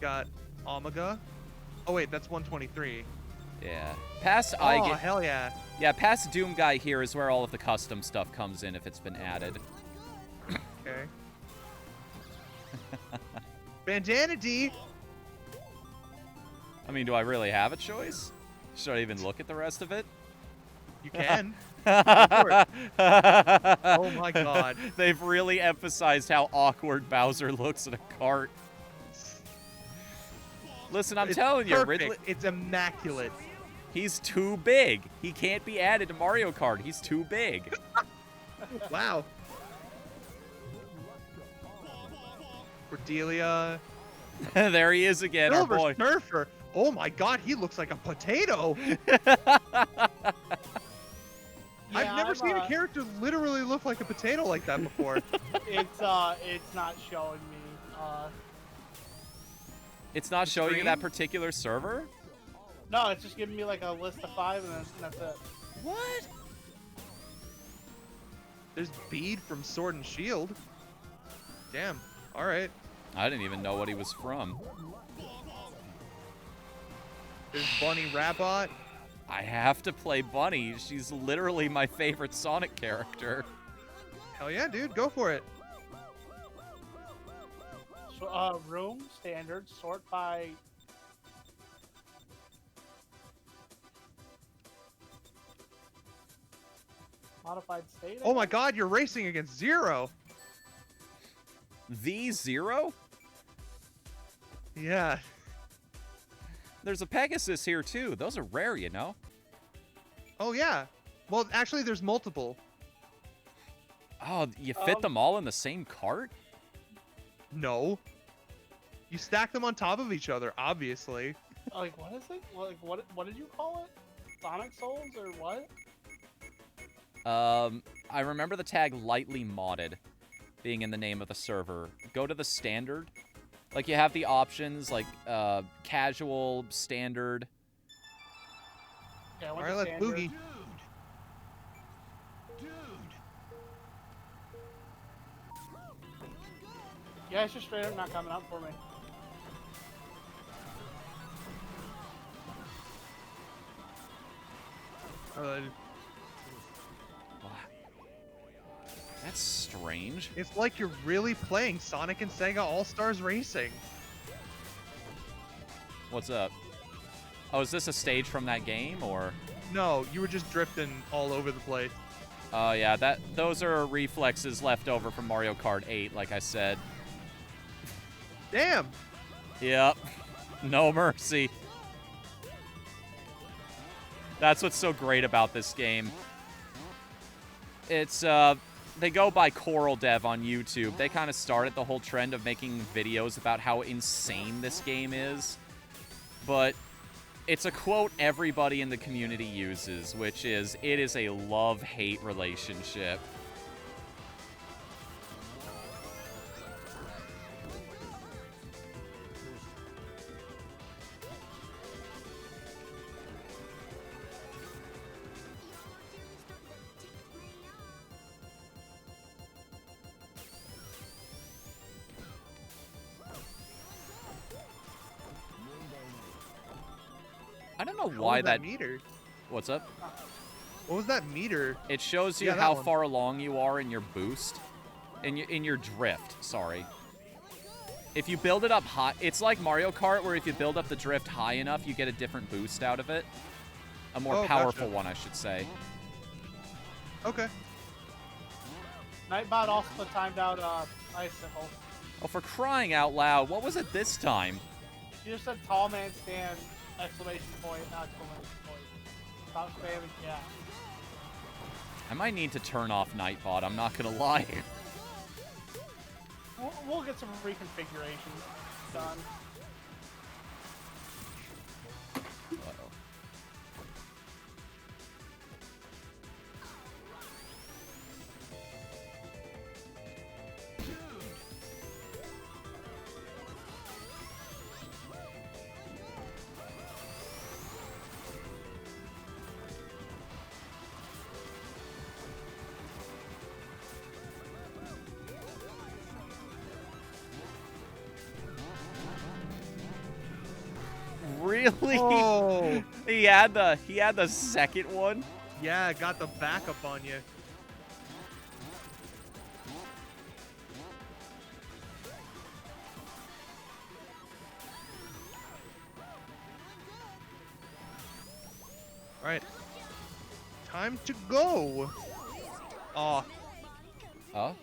Got Omega. Oh wait, that's 123. Yeah. Past Oh, hell yeah. Yeah, past Doom Guy here is where all of the custom stuff comes in if it's been added. Okay. Bandana D! I mean, do I really have a choice? Should I even look at the rest of it? You can. Oh my god. They've really emphasized how awkward Bowser looks in a cart. Listen, I'm It's telling you, perfect. Ridley, It's immaculate. he's too big. He can't be added to Mario Kart. He's too big. Wow. Cordelia. There he is again, our Silver boy. Surfer. Oh my god, he looks like a potato. I've never seen a character literally look like a potato like that before. It's not showing me. It's not showing you Screen? that particular server? No, it's just giving me like a list of 5 and that's it. What? There's Bede from Sword and Shield. Damn. All right. I didn't even know what he was from. There's Bunny Rabot. I have to play Bunny. She's literally my favorite Sonic character. Hell yeah, dude. Go for it. So, room, standard, sort by... Modified state? I Oh my guess? god, you're racing against Zero. The Zero? Yeah. There's a Pegasus here too. Those are rare, you know? Oh yeah. Well, actually, there's multiple. Oh, you fit them all in the same cart? No. You stack them on top of each other, obviously. Like, what is it? Like, what did you call it? Sonic Souls or what? I remember the tag lightly modded being in the name of the server. Go to the standard. Like, you have the options, like, casual, standard. Okay, I went All right, to let's standard. boogie. Yeah, it's just straight up not coming up for me. That's strange. It's like you're really playing Sonic and Sega All-Stars Racing. What's up? Oh, is this a stage from that game, or? No, you were just drifting all over the place. Oh, yeah, those are reflexes left over from Mario Kart 8, like I said. Damn. Yep. No mercy. That's what's so great about this game. It's, they go by Coral Dev on YouTube. They kind of started the whole trend of making videos about how insane this game is. But it's a quote everybody in the community uses, which is, it is a love-hate relationship. I don't know What why was that meter? What's up? What was that meter? It shows you Yeah, that how one. far along you are in your boost. In your drift, sorry. If you build it up high, it's like Mario Kart, where if you build up the drift high enough, you get a different boost out of it. A more Oh, powerful gotcha. one, I should say. Okay. Nightbot also timed out Icicle. Oh, for crying out loud, what was it this time? You just said tall man stand, exclamation point, exclamation point. Stop spamming, yeah. I might need to turn off Nightbot, I'm not gonna lie. We'll get some reconfiguration done. Uh-oh. Really? Oh. He had the second one. Yeah, got the backup on you. All right. Time to go. Oh, Oh?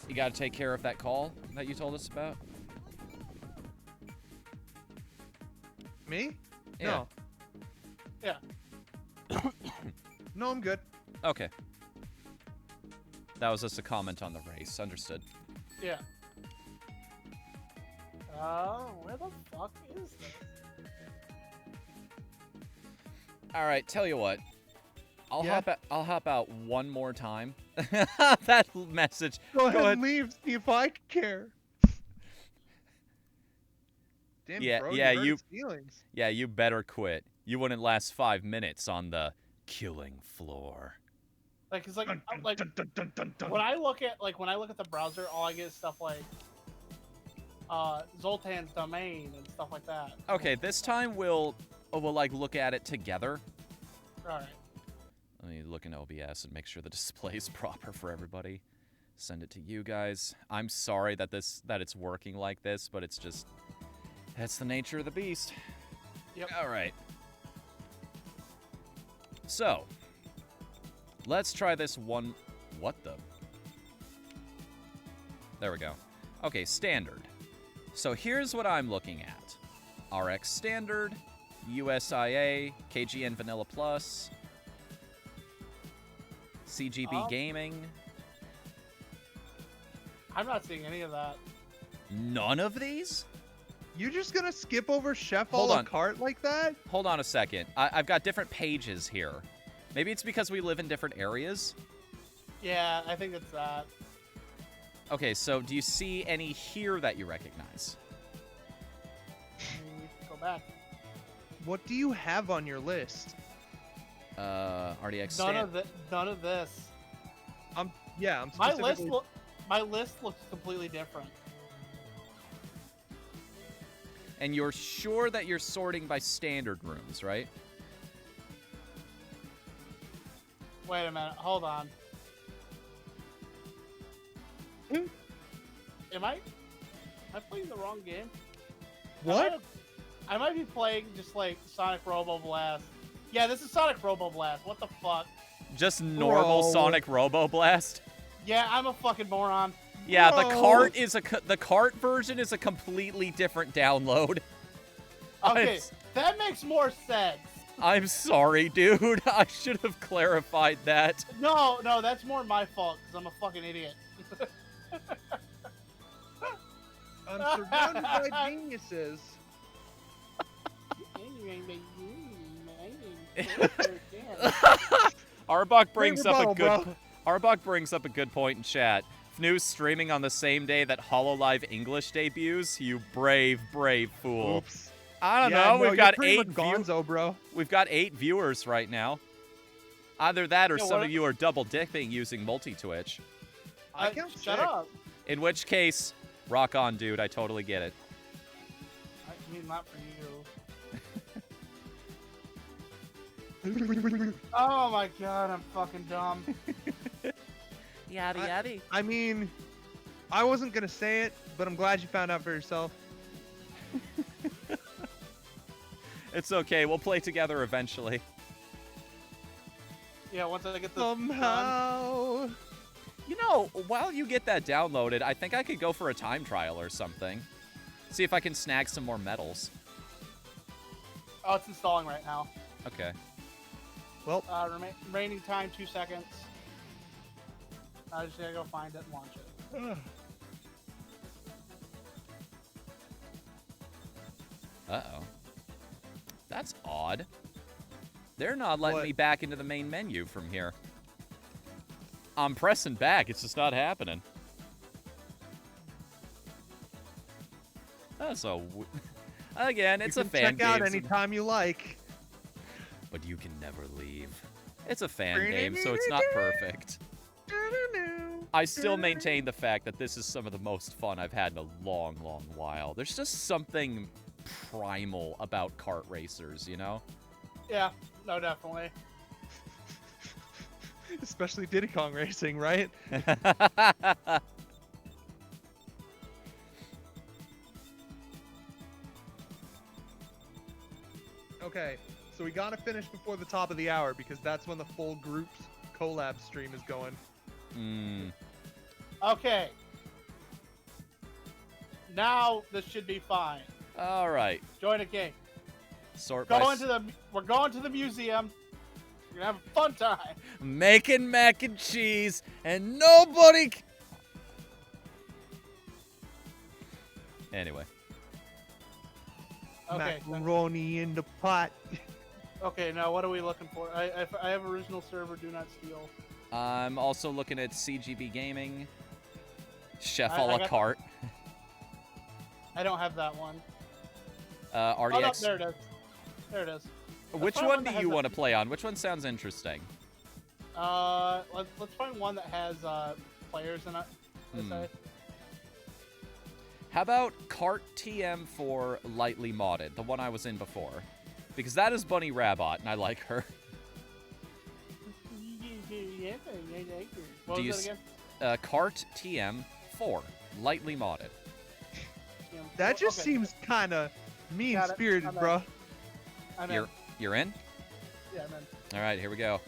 You gotta take care of that call that you told us about? me? Yeah. No. Yeah. No, I'm good. Okay. That was just a comment on the race. Understood. Yeah. Where the fuck is this? All right, tell you what. I'll Yeah? hop out one more time. That message. Go ahead ahead. and leave. See if I care. Damn, Yeah, bro, yeah, you. hurt you- his feelings. Yeah, you better quit. You wouldn't last 5 minutes on the killing floor. Like, it's like, Dun, like dun, dun, dun, dun, dun. when I look at the browser, all I get is stuff like Zoltan's domain and stuff like that. Okay, this time we'll like look at it together. All right. Let me look in OBS and make sure the display is proper for everybody. Send it to you guys. I'm sorry that it's working like this, but it's just that's the nature of the beast. Yep. All right. So, let's try this one. What the? There we go. Okay, standard. So here's what I'm looking at. RX Standard, USIA, KGN Vanilla Plus, CGB Oh. Gaming. I'm not seeing any of that. None of these? You just gonna skip over Chef Hold a la on. carte like that? Hold on a second. I've got different pages here. Maybe it's because we live in different areas? Yeah, I think it's that. Okay, so do you see any here that you recognize? Go back. What do you have on your list? RDX None of this. Yeah, I'm My specifically... list looks completely different. And you're sure that you're sorting by standard rooms, right? Wait a minute. Hold on. Am I playing the wrong game? What? I might be playing just like Sonic Robo Blast. Yeah, this is Sonic Robo Blast. What the fuck? Just normal Bro. Sonic Robo Blast? Yeah, I'm a fucking moron. Yeah, the Bro. cart version is a completely different download. Okay, that makes more sense. I'm sorry, dude. I should have clarified that. No, that's more my fault because I'm a fucking idiot. I'm surrounded by geniuses. Arbok brings Great up a rebuttal, good Arbok brings up a good point in chat. FNU's streaming on the same day that HoloLive English debuts. You brave fool. Oops. I don't Yeah, know. no, We've you're got pretty 8 much gonzo, bro. We've got 8 viewers right now. Either that or Yeah, some what- of you are double dipping using multi-twitch. I count Shut 6. up. In which case, rock on, dude. I totally get it. I mean, not for you. Oh my god, I'm fucking dumb. Yaddy yaddy. I mean, I wasn't gonna say it, but I'm glad you found out for yourself. It's okay. We'll play together eventually. Yeah, once I get this done. Somehow. You know, while you get that downloaded, I think I could go for a time trial or something. See if I can snag some more medals. Oh, it's installing right now. Okay. Well, Remaining time 2 seconds. I just gotta go find it and launch it. Uh-oh. That's odd. They're not letting What? me back into the main menu from here. I'm pressing back. It's just not happening. That's a... Again, it's you a can fan check out game. anytime you like. But you can never leave. It's a fan game, so it's not perfect. I still maintain the fact that this is some of the most fun I've had in a long, long while. There's just something primal about kart racers, you know? Yeah, no, definitely. Especially Diddy Kong Racing, right? Okay, so we gotta finish before the top of the hour because that's when the full group's collab stream is going. Okay. Now this should be fine. All right. Join a game. Sort by We're going to the museum. We're gonna have a fun time. making mac and cheese, and nobody. Anyway. Okay. Macaroni in the pot. Okay. Now what are we looking for? I have original server. Do not steal. I'm also looking at CGB Gaming, Chef I a la got- carte, I don't have that one. RDX. Oh, no, there it is. There it is. Which find one one do that has you a- want to play on? Which one sounds interesting? Let's find one that has players in it. Hmm. Say. How about Kart TM4 lightly modded, the one I was in before? Because that is Bunny Rabbit, and I like her. What Do you was that again? Kart TM4 lightly modded. That just Okay. seems kind of mean-spirited, I'm in. bro. I'm in. You're in? Yeah, I'm in. All right, here we go.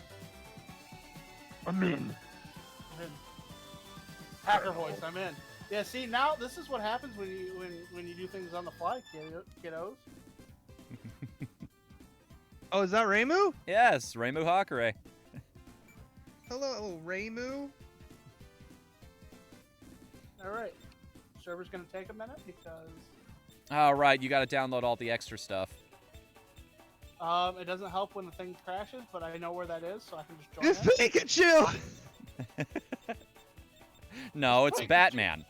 I'm in. I'm in. Hacker voice. I'm in. Yeah. See, now this is what happens when you do things on the fly, kiddos. Oh, is that Reimu? Yes, Reimu Hakare. Hello, Reimu. All right. Server's gonna take a minute because All right, you got to download all the extra stuff. it doesn't help when the thing crashes, but I know where that is, so I can just join It's it. Pikachu! No, it's Pikachu. Batman.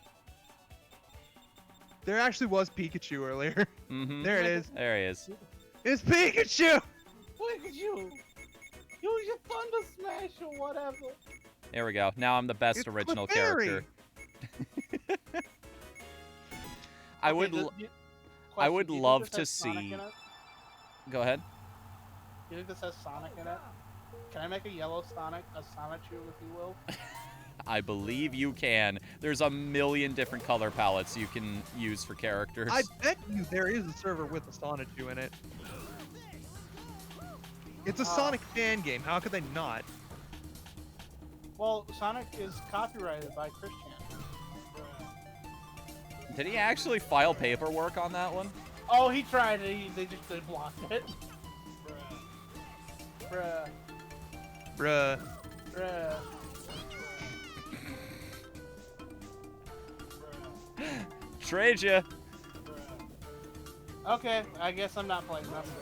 There actually was Pikachu earlier. Mm-hmm. There it is. There he is. It's Pikachu! Look at you. Use your thunder smash or whatever. There we go. Now I'm the best It's original Clefairy. character. I would. Okay, I question, would do you think love this to has Sonic see- in it? Go ahead. Do you think this has Sonic in it? Can I make a yellow Sonic, a Sonichu, if you will? I believe you can. There's a million different color palettes you can use for characters. I bet you there is a server with a Sonichu in it. It's a Sonic fan game. How could they not? Well, Sonic is copyrighted by Christian. Did he actually file paperwork on that one? Oh, he tried it. They blocked it. Bruh. Bruh. Bruh. Trade ya. Okay, I guess I'm not playing. That's good.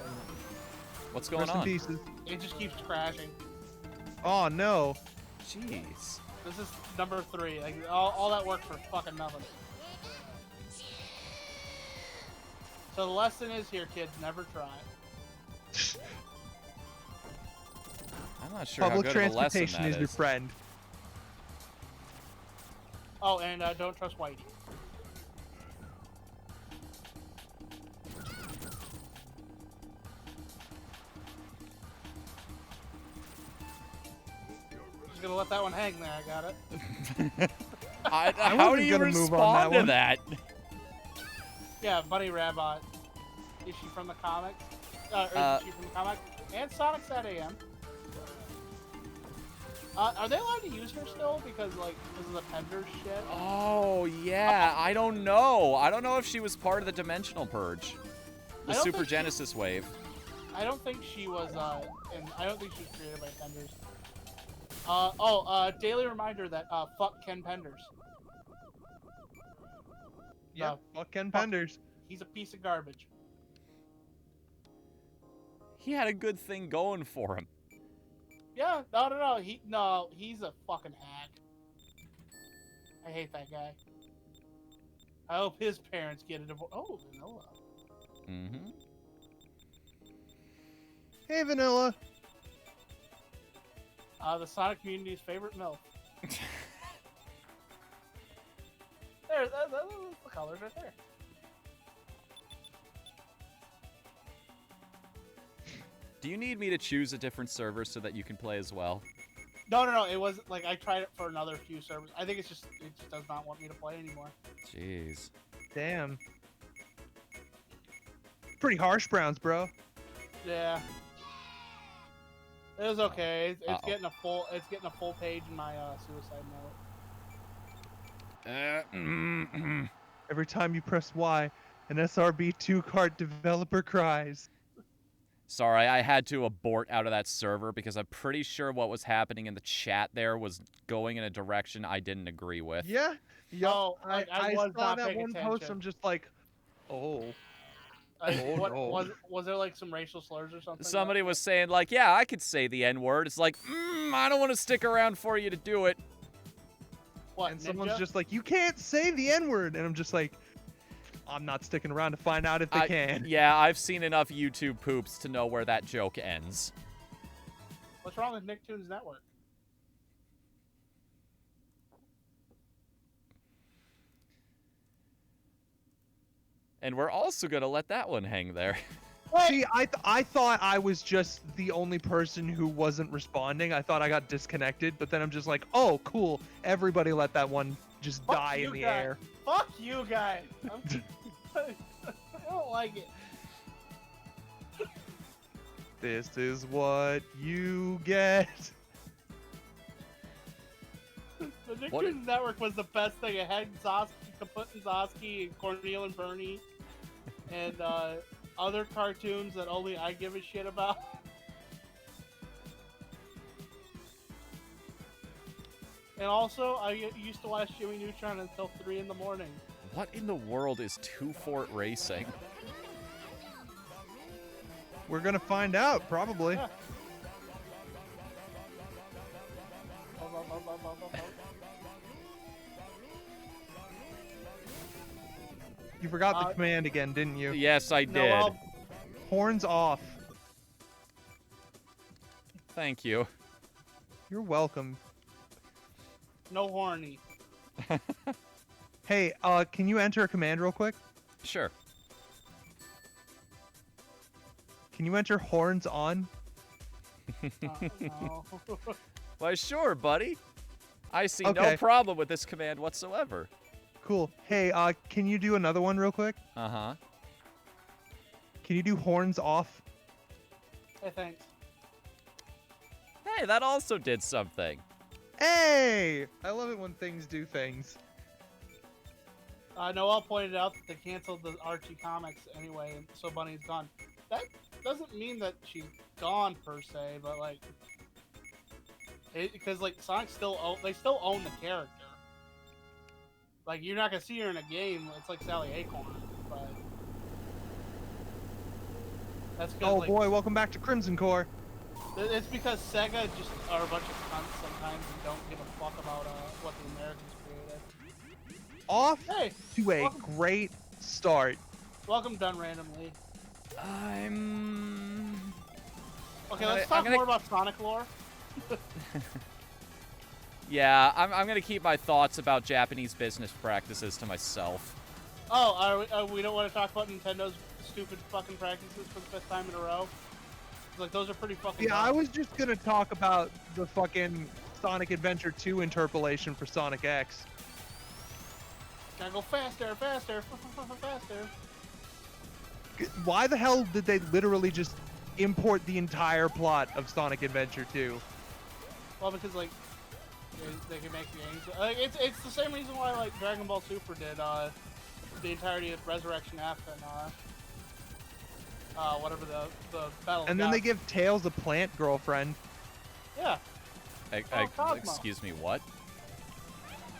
What's going Rest in on? pieces. It just keeps crashing. Oh no. Jeez. This is number 3. Like, all that work for fucking nothing. So the lesson is here, kids. Never try. I'm not sure Public how good of a lesson transportation that is your friend. Oh, and don't trust Whitey. Just gonna let that one hang there. I got it. How do wasn't you gonna move on respond that to one. that? Yeah, Bunny Rabbit. Is she from the comics? Or is she from the comics? And Sonic's at AM. Are they allowed to use her still? Because, like, this is a Pender shit. Oh, yeah. I don't know. I don't know if she was part of the Dimensional Purge. The I don't Super think she- Genesis wave. I don't think she was, and I don't think she was created by Penders. Daily reminder that, fuck Ken Penders. Yeah, No, fuck Ken fuck. Penders. He's a piece of garbage. He had a good thing going for him. Yeah, no, he's a fucking hack. I hate that guy. I hope his parents get a divorce. Oh, Vanilla. Mm-hmm. Hey, Vanilla. The Sonic community's favorite MILF. That's the colors right there. Do you need me to choose a different server so that you can play as well? No. It wasn't like I tried it for another few servers. I think it just does not want me to play anymore. Jeez. Damn. Pretty harsh, Browns, bro. Yeah. It was okay. It's Uh-oh. getting a full page in my suicide note. Every time you press Y, an SRB2 Kart developer cries. Sorry, I had to abort out of that server because I'm pretty sure what was happening in the chat there was going in a direction I didn't agree with. Yeah. Yup. Oh, I was saw not that paying one post. attention. I'm just like, oh. What no. was there like some racial slurs or something? Somebody was saying, like, yeah, I could say the N-word. It's like, I don't want to stick around for you to do it. What? And someone's Ninja? just like, you can't say the N-word. And I'm just like, I'm not sticking around to find out if they can. Yeah, I've seen enough YouTube poops to know where that joke ends. What's wrong with Nicktoons Network? And we're also going to let that one hang there. See, I thought I was just the only person who wasn't responding. I thought I got disconnected, but then I'm just like, oh, cool. Everybody let that one just Fuck die you in the guys. air. Fuck you guys. I don't like it. This is what you get. The Nicktoons What did- Network was the best thing. It had Kaput and Zosky and Cornel and Bernie and other cartoons that only I give a shit about. And also, I used to watch Jimmy Neutron until 3 in the morning. What in the world is Two Fort Racing? We're gonna find out, probably. Yeah. You forgot the command again, didn't you? Yes, I did. No, Horns off. Thank you. You're welcome. no horny. Hey, can you enter a command real quick? Sure. Can you enter horns on? No. Why, sure, buddy. I see no Okay. problem with this command whatsoever. Cool. Hey, can you do another one real quick? Uh-huh. Can you do horns off? Hey, thanks. Hey, that also did something. Hey! I love it when things do things. Noel pointed out that they canceled the Archie comics anyway, and so Bunny's gone. That doesn't mean that she's gone per se, but like, because like Sonic they still own the character. Like you're not gonna see her in a game. It's like Sally Acorn, but that's because Oh like, boy, welcome back to Crimson Core. it's because Sega just are a bunch of cunts sometimes and don't give a fuck about what the Americans created. Off Hey, to a welcome. great start. Welcome done randomly. I'm... Okay, I'm let's gonna- talk more about Sonic lore. Yeah, I'm going to keep my thoughts about Japanese business practices to myself. Oh, we don't want to talk about Nintendo's stupid fucking practices for the 5th time in a row? Like, those are pretty fucking Yeah, I dumb. was just gonna talk about the fucking Sonic Adventure 2 interpolation for Sonic X. Gotta go faster, faster, faster. Why the hell did they literally just import the entire plot of Sonic Adventure 2? Well, because like they can make the games. Like it's the same reason why like Dragon Ball Super did the entirety of Resurrection F and whatever the battle. And then they give Tails a plant girlfriend. Yeah. Cosmo. Excuse me, what?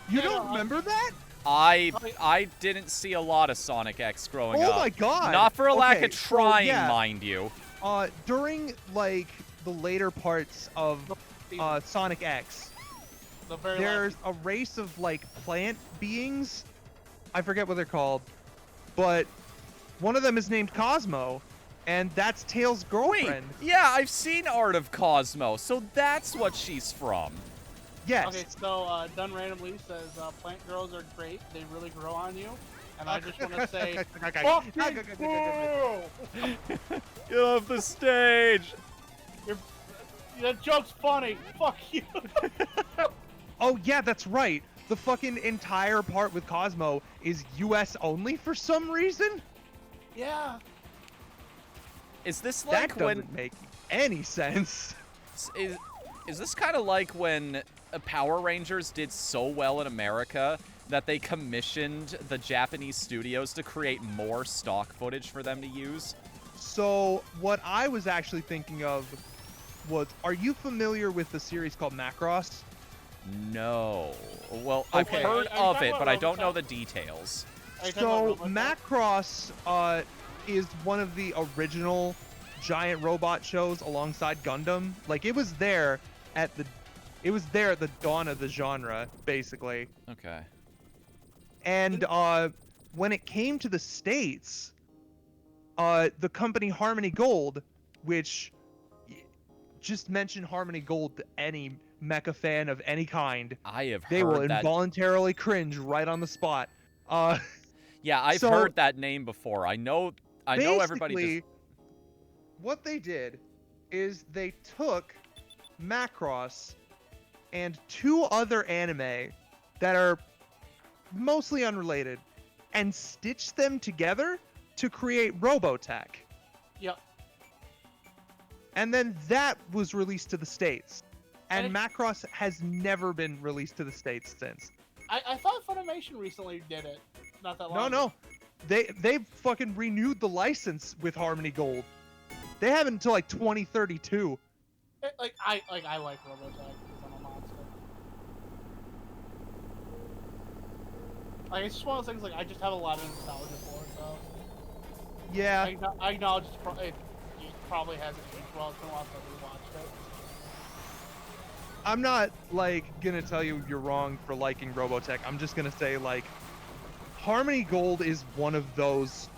You Yeah, don't remember that? I didn't see a lot of Sonic X growing up. Oh my god! Not for a lack Okay, of trying, so, yeah, mind you. During like the later parts of The Sonic X, very there's a race of like plant beings. I forget what they're called, but one of them is named Cosmo, and that's Tails' Wait, girlfriend. yeah, I've seen Art of Cosmo, so that's what she's from. Yes. Okay, so Done Randomly says plant girls are great. They really grow on you. And I just want to say, fucking boo! Get off the stage! That joke's funny. Fuck you. Oh yeah, that's right. The fucking entire part with Cosmo is US only for some reason. Yeah. Is this That like doesn't when... make any sense. Is this kind of like when Power Rangers did so well in America that they commissioned the Japanese studios to create more stock footage for them to use? So what I was actually thinking of was, are you familiar with the series called Macross? No. Well, I've Okay. heard Are you of talking it, about but I don't know Robotech? the details. Are you talking So about Robotech? Macross is one of the original giant robot shows alongside Gundam. Like it was there at the dawn of the genre, basically. Okay. And when it came to the States, the company Harmony Gold, which just mention Harmony Gold to any mecha fan of any kind, I have they will heard that. involuntarily cringe right on the spot. Yeah, I've so heard that name before. I know everybody just... basically, what they did is they took Macross and two other anime that are mostly unrelated and stitched them together to create Robotech. Yep. And then that was released to the States. And And Macross has never been released to the States since. I thought Funimation recently did it. Not that long. No. They fucking renewed the license with Harmony Gold. They have it until like 2032. I like Robotech because I'm a monster. Like it's just one of those things. Like I just have a lot of nostalgia for it. So Yeah. I acknowledge it probably hasn't aged well. It's been a while since I rewatched it. I'm not like gonna tell you you're wrong for liking Robotech. I'm just gonna say like Harmony Gold is one of those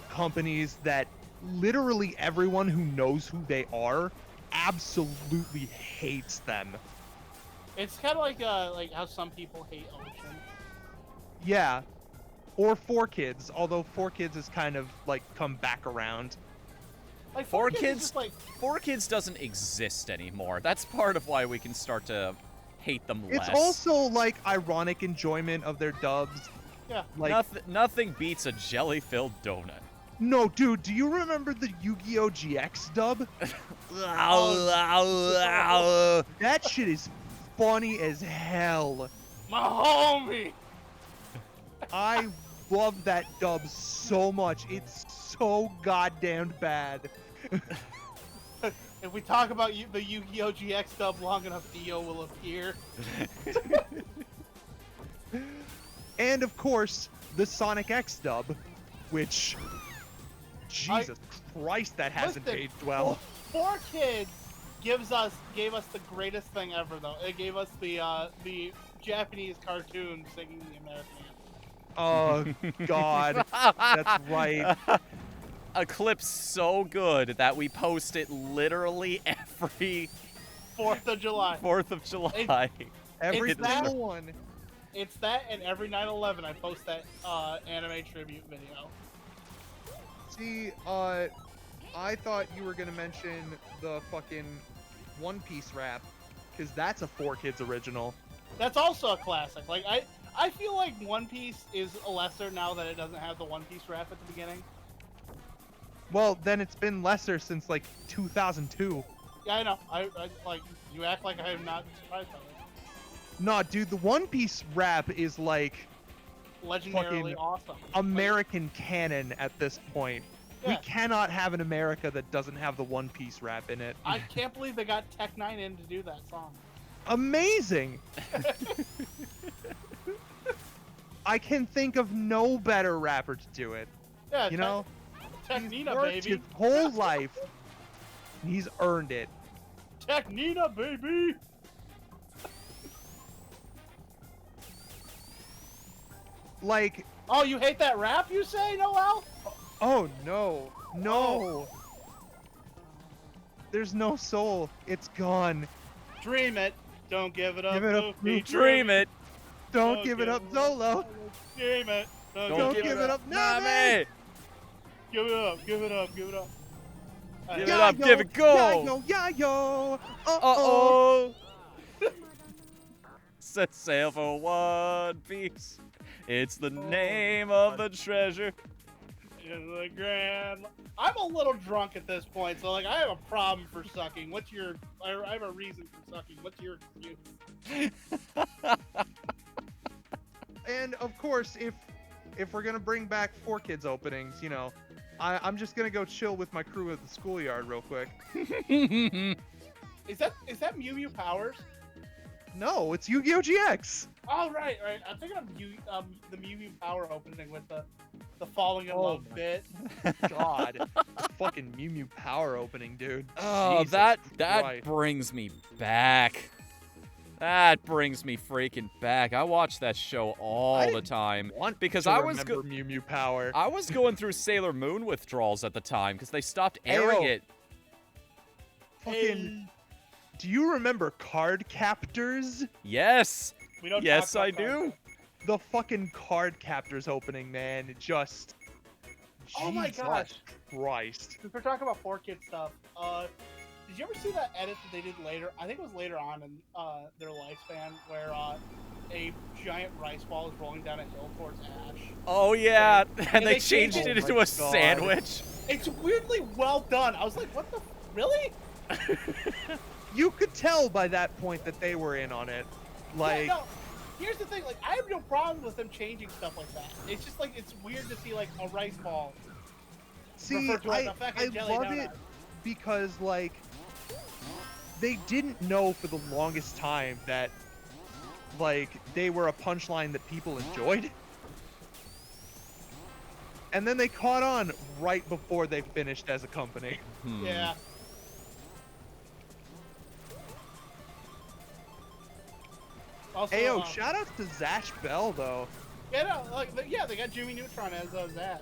companies that literally everyone who knows who they are absolutely hates them. It's kind of like how some people hate Ocean. Yeah. Or 4Kids, although 4Kids has kind of like come back around. Like 4Kids is just like 4Kids doesn't exist anymore. That's part of why we can start to hate them less. It's also like ironic enjoyment of their dubs. yeah. Like nothing beats a jelly-filled donut. no, dude, do you remember the Yu-Gi-Oh! GX dub? That shit is funny as hell. My homie. I love that dub so much. It's so goddamn bad. If we talk about the Yu-Gi-Oh! GX dub long enough, Dio will appear. And of course, the Sonic X dub, which Jesus Christ, that hasn't Listen, aged well. 4Kids gave us the greatest thing ever though. It gave us the Japanese cartoon singing the American anthem. Oh God, that's right. A clip so good that we post it literally every 4th of July. 4th of July. Every It's that- single one. It's that, and every 9/11 I post that anime tribute video. See, I thought you were gonna mention the fucking One Piece rap, because that's a 4Kids original. That's also a classic. Like I feel like One Piece is lesser now that it doesn't have the One Piece rap at the beginning. Well, then it's been lesser since like 2002. Yeah, I know. I like you act like I am not surprised by it. Nah, dude, the One Piece rap is like Legendarily fucking awesome. American canon at this point. We Yeah. cannot have an America that doesn't have the One Piece rap in it. I can't believe they got Tech 9 in to do that song. Amazing! I can think of no better rapper to do it. Yeah, You know? Tech He's Nina, worked baby. his whole life. He's earned it. Tech Nina, baby. Like, Oh, you hate that rap, you say, Noel? oh no. No! There's no soul. It's gone. Dream it. Don't give it up. Give it up, Goofy. Dream it. Don't give it up, Zolo. Dream it. Don't give it up, Nami. Nami. Give it up. Give it up. Give it up. Give it up, give it go. Yayo, yayo. Uh-oh. Set sail for One Piece. It's the name of the treasure. In the grand. I'm a little drunk at this point, so like I have a problem for sucking. What's your? I have a reason for sucking. What's your excuse? And of course, if we're gonna bring back 4Kids openings, you know, I'm just gonna go chill with my crew at the schoolyard real quick. Is that Mew Mew Powers? No, it's Yu-Gi-Oh! GX. Oh right. I'm thinking of the Mew Mew Power opening with the falling in love my bit. God, fucking Mew Mew Power opening, dude. Oh, Jesus that Christ. brings me back. That brings me freaking back. I watched that show all the time because to I was remember Mew Mew Power. I was going through Sailor Moon withdrawals at the time because they stopped airing Ayo. it. Fucking. Do you remember Card Captors? Yes. We don't. Yes, talk I about do. cards. The fucking Card Captors opening, man. It just. Oh my Jesus gosh. Christ. Since we're talking about 4Kids stuff, did you ever see that edit that they did later? I think it was later on in their lifespan, where a giant rice ball is rolling down a hill towards Ash. Oh yeah, and they they changed changed it it. into Oh my a sandwich. It's weirdly well done. I was like, what the? Really? You could tell by that point that they were in on it. Like, Yeah, no. Here's the thing. Like, I have no problem with them changing stuff like that. It's just like it's weird to see like a rice ball. see, referred to as I a fucking jelly love donut. it because, like, they didn't know for the longest time that, like, they were a punchline that people enjoyed. And then they caught on right before they finished as a company. Yeah. Also, Ayo, shout outs to Zash Bell, though. yeah, no, like, yeah, they got Jimmy Neutron as Zatch.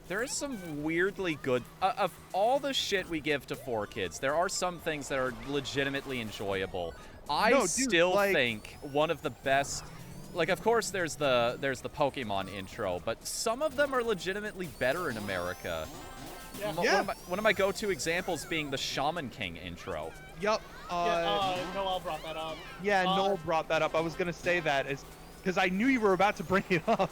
There is some weirdly good of all the shit we give to 4Kids. There are some things that are legitimately enjoyable. I No, dude, still like- think one of the best. Like, of course, there's the Pokemon intro, but some of them are legitimately better in America. Yeah. Yeah. One of my go-to examples being the Shaman King intro. Yup. Noel brought that up. Yeah, Noel brought that up. I was gonna say that is because I knew you were about to bring it up.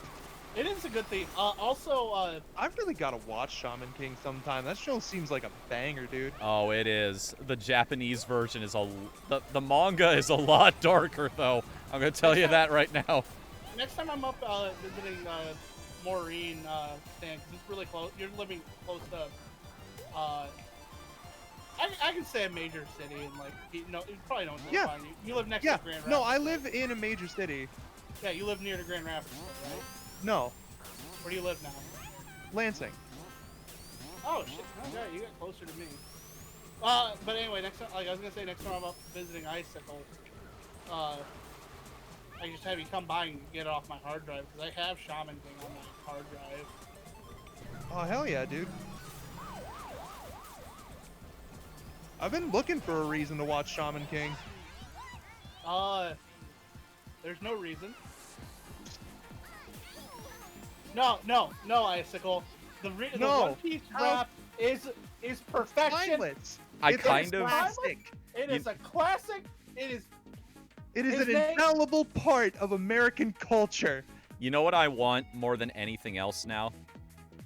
It is a good thing. Also, I've really got to watch Shaman King sometime. That show seems like a banger, dude. Oh, it is. The Japanese version is the manga is a lot darker, though. I'm gonna tell you that right now. next time I'm up visiting Maureen, Stan, 'cause it's really close. You're living close to. I can say a major city and like you probably know where Yeah. to find you. You live next Yeah. to Grand Rapids. No, I live in a major city. Yeah, you live near the Grand Rapids, right? No, Where do you live now? Lansing. Oh shit! Okay, you got closer to me. But anyway, next time, like I was gonna say, next time I'm up visiting Icicle, I just have you come by and get it off my hard drive because I have Shaman King on my hard drive. Oh hell yeah, dude. I've been looking for a reason to watch Shaman King. There's no reason. No, Icicle. The One Piece rap is perfection. Timeless. I It's kind a of- classic. It is a classic. It is It is His an name- indelible part of American culture. You know what I want more than anything else now?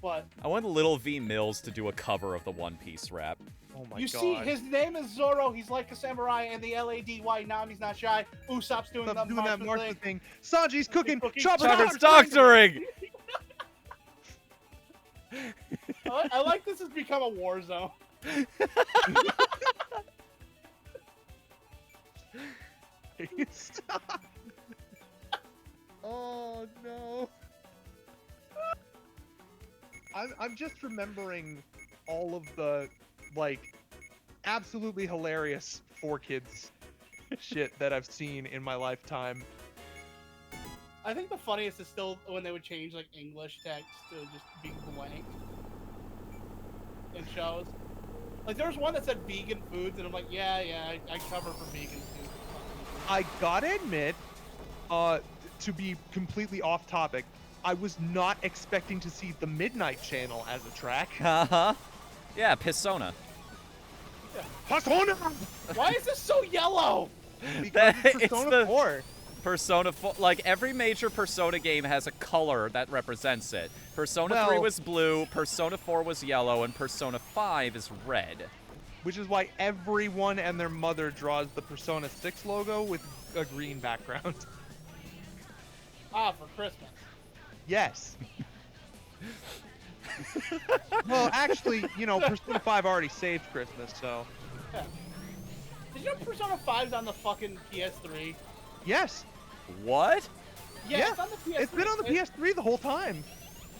What? I want Little V Mills to do a cover of the One Piece rap. Oh my You god. see, his name is Zoro. He's like a samurai, and the LADY. Nami's not shy. Usopp's doing Stop the doing that Martha Martha thing. thing. Sanji's cooking. Chopper's Chopper's doctoring. doctoring! I like this has become a war zone. Stop. Oh no. I'm just remembering all of the like absolutely hilarious 4Kids shit that I've seen in my lifetime. I think the funniest is still when they would change like English text to just be blank in shows. Like there was one that said vegan foods, and I'm like, yeah, I cover for vegan foods. I gotta admit, to be completely off topic, I was not expecting to see the Midnight Channel as a track. Uh-huh. Yeah, Persona. Persona! Why is this so yellow? Because it's It's Persona the- 4. Persona 4, like every major Persona game has a color that represents it. Persona 3 Well- was blue, Persona 4 was yellow, and Persona 5 is red. Which is why everyone and their mother draws the Persona 6 logo with a green background. Ah, for Christmas. Yes. Well, actually, you know, Persona 5 already saved Christmas, so... Yeah. Did you know Persona 5's on the fucking PS3? Yes, What? Yeah, it's on the PS3. it's been on the PS3 the whole time.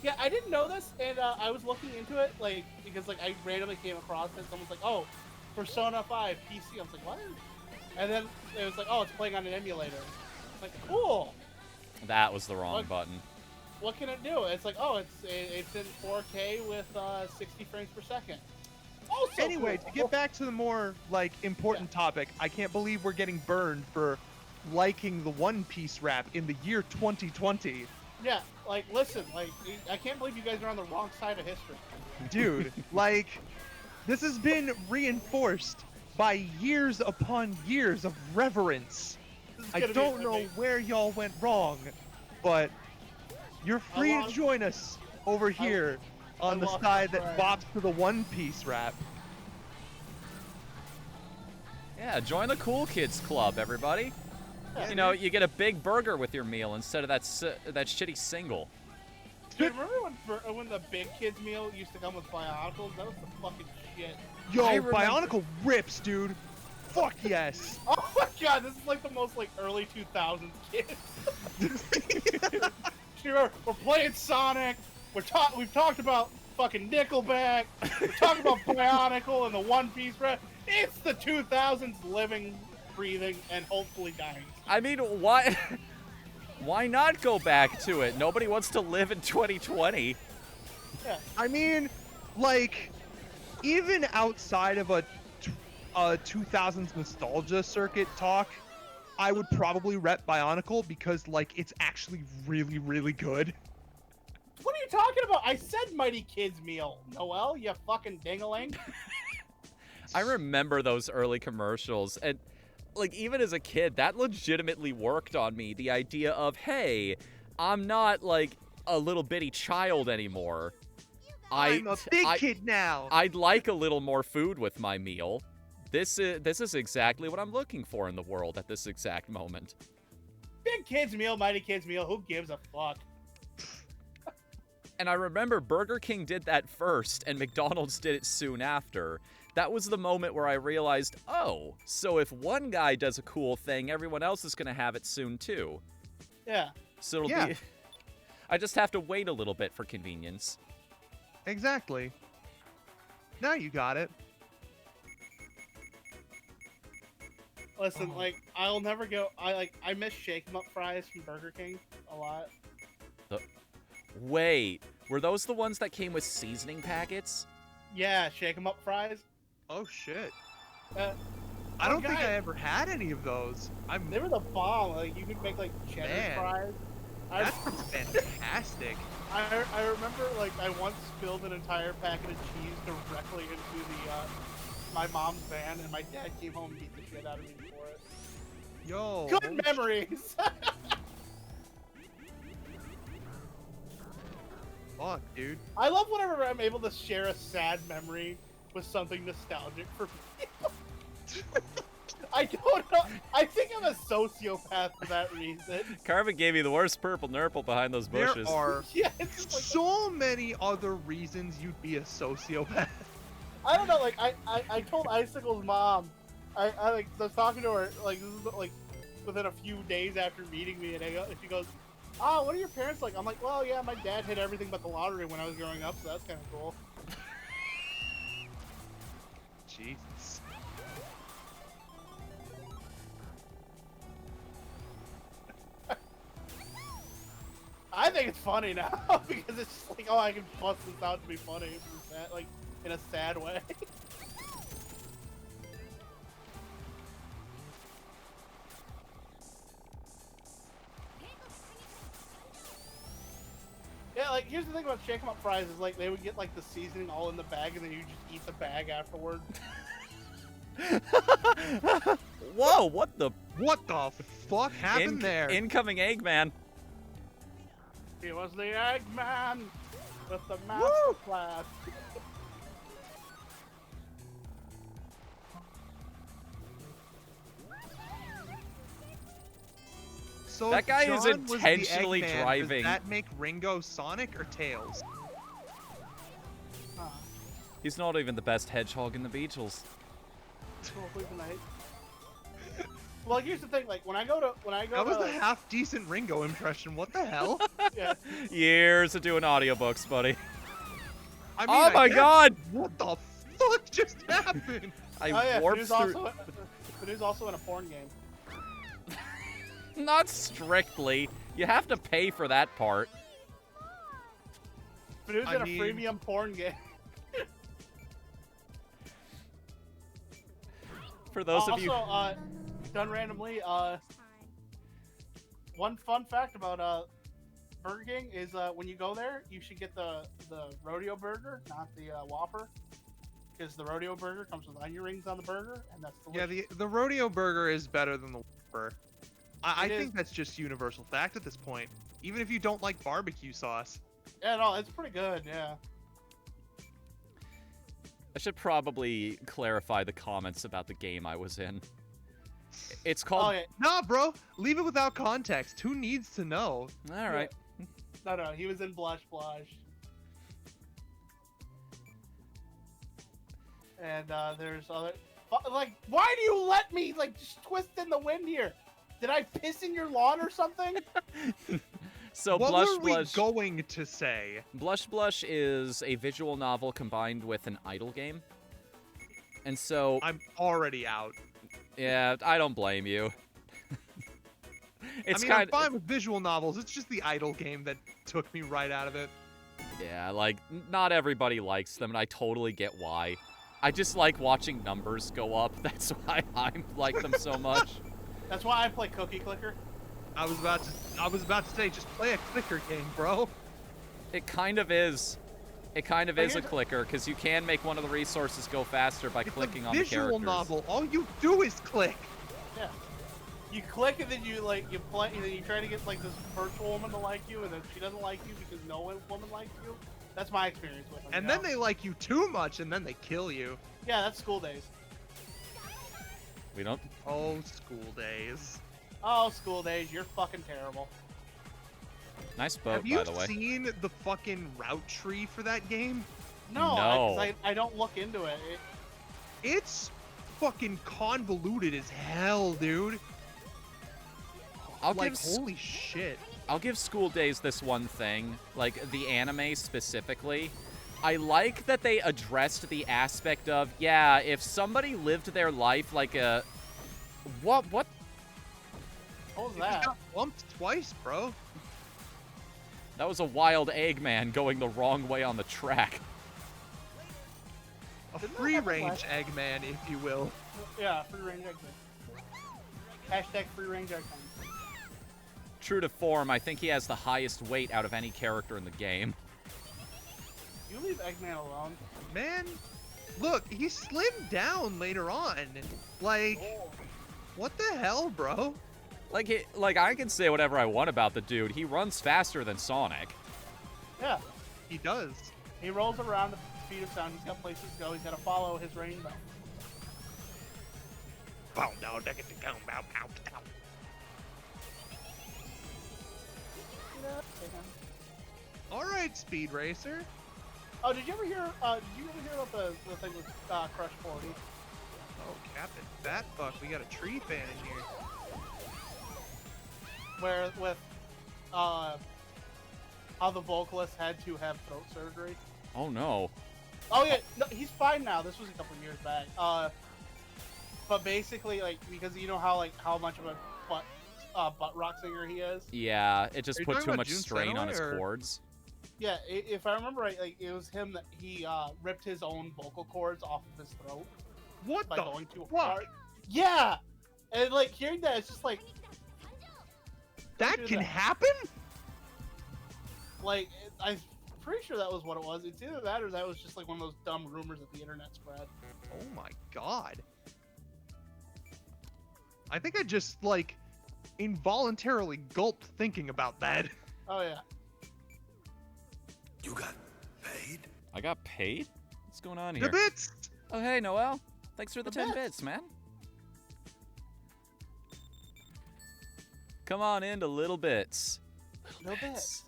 Yeah, I didn't know this, and I was looking into it, like, because, like, I randomly came across it, someone's like, oh, Persona 5 PC. I was like, what? And then it was like, oh, it's playing on an emulator. It's like, cool. That was the wrong What? button. What can it do? It's like, oh, it's in 4K with 60 frames per second. Also Anyway, cool. to get back to the more, like, important topic, I can't believe we're getting burned for liking the One Piece rap in the year 2020. Yeah, like, listen, like, I can't believe you guys are on the wrong side of history. Dude, like, this has been reinforced by years upon years of reverence. This is I gonna be don't know amazing. where y'all went wrong, but you're free to lost- join us over here on the lost side my that friend. bops to the One Piece rap. Yeah, join the Cool Kids Club, everybody. Yeah, You know, you get a big burger with your meal instead of that shitty single. Dude, remember when the big kids meal used to come with Bionicles? That was the fucking shit. Yo, I remember- Bionicle rips, dude. Fuck yes. Oh my god, this is like the most like early 2000s kids. Sure, we're playing Sonic. We've talked about fucking Nickelback. We're talking about Bionicle and the One Piece rap. It's the 2000s, living, breathing, and hopefully dying. I mean, why? Why not go back to it? Nobody wants to live in 2020. Yeah. I mean, like, even outside of a 2000s nostalgia circuit talk, I would probably rep Bionicle because, like, it's actually really, really good. What are you talking about? I said Mighty Kids meal, Noel. You fucking dingaling. I remember those early commercials, and like even as a kid, that legitimately worked on me. The idea of, hey, I'm not like a little bitty child anymore. I'm a big kid now. I'd like a little more food with my meal. This is exactly what I'm looking for in the world at this exact moment. Big Kids meal, Mighty Kids meal. Who gives a fuck? And I remember Burger King did that first, and McDonald's did it soon after. That was the moment where I realized, oh, so if one guy does a cool thing, everyone else is going to have it soon too. Yeah. So it'll Yeah. be... I just have to wait a little bit for convenience. Exactly. Now you got it. Listen, Oh. like I'll never go. I miss Shake 'em Up fries from Burger King a lot. Wait, were those the ones that came with seasoning packets? Yeah, Shake 'em Up fries. Oh shit. Uh, I don't think guy- I ever had any of those. They were the bomb. Like you could make like cheddar Man. fries. That's fantastic. I remember like I once spilled an entire packet of cheese directly into the my mom's van, and my dad came home and beat the shit out of me for it. Yo. Good holy memories. Fuck, dude. I love whenever I'm able to share a sad memory with something nostalgic for people. I don't know. I think I'm a sociopath for that reason. Carvin gave me the worst purple nurple behind those bushes. There are Yeah, it's just like, so many other reasons you'd be a sociopath. I don't know. Like I told Icicle's mom, I was talking to her like this is like within a few days after meeting me, and she goes, "Oh, what are your parents like?" I'm like, "Well, yeah, my dad hit everything but the lottery when I was growing up, so that's kind of cool." Jesus. I think it's funny now because it's just like, oh, I can bust this out to be funny, like in a sad way. Yeah, like here's the thing about shake 'em up fries is like they would get like the seasoning all in the bag and then you just eat the bag afterward. Whoa, what the? What the fuck happened there? Incoming Eggman. He was the Eggman with the Woo! master class. So That guy John is was the intentionally Eggman. driving. Does that make Ringo Sonic or Tails? Huh. He's not even the best hedgehog in the Beatles. Hopefully tonight. Well, here's the thing. Like when I go to That was a half decent Ringo impression. What the hell? yeah. Years of doing audiobooks, buddy. I Oh my guess- god! What the fuck just happened? I Oh yeah, warped Purdue's through. Purdue's also in a porn game. Not strictly. You have to pay for that part. Purdue's I in a mean- freemium porn game. For those of Also, you. done randomly, one fun fact about Burger King is when you go there, you should get the rodeo burger, not the Whopper, because the rodeo burger comes with onion rings on the burger, and that's delicious. Yeah, the rodeo burger is better than the Whopper. I It is. think that's just universal fact at this point. Even if you don't like barbecue sauce. Yeah, no, it's pretty good. Yeah. I should probably clarify the comments about the game I was in. It's called. Oh yeah. Nah, bro. Leave it without context. Who needs to know? All right. No, he was in Blush Blush. And there's other. Like, why do you let me like just twist in the wind here? Did I piss in your lawn or something? So What Blush were we Blush. going to say? Blush Blush is a visual novel combined with an idle game. And so, I'm already out. yeah, I don't blame you. It's I mean, kind I'm fine with visual novels. It's just the idle game that took me right out of it. Yeah, like, not everybody likes them, and I totally get why. I just like watching numbers go up. That's why I like them so much. That's why I play Cookie Clicker. I was about to say, just play a clicker game, bro. It kind of is. It kind of But is a here's- clicker, because you can make one of the resources go faster by It's clicking a on the visual characters. novel. All you do is click. Yeah. You click and then you play and then you try to get like this virtual woman to like you, and then she doesn't like you because no woman likes you. That's my experience with them. And you then know? they like you too much, and then they kill you. Yeah, that's school days. We don't. Oh, school days. Oh, school days, you're fucking terrible. Nice boat, Have you by the way. seen the fucking route tree for that game? No, No. I don't look into it. It's fucking convoluted as hell, dude. I'll Like, give holy shit. I'll give School Days this one thing, like the anime specifically. I like that they addressed the aspect of, yeah, if somebody lived their life like a... What? What was You that? just got bumped twice, bro. That was a wild Eggman going the wrong way on the track. A Didn't that free happen range last- Eggman, if you will. Yeah, free range Eggman. Hashtag free range Eggman. True to form, I think he has the highest weight out of any character in the game. You leave Eggman alone. Man, look, he slimmed down later on. Like, What the hell, bro? Like I can say whatever I want about the dude. He runs faster than Sonic. Yeah. He does. He rolls around at the speed of sound. He's got places to go. He's got to follow his rainbow. All right, Speed Racer. Oh, did you ever hear? About the thing with Crush 40? Oh, Captain Fat Fuck, we got a tree fan in here. Where with how the vocalist had to have throat surgery. Oh no. Oh yeah, no, he's fine now. This was a couple years back. But basically, like, because you know how much of a butt rock singer he is. Yeah, it just Are you put talking too about much June strain on Senoi, his or- chords. Yeah, if I remember right, like it was him that he ripped his own vocal cords off of his throat What by the going too fuck? hard. Yeah, and like hearing that, it's just like That do can that. happen? I'm pretty sure that was what it was. It's either that or that was just like one of those dumb rumors that the internet spread. Oh my god. I think I just, like, involuntarily gulped thinking about that. Oh yeah. You got paid? I got paid? What's going on The here? bits! Oh hey Noel. Thanks for the The 10 bits. bits, man. Come on into Little Bits. Little bits.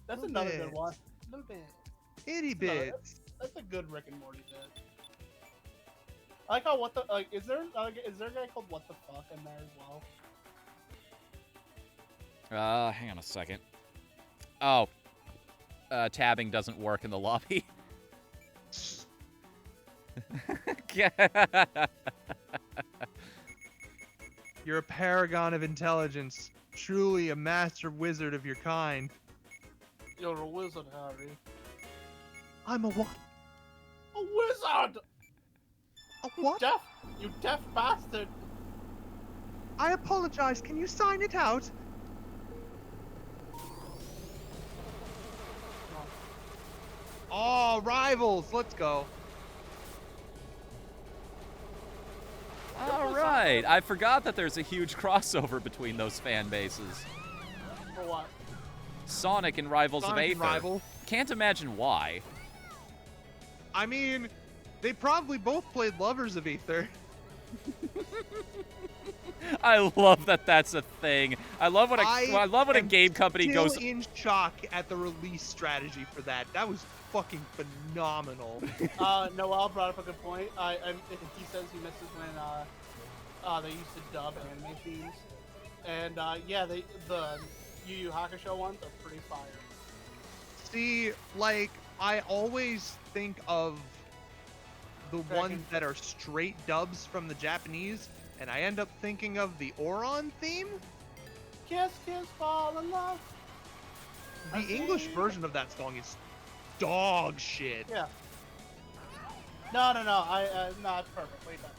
That's Little another good bits. one. Little bit. Itty No, bits. That's a good Rick and Morty bit. I like how is there a guy called What the Fuck in there as well? Hang on a second. Oh. Tabbing doesn't work in the lobby. You're a paragon of intelligence. Truly a master wizard of your kind. You're a wizard, Harry. I'm a what? A wizard! A what? You deaf bastard! I apologize. Can you sign it out? Oh, rivals. Let's go. All right. I forgot that there's a huge crossover between those fan bases. For what? Sonic and Rivals Sonic of and Aether. Rival. Can't imagine why. I mean, they probably both played Lovers of Aether. I love that that's a thing. I love when a am game company still goes. in shock at the release strategy for that. That was fucking phenomenal. Noel brought up a good point. He says he misses when they used to dub anime themes, and yeah, the Yu Yu Hakusho ones are pretty fire. See, like, I always think of the ones that are straight dubs from the Japanese, and I end up thinking of the Oron theme. Kiss, kiss, fall in love. The English version of that song is dog shit. Yeah. No, it's perfect. Wait, that's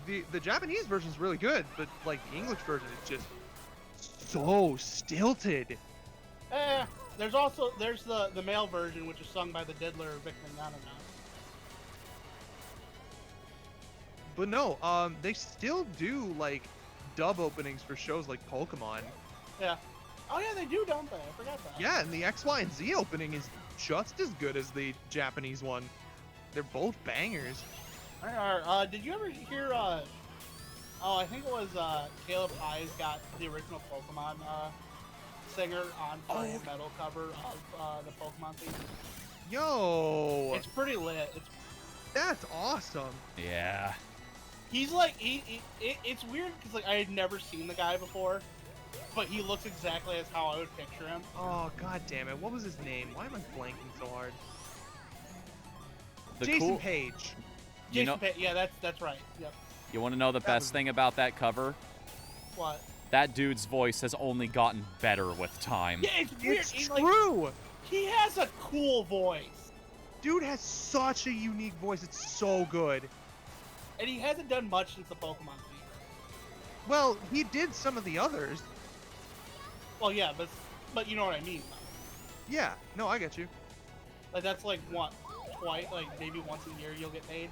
fine. The Japanese version is really good, but like the English version is just so stilted. There's the male version, which is sung by the diddler Vic Mignogna. But no, they still do like dub openings for shows like Pokemon. Yeah. Oh yeah, they do, don't they? I forgot that. Yeah, and the X, Y, and Z opening is just as good as the Japanese one. They're both bangers. Did you ever hear? I think it was Caleb Hyes got the original Pokemon singer on for a metal cover of the Pokemon theme. Yo, It's pretty lit. that's awesome. Yeah. He's like it's weird because like I had never seen the guy before, but he looks exactly as how I would picture him. Oh god damn it! What was his name? Why am I blanking so hard? The Jason cool- Page. You know, Yeah, that's right. Yep. you want to know the best thing about that cover? What? That dude's voice has only gotten better with time. Yeah, it's weird. It's He's true. like, he has a cool voice, Dude has such a unique voice. It's so good. and he hasn't done much since the Pokemon theme. Well, he did some of the others. Well, yeah, but you know what I mean. Yeah. No, I get you. Like that's like what, twice, like maybe once a year you'll get paid.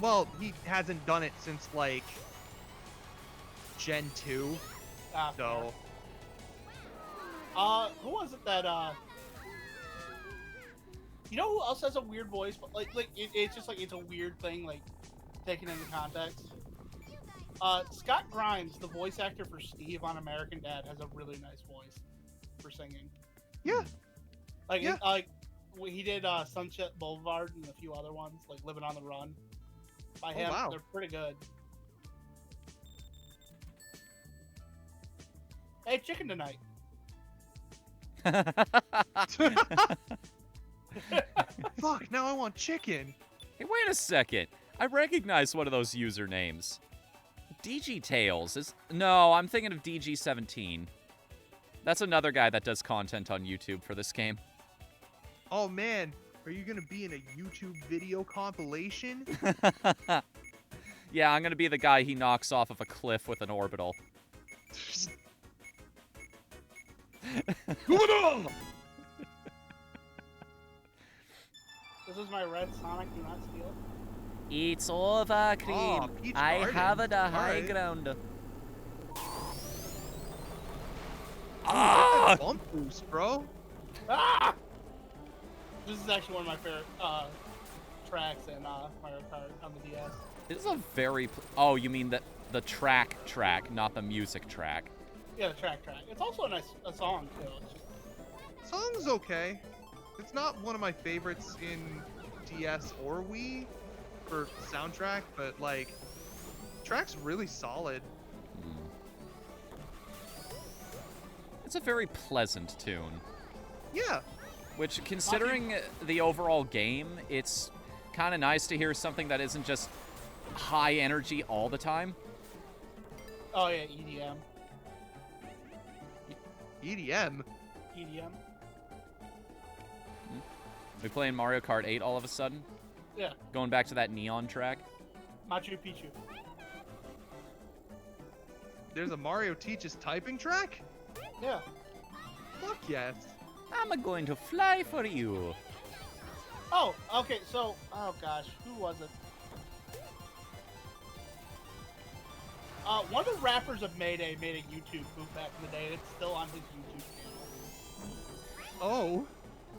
Well, he hasn't done it since like Gen 2. Ah, So fair. Who was it that you know who else has a weird voice? But it's just like it's a weird thing, like taken into context. Scott Grimes, the voice actor for Steve on American Dad, has a really nice voice for singing. yeah, Like, Yeah. He did Sunset Boulevard and a few other ones, like Living on the Run. By him, wow. they're pretty good. Hey, chicken tonight. Fuck, now I want chicken. Hey, wait a second. I recognize one of those usernames. DG Tales is... No, I'm thinking of DG17. That's another guy that does content on YouTube for this game. Oh man, are you gonna be in a YouTube video compilation? Yeah, I'm gonna be the guy he knocks off of a cliff with an orbital. This is my red Sonic Do Not Steal. It's over, Cream. Oh, Peach I Garden. have the high Alright. ground. Ah! Bump boost, bro. Ah! This is actually one of my favorite tracks in Mario Kart on the DS. This is a very... Oh, you mean the track, not the music track. Yeah, the track. It's also a song too. Song's okay. It's not one of my favorites in DS or Wii for soundtrack, but like, track's really solid. It's a very pleasant tune. Yeah. Which, considering the overall game, it's kind of nice to hear something that isn't just high energy all the time. Oh yeah, EDM. EDM. EDM. We playing Mario Kart 8 all of a sudden? Yeah. Going back to that neon track? Machu Picchu. There's a Mario teaches typing track? Yeah. Fuck yes. I'm going to fly for you. Oh, okay. So, oh gosh, who was it? One of the rappers of Mayday made a YouTube boot back in the day, and it's still on his YouTube channel. Oh.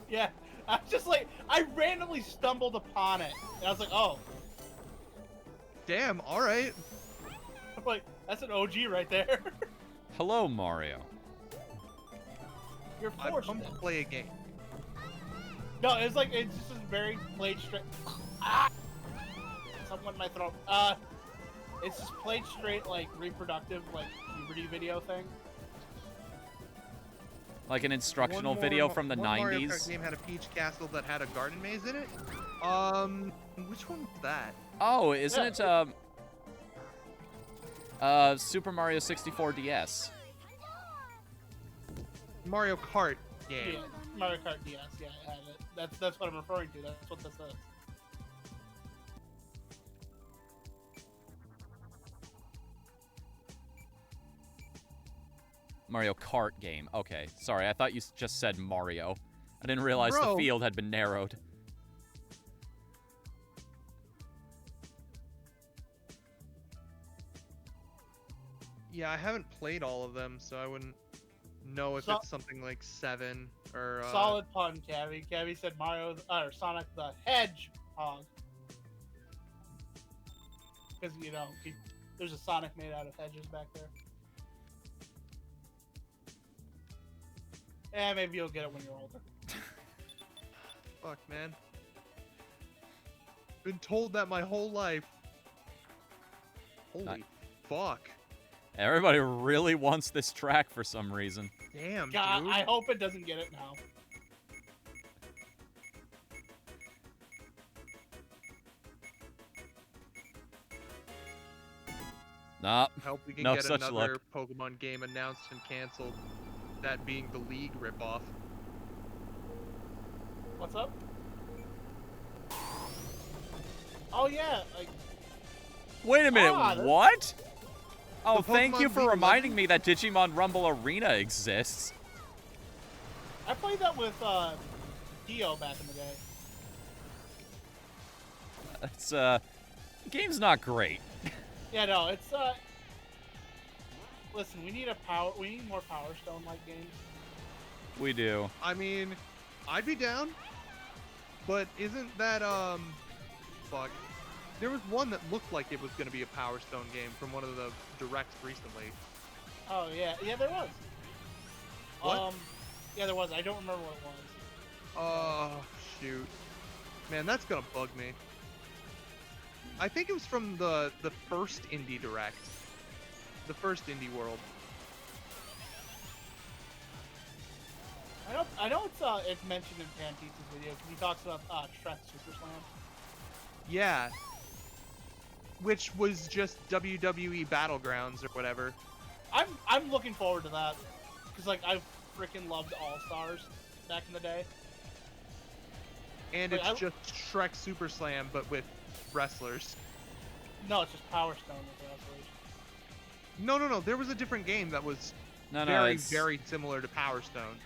Yeah, I was just like, I randomly stumbled upon it, and I was like, oh. Damn, alright. I'm like, that's an OG right there. Hello, Mario. You're I've forced. come to play a game. No, it's like, it's just a very played straight. Ah! Something in my throat. It's just played straight, like, reproductive, like, puberty video thing. Like an instructional One video more- from the one Mario 90s. Kart game had a Peach Castle that had a garden maze in it. Which one was that? Oh, isn't Yeah. it, Super Mario 64 DS? Mario Kart game. Yeah, Mario Kart DS, yeah, I have it. That's what I'm referring to. That's what this is. Mario Kart game. Okay, sorry, I thought you just said Mario. I didn't realize the Bro. field had been narrowed. Yeah, I haven't played all of them, so I wouldn't know if So- it's something like 7 or. Solid pun, Cavi. Cavi said Mario or Sonic the Hedgehog. Because you know there's a Sonic made out of hedges back there. Eh, maybe you'll get it when you're older. Fuck, man. Been told that my whole life. Holy Nice. fuck. Everybody really wants this track for some reason. Damn, God, dude. I hope it doesn't get it now. Nah, I hope we can no get such another luck. Pokemon game announced and canceled. That being the League ripoff. What's up? Oh yeah, like wait a minute, Ah, that's- what? Oh, The thank you Pokemon for League reminding me that Digimon Rumble Arena exists. I played that with Dio back in the day. It's The game's not great. Yeah, no, it's listen, we need more Power Stone like games. We do. I mean, I'd be down, but isn't that fuck? There was one that looked like it was going to be a Power Stone game from one of the directs recently. Oh yeah, there was. What? Yeah, there was. I don't remember what it was. Oh shoot, man, that's gonna bug me. I think it was from the first Indie Direct, the first Indie World. I know it's mentioned in Pantee's video because he talks about Shrek Super Slam. Yeah. Which was just WWE Battlegrounds or whatever. I'm looking forward to that because like I freaking loved All Stars back in the day. And Wait, it's just Shrek Super Slam, but with wrestlers. No, it's just Power Stone with wrestlers. No. There was a different game that was No, very, it's... very similar to Power Stone.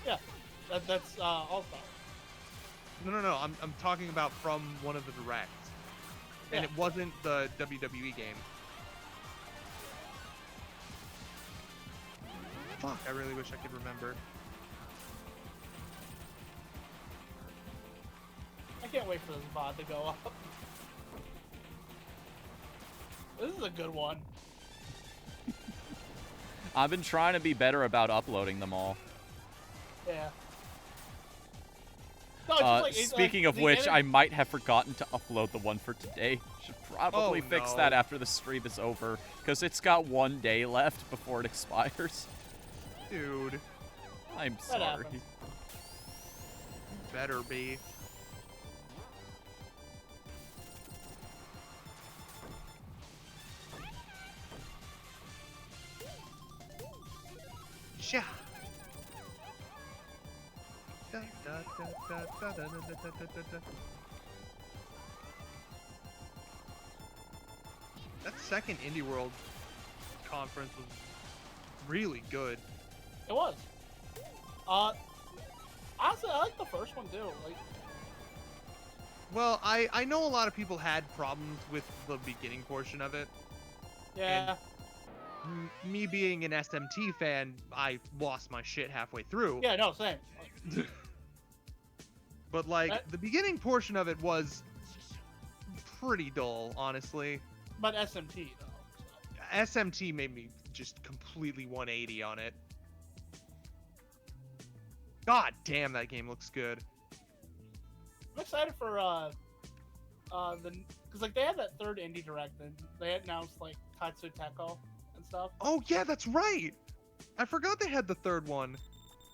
Yeah, that's All Stars. No. I'm talking about from one of the directs. And Yeah. it wasn't the WWE game. Fuck, I really wish I could remember. I can't wait for this VOD to go up. This is a good one. I've been trying to be better about uploading them all. Yeah. No, it's just like, it's Speaking like of the which, enemy- I might have forgotten to upload the one for today. Should probably Oh, fix no. that after the stream is over, because it's got 1 day left before it expires. Dude, I'm That sorry. happens. better be. Sha. Da, da, da, da, da, da, da, da, da, da. That second Indie World conference was really good. It was. Honestly, I like the first one too. Like, Well, I know a lot of people had problems with the beginning portion of it. yeah, Me being an SMT fan, I lost my shit halfway through. yeah, no, same. But like That- the beginning portion of it was pretty dull, honestly. But SMT though. So. SMT made me just completely 180 on it. God damn, that game looks good. I'm excited for because like they had that third indie direct and they had announced like Katsu Teko and stuff. Oh yeah, that's right. I forgot they had the third one.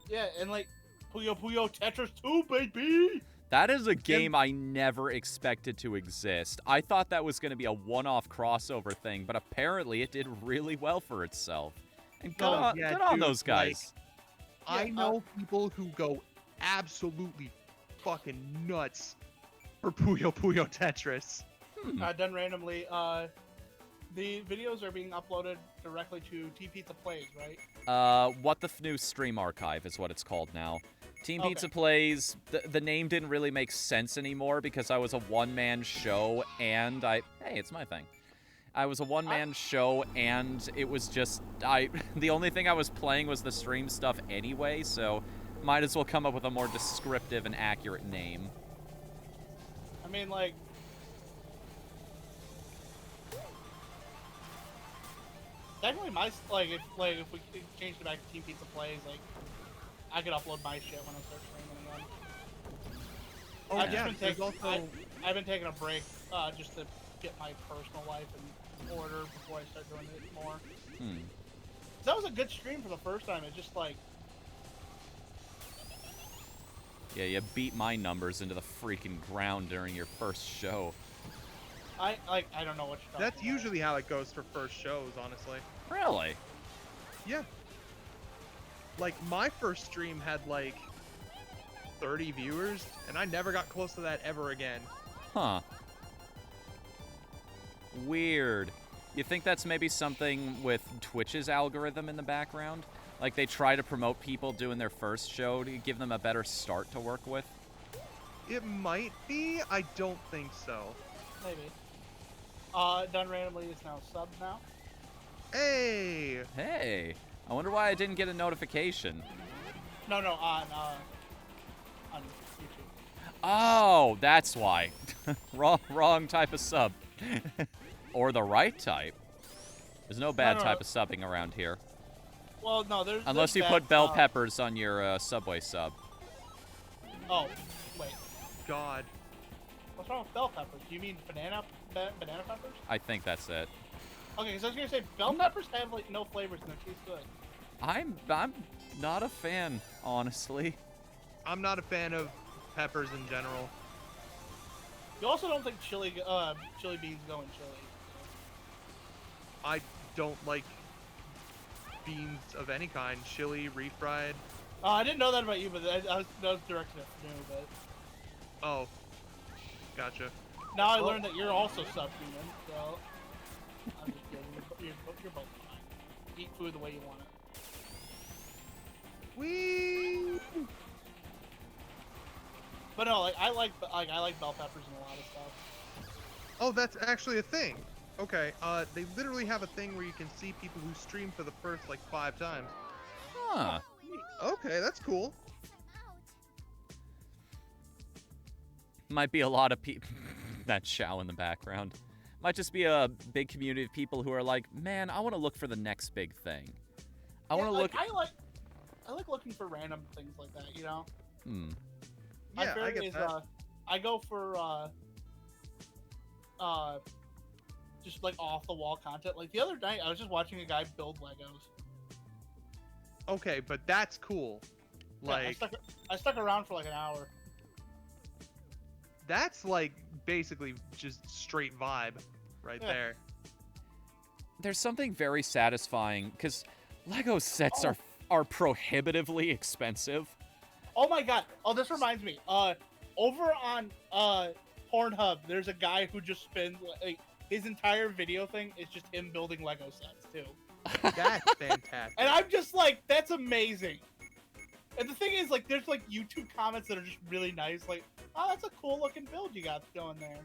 Yeah, and like Puyo Puyo Tetris 2, baby. That is a game I never expected to exist. I thought that was going to be a one-off crossover thing, but apparently it did really well for itself. And good Oh, on, yeah, good on dude, those guys. I Yeah, know people who go absolutely fucking nuts for Puyo Puyo Tetris. Done randomly. The videos are being uploaded directly to T Pizza Plays, right? Whatthefnu Stream Archive is what it's called now. Team Okay. Pizza Plays, the name didn't really make sense anymore because I was a one-man show and hey, it's my thing. I was a one-man show and it was just, the only thing I was playing was the stream stuff anyway, so might as well come up with a more descriptive and accurate name. I mean, like. Technically, if we changed it back to Team Pizza Plays, like, I could upload my shit when I start streaming again. Oh I've yeah, just been there's also I've been taking a break just to get my personal life in order before I start doing it more. That was a good stream for the first time. It's just like, Yeah, you beat my numbers into the freaking ground during your first show. I don't know what you're talking that's about. usually how it goes for first shows, honestly. Really? Yeah. Like my first stream had like 30 viewers, and I never got close to that ever again. Huh. Weird. You think that's maybe something with Twitch's algorithm in the background? Like they try to promote people doing their first show to give them a better start to work with? It might be. I don't think so. Maybe. Done randomly is now sub now. Hey! Hey, I wonder why I didn't get a notification. No, on YouTube. Oh, that's why. wrong type of sub. Or the right type. There's no bad No. type of subbing around here. Well, no, there's Unless you bad, put bell peppers on your Subway sub. Oh, wait. God. What's wrong with bell peppers? Do you mean banana peppers? I think that's it. Okay, so I was gonna say bell peppers have like no flavors and they taste good. I'm not a fan, honestly. I'm not a fan of peppers in general. You also don't think chili beans go in chili. I don't like beans of any kind. Chili, refried. I didn't know that about you, but I was directed at Fnu, but Oh. Gotcha. now I learned that you're also subhuman, so I'm just kidding. You're both fine. Eat food the way you want it. Whee! But no, like I like bell peppers and a lot of stuff. Oh, that's actually a thing. Okay, they literally have a thing where you can see people who stream for the first, like, 5 times. Huh. Okay, that's cool. Might be a lot of people. That chow in the background. Might just be a big community of people who are like, man, I want to look for the next big thing. I want to look. I like looking for random things like that, you know. My Yeah, I favorite get is that. I go for just like off the wall content. Like the other night, I was just watching a guy build Legos. Okay, but that's cool. Yeah, Like, I stuck around for like an hour. that's like basically just straight vibe right Yeah. there. There's something very satisfying because Lego sets are prohibitively expensive. Oh my god! Oh, this reminds me. Over on Pornhub, there's a guy who just spends like his entire video thing is just him building Lego sets too. That's fantastic. And I'm just like, that's amazing. And the thing is, like, there's like YouTube comments that are just really nice. Like, oh, that's a cool looking build you got going there.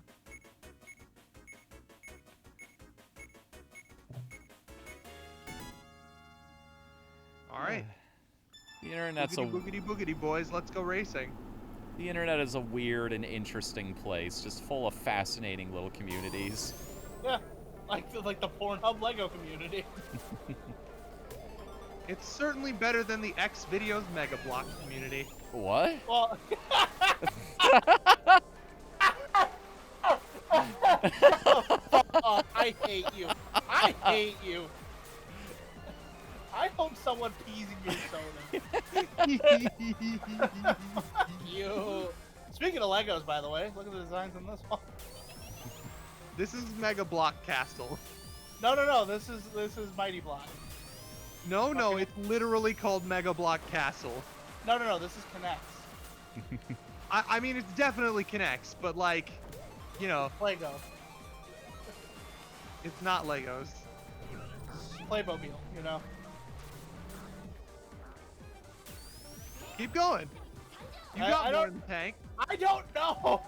All right. The internet's Boogity, boogity, boys. Let's go racing. the internet is a weird and interesting place, just full of fascinating little communities. Yeah, like the Pornhub Lego community. It's certainly better than the X videos Mega Block community. What? Well, I hate you. I hate you. I hope someone pees in your soda. You. Speaking of Legos, by the way, look at the designs on this one. This is Mega Block Castle. No. This is Mighty Block. No, Okay. it's literally called Mega Block Castle. No. This is Connects. I mean, it's definitely connects, but like, you know, Lego. it's not Legos. Playmobil. You know. Keep going. You I got more don't- in the tank. I don't know.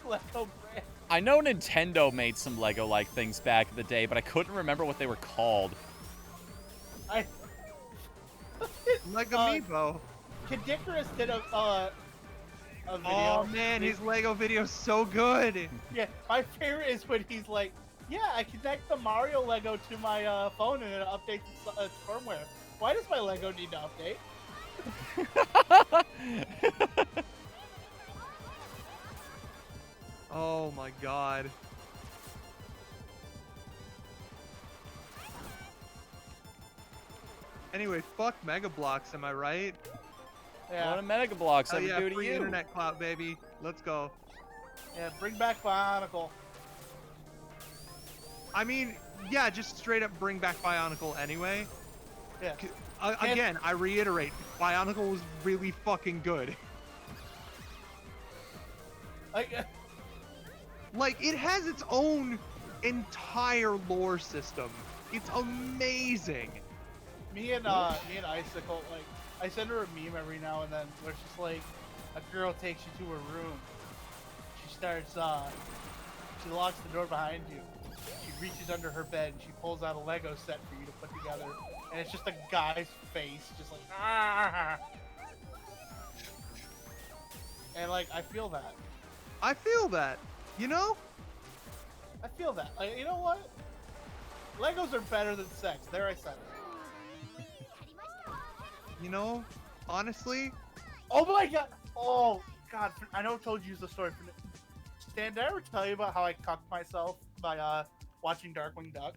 Lego brand. I know Nintendo made some Lego-like things back in the day, but I couldn't remember what they were called. Lego Amiibo. Kadikarus did a video. Oh man, his Lego video's so good. Yeah, my favorite is when he's like, "Yeah, I connect the Mario Lego to my phone and it updates its firmware. Why does my Lego need to update?" Oh my god. Anyway, fuck Mega Blocks, am I right? What Yeah, a Mega Blocks Oh ever yeah, do to free you? internet clout, baby. Let's go. yeah. Bring back Bionicle. I mean, yeah, just straight up bring back Bionicle anyway. Yeah. Again, I reiterate, Bionicle was really fucking good. Like, Like, it has its own entire lore system. It's amazing. me and Icicle, like, I send her a meme every now and then where she's like, a girl takes you to her room. She starts She locks the door behind you. She reaches under her bed and she pulls out a Lego set for you to put together. And it's just a guy's face, just like, ah. And like, I feel that. I feel that. You know? I feel that. Like, you know what? Legos are better than sex. There, I said it. You know? Honestly, Oh my god! Oh god! I know I told you the story. Stan, did I ever tell you about how I cucked myself by watching Darkwing Duck?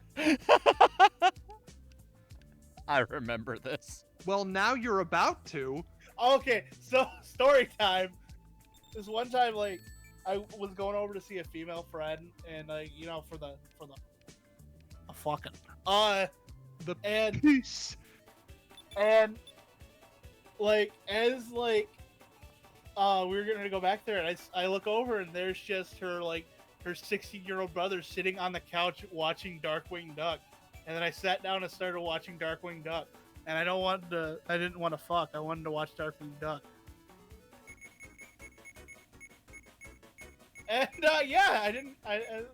I remember this. well, now you're about to. Okay, so story time. This one time, like, I was going over to see a female friend, and like, you know, for the fucking The and peace. and like as like we were gonna go back there, and I look over, and there's just her 16-year-old brother sitting on the couch watching Darkwing Duck, and then I sat down and started watching Darkwing Duck, and I didn't want to fuck. I wanted to watch Darkwing Duck. And yeah,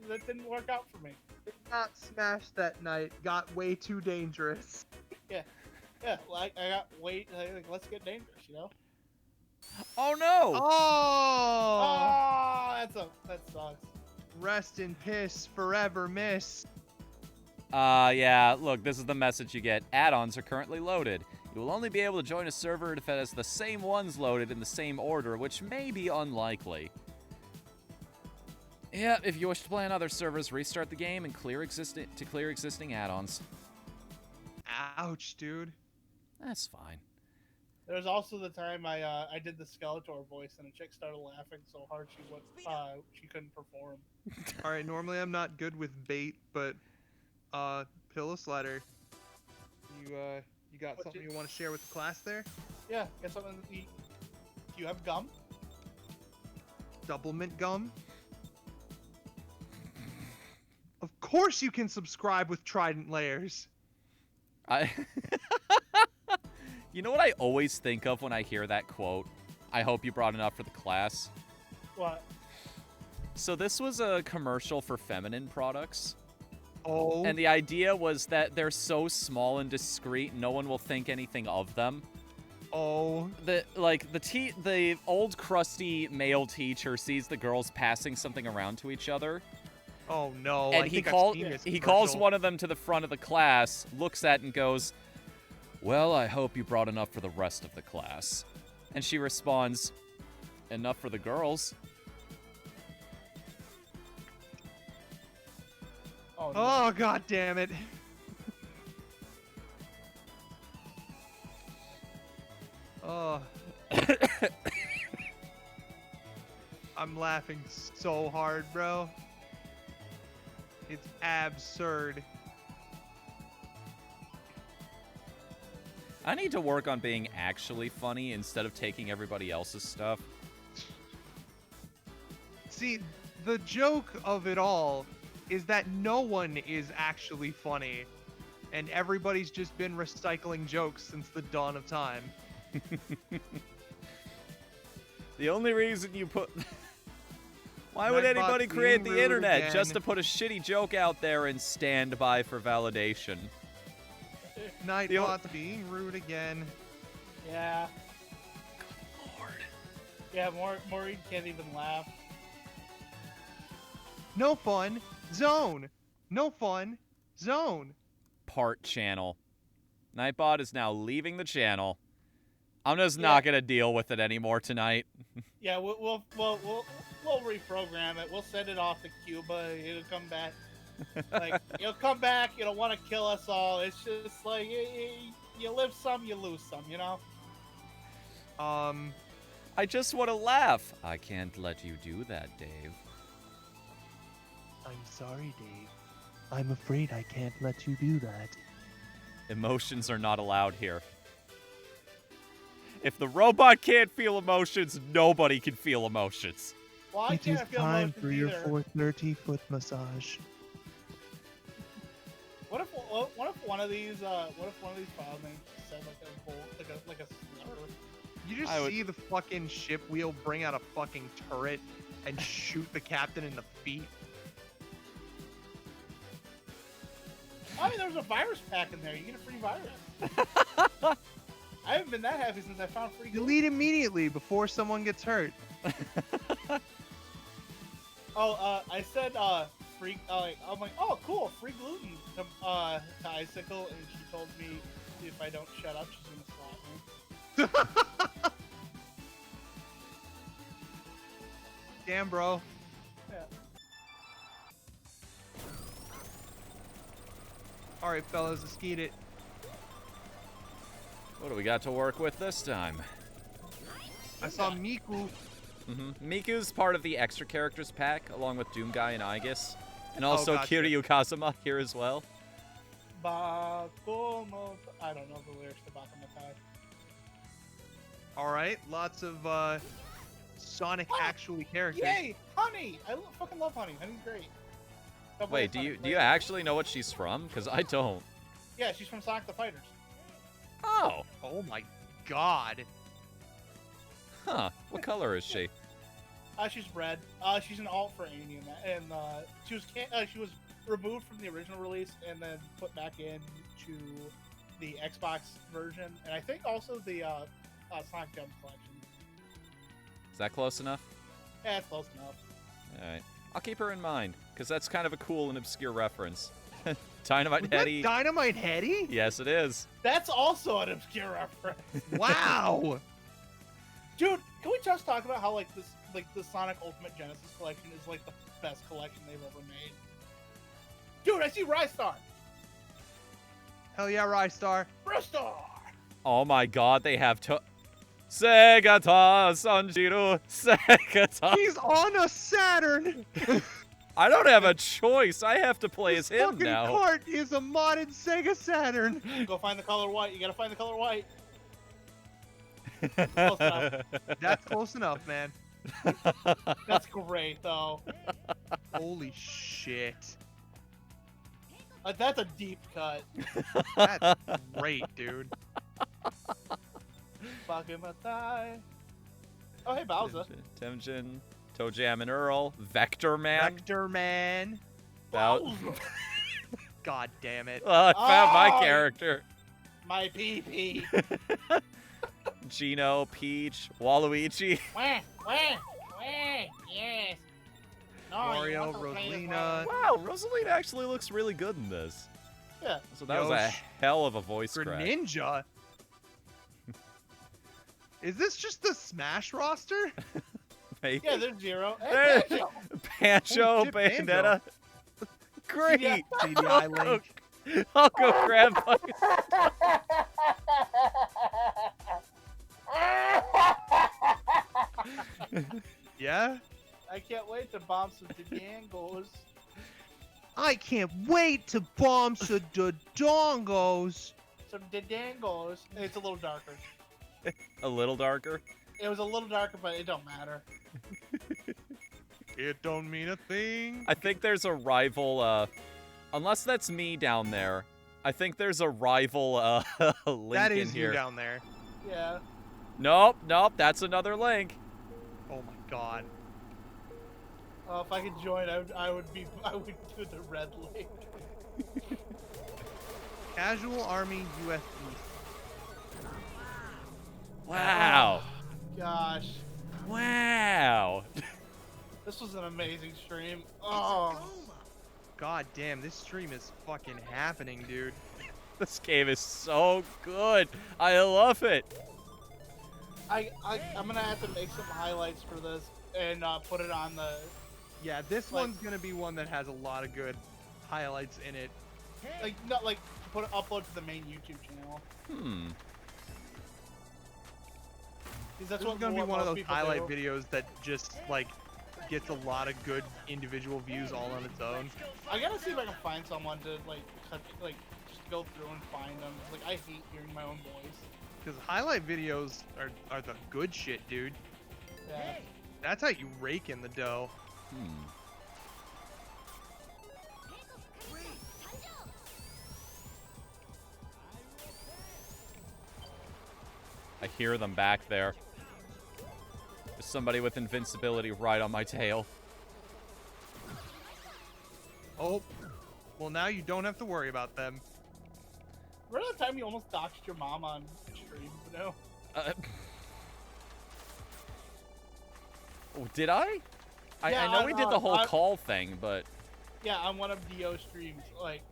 that didn't work out for me. Did not smash that night. Got way too dangerous. Yeah, like I got like, let's get dangerous, you know. Oh no! Oh! Oh, that sucks. Rest in piss forever, miss. Yeah, look, this is the message you get. Add-ons are currently loaded. You will only be able to join a server if it has the same ones loaded in the same order, which may be unlikely. Yeah, if you wish to play on other servers, restart the game and clear existing add-ons. Ouch, dude. That's fine. There was also the time I did the Skeletor voice, and a chick started laughing so hard she couldn't perform. All right, normally I'm not good with bait, but Pillow Slider, you got What something did- you want to share with the class there? Yeah, get something to eat. Do you have gum? Double mint gum. Of course you can subscribe with Trident Layers. You know what I always think of when I hear that quote? I hope you brought enough for the class. What? So this was a commercial for feminine products. Oh. And the idea was that they're so small and discreet, no one will think anything of them. Oh. The old crusty male teacher sees the girls passing something around to each other, Oh no. and I he think I've calls seen this he calls commercial. one of them to the front of the class, looks at it and goes, "Well, I hope you brought enough for the rest of the class." And she responds, "Enough for the girls." Oh, no. Oh god damn it. Oh. I'm laughing so hard, bro. It's absurd. I need to work on being actually funny instead of taking everybody else's stuff. See, the joke of it all is that no one is actually funny, and everybody's just been recycling jokes since the dawn of time. The only reason you put... Why would Nightbot's anybody create being the rude internet? again. Just to put a shitty joke out there and stand by for validation. Nightbot's being rude again. Yeah. Lord. Yeah, Maureen can't even laugh. No fun zone. No fun zone. Part channel. Nightbot is now leaving the channel. I'm just not gonna deal with it anymore tonight. Yeah, we'll reprogram it. We'll send it off to Cuba. It'll come back. Like, it'll come back. It'll want to kill us all. It's just like you live some, you lose some. You know. I just want to laugh. I can't let you do that, Dave. I'm sorry, Dave. I'm afraid I can't let you do that. Emotions are not allowed here. If the robot can't feel emotions, nobody can feel emotions. Well, I It is can't feel time emotions for your either. 430 foot massage. What if one of these file names said like a slur? You just I would- see the fucking ship wheel bring out a fucking turret and shoot the captain in the feet. I mean, there was a virus pack in there. You get a free virus. I haven't been that happy since I found free gluten. Delete immediately before someone gets hurt. I said free. I'm like, oh, cool, free gluten to Icicle, and she told me if I don't shut up, she's gonna slap me. Damn, bro. Yeah. All right, fellas, let's get it. What do we got to work with this time? I saw Miku. Miku's part of the extra characters pack, along with Doomguy and Aegis. And also gotcha. Kiryu Kazuma here as well. Bakumo. I don't know the lyrics to Bakumo Tai. All right, lots of Sonic actually characters. Yay, Honey! I fucking love Honey. Honey's great. Double Wait, A do you Sonic. actually know what she's from? Because I don't. Yeah, she's from Sonic the Fighters. Oh. Oh my god. Huh. What color is she? She's red. She's an alt for Amy, and she was removed from the original release and then put back in to the Xbox version, and I think also the Sonic Gems collection. Is that close enough? Yeah, it's close enough. Alright. I'll keep her in mind, because that's kind of a cool and obscure reference. Dynamite Was that Hetty. Dynamite Hetty? Yes, it is. That's also an obscure reference. Wow. Dude, can we just talk about how the Sonic Ultimate Genesis collection is like the best collection they've ever made? Dude, I see Rystar. Hell yeah, Rystar. Rystar. Oh my god, they have Segata Sanjiro Segata. He's on a Saturn. I don't have a choice. I have to play as him Fucking now. Kart is a modded Sega Saturn. Go find the color white. You gotta find the color white. Close enough. That's close enough, man. That's great, though. Holy shit. That's a deep cut. That's great, dude. Fucking Matai. Oh, hey, Bowser. Temjin, ToeJam and Earl, Vector Man. Vector Man. Bow- God damn it. I found my Oh. character. My pee-pee. Gino, Peach, Waluigi. Wah, wah, wah, yes. No, you Mario, want to play the Rosalina. Wow, Rosalina actually looks really good in this. Yeah. So that was a Yosh. hell of a voice crack. Greninja. Is this just the Smash roster? Maybe. Yeah, there's Zero. There- Hey, Pancho, Oh, shit, Bayonetta. Great. Yeah. CDI Link. I'll go grab my... Yeah? I can't wait to bomb some Dangos. I can't wait to bomb some dongos. Some Dangos. It's a little darker. A little darker. It was a little darker, but it don't matter. It don't mean a thing. I think there's a rival, unless that's me down there, I think there's a rival, link That in is here. you down there. Yeah. Nope, that's another link. Oh my god. If I could join, I would do the red link. Casual Army US Wow. Gosh. Wow. This was an amazing stream. Oh. God damn, this stream is fucking happening, dude. This game is so good. I love it. I'm gonna have to make some highlights for this and put it on the Yeah, this Like- one's gonna be one that has a lot of good highlights in it. upload to the main YouTube channel. Because that's This what is gonna be what one of most those people highlight do. videos that just like gets a lot of good individual views all on its own. I gotta see if I can find someone to just go through and find them. Like I hate hearing my own voice. Because highlight videos are the good shit, dude. Yeah. That's how you rake in the dough. I hear them back there. There's somebody with invincibility right on my tail. Oh, well Well, now you don't have to worry about them. Remember that time you almost doxed your mom on stream? No. Did I? Yeah, I know we did the whole on- call thing, but Yeah, on one of Dio streams, like,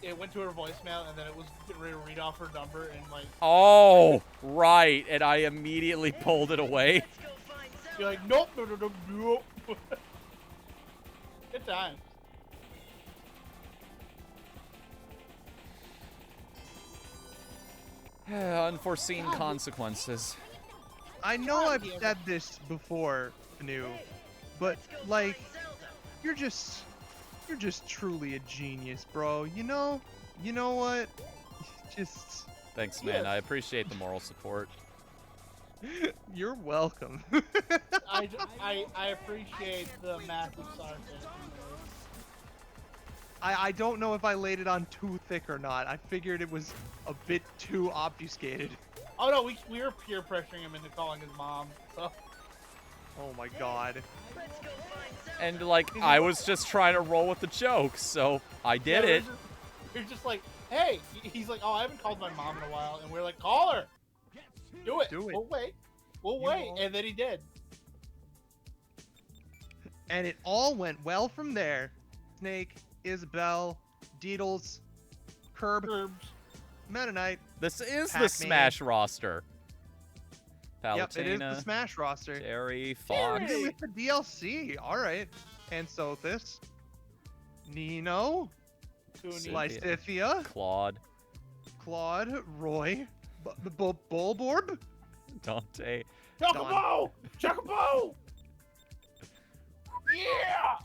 it went to her voicemail and then it was getting ready to read off her number and like, oh, right, and I immediately pulled it away. Let's go find you're Zelda. like, nope, nope. Good times. Unforeseen consequences. I know I've said this before, Fnu, but Let's go like, find Zelda. you're just truly a genius, bro. You know what? Just, Thanks, man. I appreciate the moral support. you're welcome. I appreciate the massive sarcasm. I don't know if I laid it on too thick or not. I figured it was a bit too obfuscated. Oh no, we were peer pressuring him into calling his mom. So Oh my god. Let's go find Zelda. And like, I was just trying to roll with the joke, so I did yeah, it. We're just like, hey, he's like, oh, I haven't called my mom in a while, and we're like, call her. Do it. Do it. We'll wait. We'll You wait, won't. and then he did. And it all went well from there. Snake, Isabel, Deedles, Curb, Curbs. Mennonite. This is the Pac-Man. Smash roster. Yep, it is the Palutena, Smash roster. Jerry, Fox. Even with the DLC. Alright. And Sothis. Nino. Cooney. Slice- Lysithia. Claude, Claude. Roy. Bulborb. Dante. Chocobo! Chocobo! Yeah!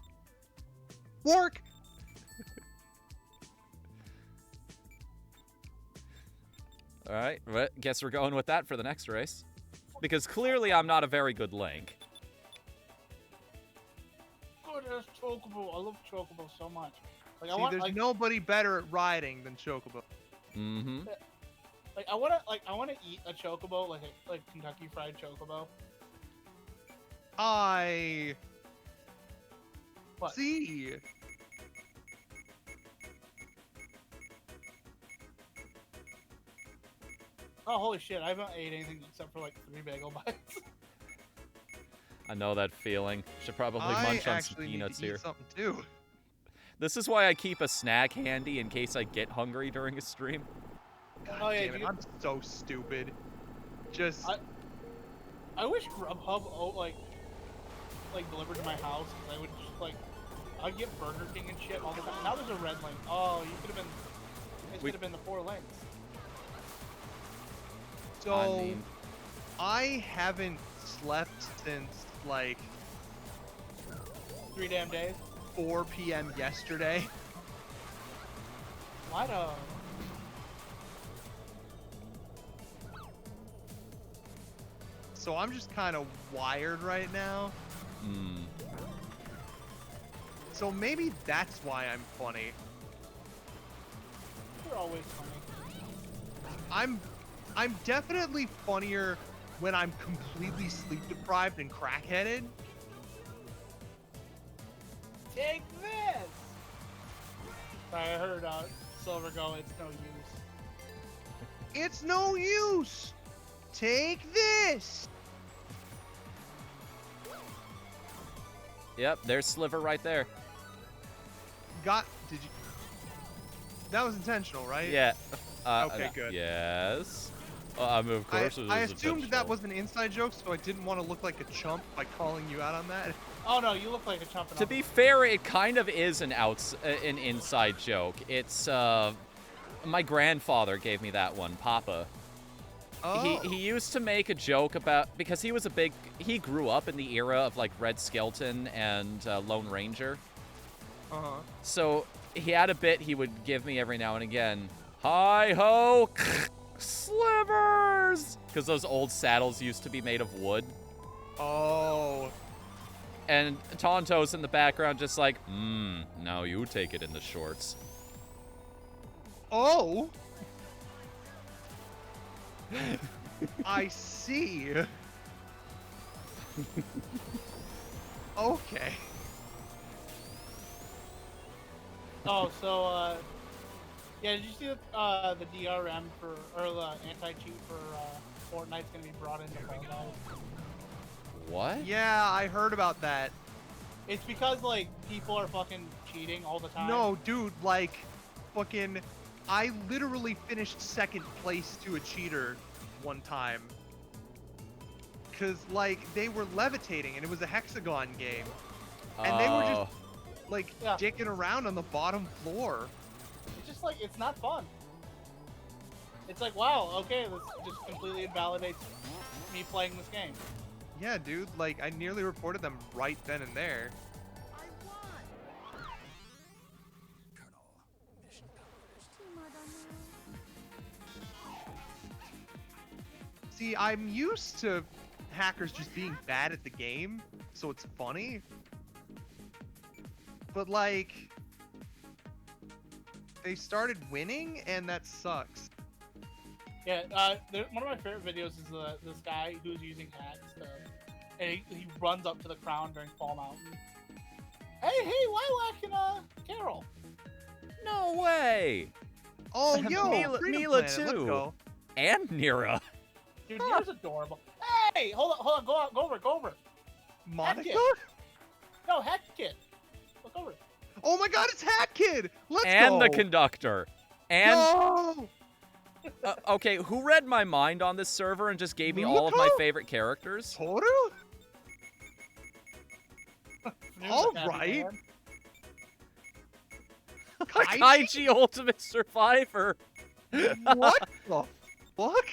Wark. All right, well, guess we're going with that for the next race. Because clearly I'm not a very good Link. Good as Chocobo. I love Chocobo so much. Like, I See, want, there's like, nobody better at riding than Chocobo. Mm-hmm. I wanna eat a Chocobo, like Kentucky Fried Chocobo. I What? see. Oh, holy shit! I haven't ate anything except for like 3 bagel bites. I know that feeling. Should probably I munch on some actually need peanuts to eat here. something too. This is why I keep a snack handy in case I get hungry during a stream. God Oh, yeah, damn it, dude. I'm so stupid. Just I wish Grubhub like delivered to my house, 'cause I would just like I'd get Burger King and shit all the time. Now there's a red link. Oh, you could have been. This We- could have been the 4 links. so I mean, I haven't slept since like 3 damn days. 4 p.m. yesterday. Why the? So I'm just kind of wired right now. So maybe that's why I'm funny. You're always funny. I'm definitely funnier when I'm completely sleep deprived and crackheaded. Take this. Sorry, I heard Silver go. It's no use. It's no use. Take this. yep, there's Sliver right there. Did you? That was intentional, right? Yeah. Okay, good. Yes. I mean, of course it I is assumed that intentional. was an inside joke, so I didn't want to look like a chump by calling you out on that. Oh no, you look like a chump. To be fair, it kind of is an inside joke. It's my grandfather gave me that one, Papa. Oh. He used to make a joke about, because he grew up in the era of like Red Skelton and Lone Ranger. Uh-huh. So he had a bit he would give me every now and again. Hi ho, slivers, because those old saddles used to be made of wood. Oh. And Tonto's in the background just like, now you take it in the shorts. Oh. I see. Okay. Oh, so yeah, did you see that the DRM for or the anti-cheat for Fortnite's gonna be brought into Fall Guys? What? Yeah, I heard about that. It's because like people are fucking cheating all the time. No, dude, like, fucking, I literally finished second place to a cheater one time. Cause like they were levitating and it was a hexagon game, and they were just like Yeah. dicking around on the bottom floor. It's just like it's not fun. It's like wow, okay, this just completely invalidates me playing this game. Yeah, dude, like I nearly reported them right then and there. See, I'm used to hackers just being bad at the game, so it's funny. But like, they started winning, and that sucks. Yeah, one of my favorite videos is this guy who's using hacks to, and he runs up to the crown during Fall Mountain. Hey, Lilac and Carol. No way! Oh, yo, Mila- Freedom Mila Planet, let's too. go. And Nira. Dude, Near's adorable. Hey, hold on, go over. Monica? Kid. No, Hack Kid. Look over. Oh my God, it's Hack Kid! Let's And go! the conductor. And No! okay, who read my mind on this server and just gave me all of my Luca? favorite characters? Toru? Snoop's All a happy right. man. Kaiji? Kaiji Ultimate Survivor. What the fuck?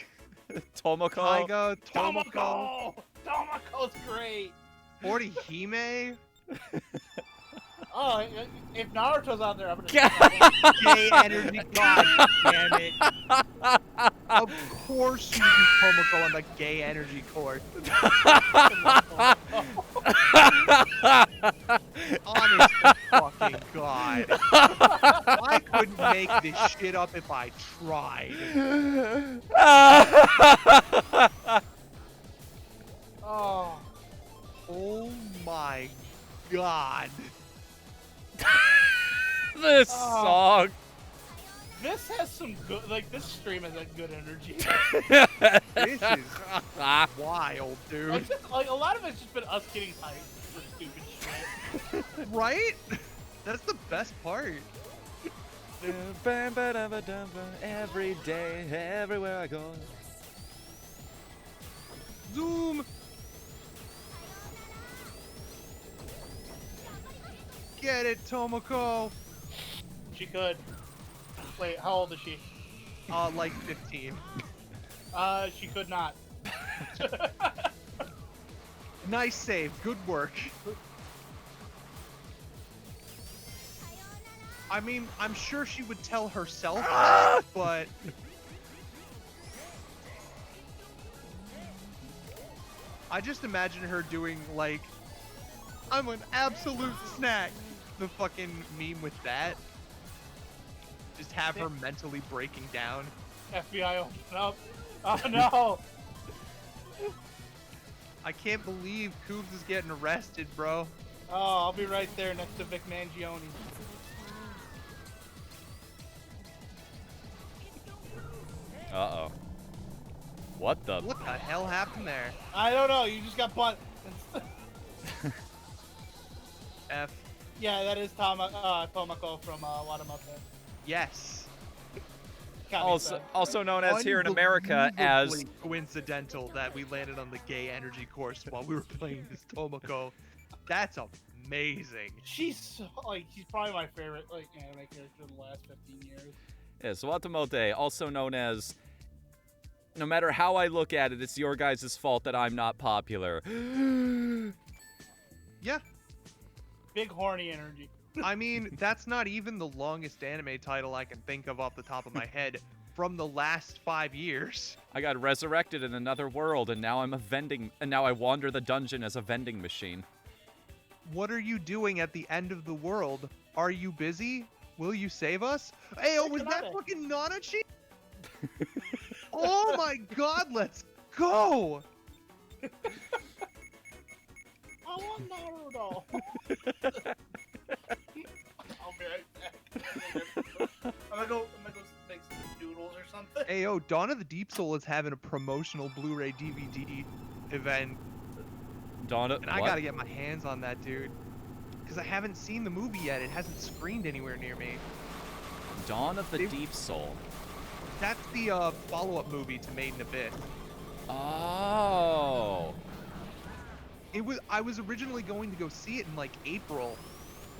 Tomoko. Taiga, Tomoko, Tomoko's great. 40 Hime, Oh, if Naruto's out there, I'm gonna. Gay Energy, god damn it. Of course you do Tomoko on the Gay Energy course. Honest to fucking god. I couldn't make this shit up if I tried. Oh, Oh my god. This Oh. song. this has some good. Like this stream has a good energy. This is wild, dude. It's just, like a lot of it's just been us getting hyped for stupid shit. Right? That's the best part. Every day, everywhere I go. Zoom! Get it, Tomoko! She could. Wait, how old is she? Like 15. She could not. Nice save, good work. I mean, I'm sure she would tell herself that, but... I just imagine her doing, like, I'm an absolute snack. The fucking meme with that. Just have her mentally breaking down. FBI open up. Oh no! I can't believe Coobs is getting arrested, bro. Oh, I'll be right there next to Vic Mangione. Uh-oh. What the? What the hell happened there? I don't know. You just got butt. F. Yeah, that is Tomoko from Watamote. Yes. Also known as here in America as Unbelievably coincidental that we landed on the gay energy course while we were playing this Tomoko. That's amazing. She's probably my favorite anime character in the last 15 years. yes, Watamote, also known as no matter how I look at it, it's your guys' fault that I'm not popular. Yeah. Big horny energy. I mean, that's not even the longest anime title I can think of off the top of my head from the last 5 years. I got resurrected in another world, and now now I wander the dungeon as a vending machine. What are you doing at the end of the world? Are you busy? Will you save us? Hey, oh, was that fucking Nanachi? Oh my god, let's go! I want Naruto. I'll be right back. I'm gonna go make some noodles or something. Hey, yo, Dawn of the Deep Soul is having a promotional Blu-ray DVD event, Dawn of and I what? gotta get my hands on that, dude. Because I haven't seen the movie yet. It hasn't screened anywhere near me. Dawn of the They- Deep Soul. That's the follow-up movie to Made in Abyss. Oh. I was originally going to go see it in like April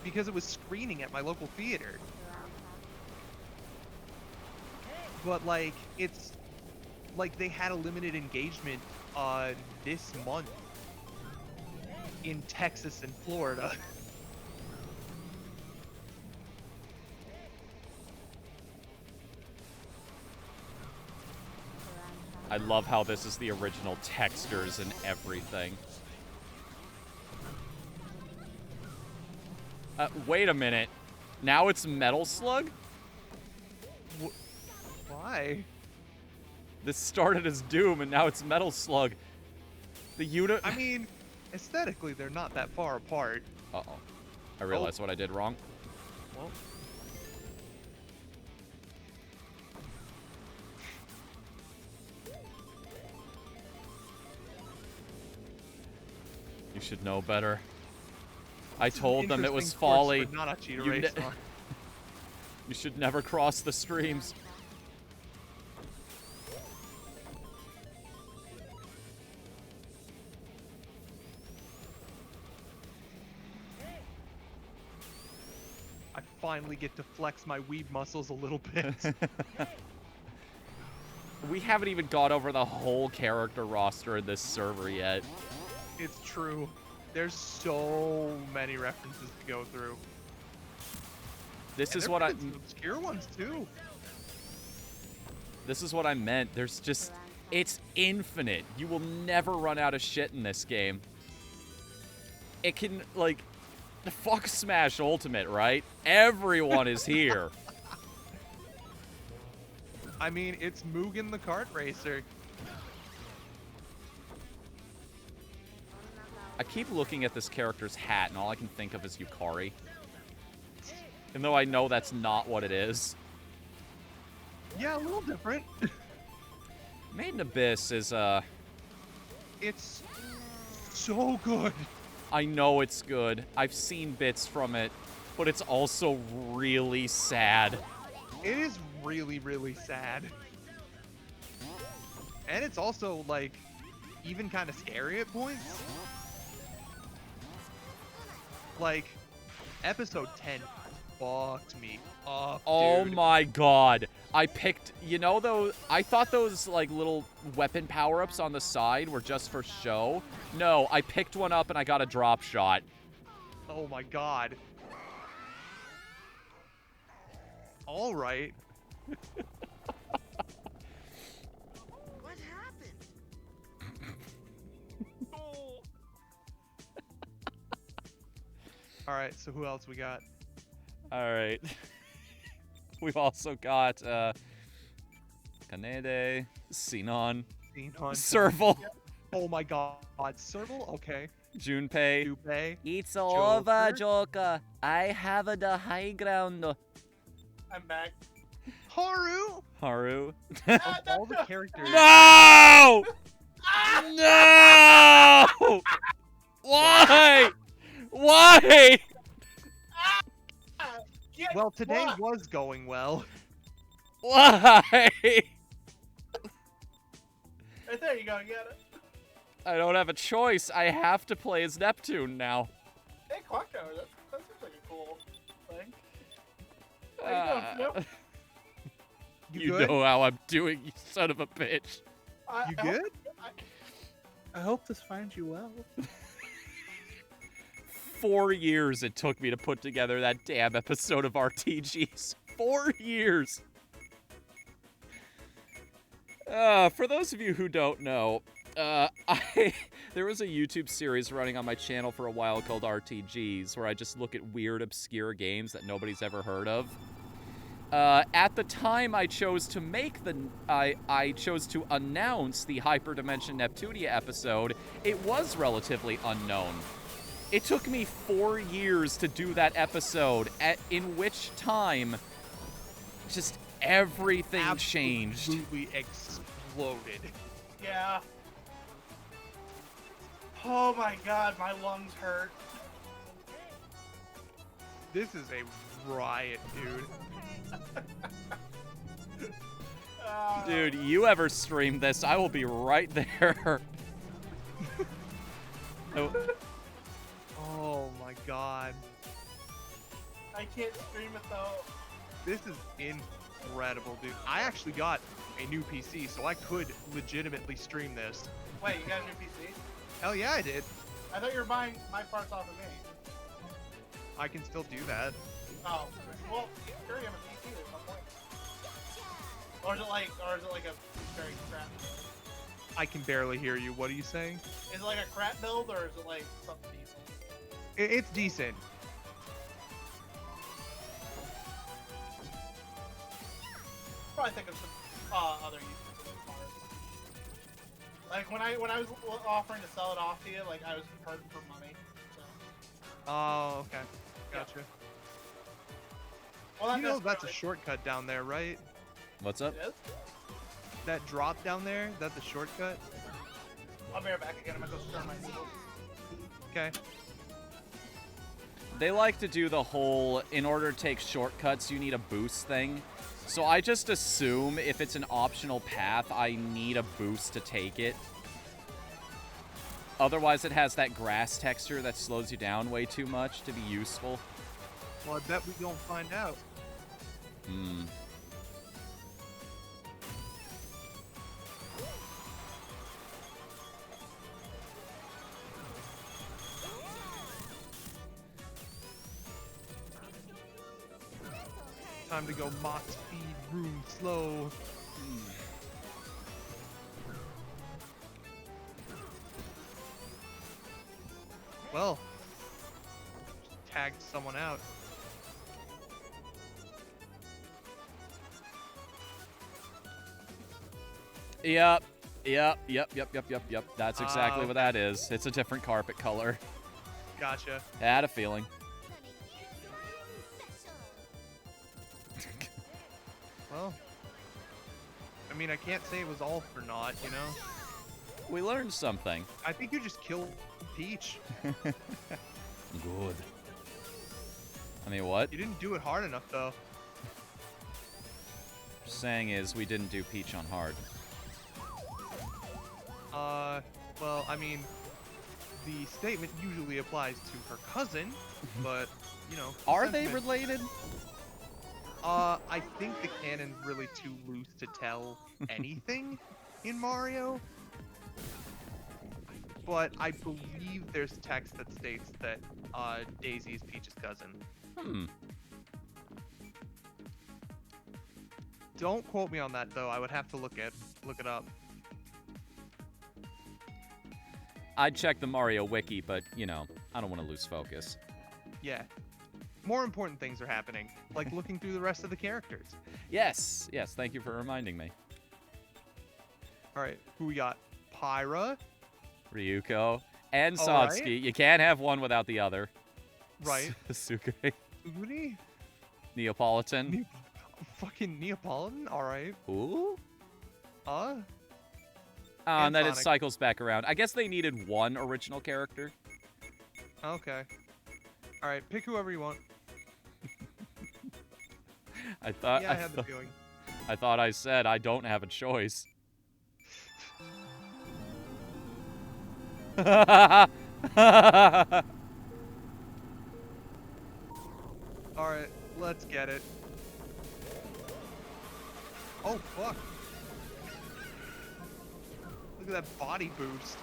because it was screening at my local theater. But like it's like they had a limited engagement this month in Texas and Florida. I love how this is the original textures and everything. Wait a minute. Now it's Metal Slug? Why? This started as Doom and now it's Metal Slug. The unit. I mean, aesthetically they're not that far apart. Uh-oh. I realized what I did wrong. Well, You should know better. I this is an told them it was interesting course folly. for not a cheetah You race. ne- You should never cross the streams. I finally get to flex my weeb muscles a little bit. We haven't even got over the whole character roster in this server yet. It's true. There's so many references to go through. This And is there what I. have been some obscure ones too. This is what I meant. There's just. It's infinite. You will never run out of shit in this game. It can, like. Fuck Smash Ultimate, right? Everyone is here. I mean, it's Mugen the kart racer. I keep looking at this character's hat, and all I can think of is Yukari. Even though I know that's not what it is. Yeah, a little different. Made in Abyss is, It's so good. I know it's good. I've seen bits from it, but it's also really sad. It is really, really sad. And it's also, like, even kind of scary at points. Like, episode 10 fucked me up, Oh dude. my god. I picked, you know those, I thought those like little weapon power-ups on the side were just for show. No, I picked one up and I got a drop shot. Oh my god. All right. What happened? All right, so who else we got? All right. We've also got Kanede, Sinon, Xenon. Serval, Oh my god. Serval? Okay. Junpei. Dupay. It's Joker? Joker. I have the high ground. I'm back. Haru? Haru. Of all the characters. No! No! Why? Why? Get Well, today fucked. was going well. Why? Right there, you go, get it. I don't have a choice. I have to play as Neptune now. Hey, Clock Tower, that seems like a cool thing. How you doing, Fnu? You good? know how I'm doing, you son of a bitch. You good? I hope this finds you well. 4 years it took me to put together that damn episode of RTGs. 4 years. For those of you who don't know, there was a YouTube series running on my channel for a while called RTGs, where I just look at weird, obscure games that nobody's ever heard of. At the time I chose to make the, I chose to announce the Hyperdimension Neptunia episode, it was relatively unknown. It took me 4 years to do that episode, in which time just everything changed. Absolutely exploded. Yeah. Oh my god, my lungs hurt. This is a riot, dude. Dude, you ever stream this, I will be right there. Oh, Oh my god. I can't stream it though. This is incredible, dude. I actually got a new PC, so I could legitimately stream this. Wait, you got a new PC? Hell yeah, I did. I thought you were buying my parts off of me. I can still do that. Oh, well, sure you have a PC. There's no point. Or is it like a very crap? I can barely hear you. What are you saying? Is it like a crap build or is it like something decent? It's decent. Probably think of some other uses for this part. Like when I was offering to sell it off to you, like I was hurting for money. So. Oh, okay. Gotcha. Well, You know that's a shortcut down there, right? what's up? It is? That drop down there, that's the shortcut? I'll be right back again. I'm gonna go stir my noodles. Okay. They like to do the whole, in order to take shortcuts, you need a boost thing. So I just assume if it's an optional path, I need a boost to take it. Otherwise, it has that grass texture that slows you down way too much to be useful. Well, I bet we don't find out. Hmm. Time to go Mach speed, room slow. Well, just tagged someone out. Yep. That's exactly what okay. that is. It's a different carpet color. Gotcha. I had a feeling. Well, I mean, I can't say it was all for naught, you know? We learned something. I think you just killed Peach. Good. I mean, what? You didn't do it hard enough, though. Saying is, we didn't do Peach on hard. Well, I mean, the statement usually applies to her cousin, but, you know. Are they sentiment- related? I think the canon's really too loose to tell anything in Mario. But I believe there's text that states that Daisy is Peach's cousin. Hmm. Don't quote me on that though. I would have to look it up. I'd check the Mario wiki, but, you know, I don't want to lose focus. Yeah. More important things are happening, like looking through the rest of the characters. Yes, thank you for reminding me. All right, who we got? Pyra, Ryuko and All Satsuki. right. You can't have one without the other. right? Suke. Uri, Neapolitan. fucking Neapolitan. All right. Ooh. And And then it Sonic. cycles back around. I guess they needed one original character. Okay. All right, pick whoever you want. I thought. Yeah, I had the feeling. I thought I said I don't have a choice. All right, let's get it. Oh fuck! Look at that body boost.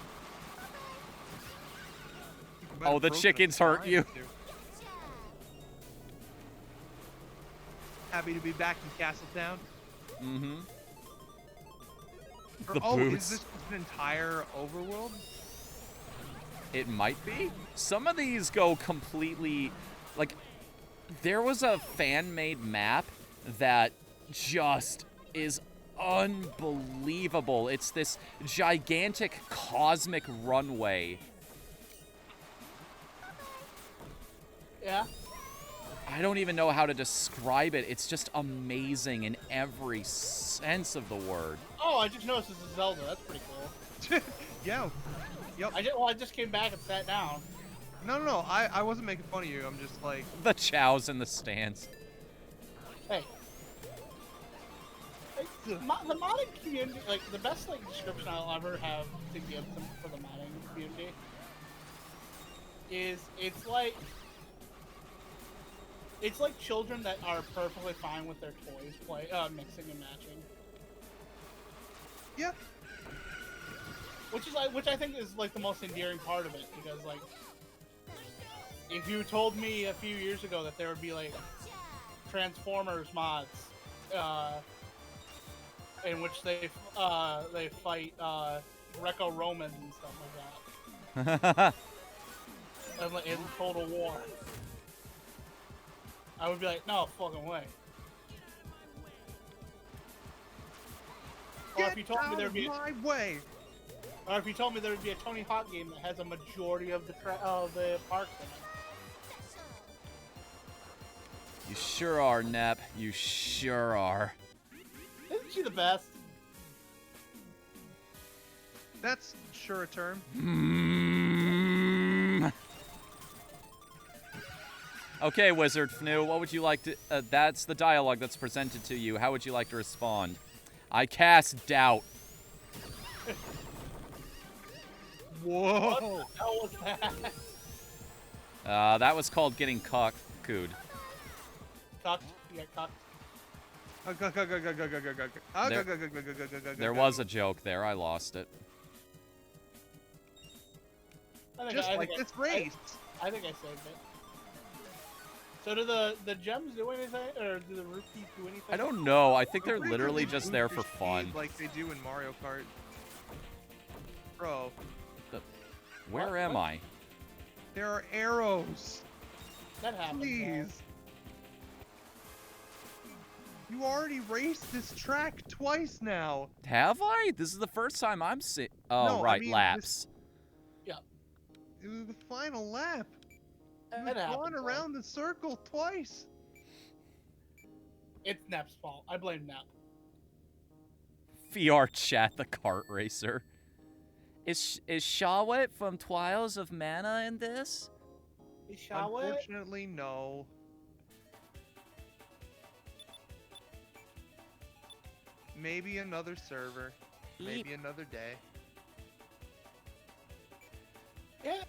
You might Oh, have the broken a chickens hurt spine, you. too. Happy to be back in Castletown. Mm-hmm. Or- The oh, boots. is this an entire overworld? It might be. Some of these go completely, like, there was a fan-made map that just is unbelievable. It's this gigantic cosmic runway. Yeah. I don't even know how to describe it. It's just amazing in every sense of the word. Oh, I just noticed this is Zelda. That's pretty cool. Yeah. Yep. I just came back and sat down. No. I wasn't making fun of you. I'm just like. The chows in the stands. Hey. The modding community, like, the best, like, description I'll ever have to give for the modding community is it's like children that are perfectly fine with their toys mixing and matching. Yeah. Which I think is like the most endearing part of it, because like if you told me a few years ago that there would be like Transformers mods in which they fight Greco-Romans and stuff like that in Total War, I would be like, no fucking way. Or if you told me there'd be my way. Or if you told me there would be a Tony Hawk game that has a majority of the parks in it. You sure are, Nep. You sure are. Isn't she the best? That's sure a term. Okay, Whatthefnu, what would you like to... that's the dialogue that's presented to you. How would you like to respond? I cast doubt. Whoa. What the hell was that? That was called getting cuckooed. Cucked? You got cucked? There was a joke there. I lost it. Just like this race. I think I saved it. So do the gems do anything, or do the rupees do anything? I don't know. I think they're Pretty literally sure they just boost there your for speed fun. like they do in Mario Kart. Bro, Where am I? there are arrows. That happens. Please. You already raced this track twice now. Have I? This is the first time I'm seeing... Oh, No, I right, mean, laps. It was the final lap. That You've happens, gone bro. around the circle twice. It's Nep's fault. I blame Nep. VR chat, the kart racer. Is Shawet from Trials of Mana in this? Shall we? Unfortunately, no. Maybe another server. Maybe another day. Yeah.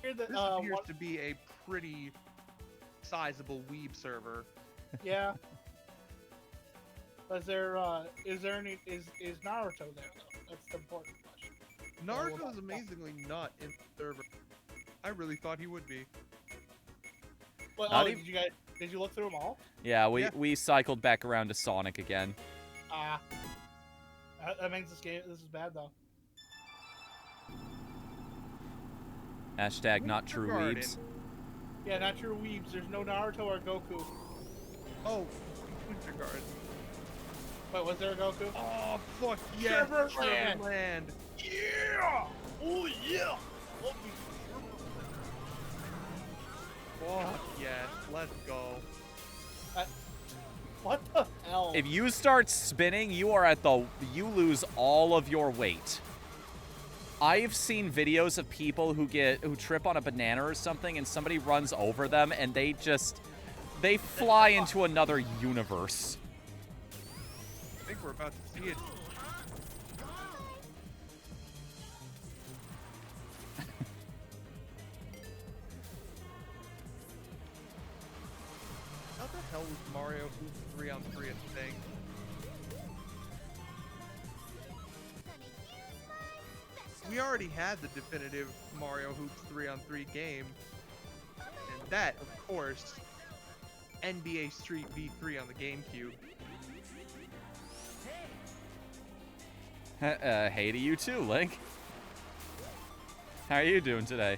Here the, This appears one- to be a pretty sizable weeb server. Yeah. Is there any is Naruto there though? That's the important question. Naruto is amazingly not in the server. I really thought he would be. Well, Not oh, even- did you look through them all? Yeah, Yeah. we cycled back around to Sonic again. Ah. That means this is bad though. Hashtag not true Garden. weebs. Yeah, not your weebs. There's no Naruto or Goku. Oh, Winter Guard. Wait, was there a Goku? Oh, fuck yes, Serverland. Serverland. Yeah! Oh yeah! Fuck yes, let's go. What the hell? If you start spinning, you lose all of your weight. I've seen videos of people who trip on a banana or something and somebody runs over them and they fly into another universe. I think we're about to see it. How the hell was Mario Hoops 3-on-3 a thing? We already had the definitive Mario Hoops 3-on-3 game. And that, of course, NBA Street V3 on the GameCube. Hey to you too, Link. How are you doing today?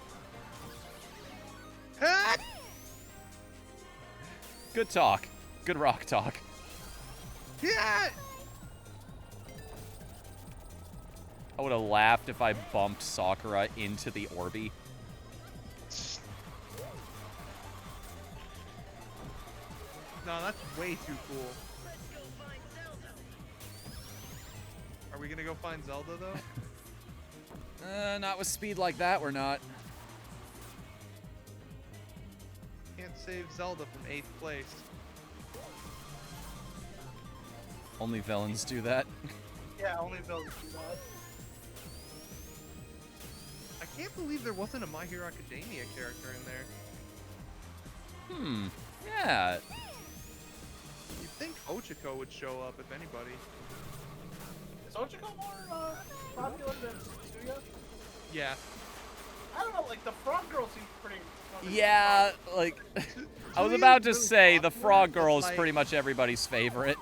Good talk. Good rock talk. Yeah! I would have laughed if I bumped Sakura into the Orby. No, that's way too cool. Are we gonna go find Zelda though? Not with speed like that, we're not. Can't save Zelda from 8th place. Only villains do that. Yeah, only villains do that. I can't believe there wasn't a My Hero Academia character in there. Yeah. You'd think Ochako would show up if anybody. Is Ochako more popular than Suya? Yeah. I don't know, like the Frog Girl seems pretty. Yeah, like, I was Tsuyo's about to really say the popular, Frog but, Girl is like, pretty much everybody's favorite.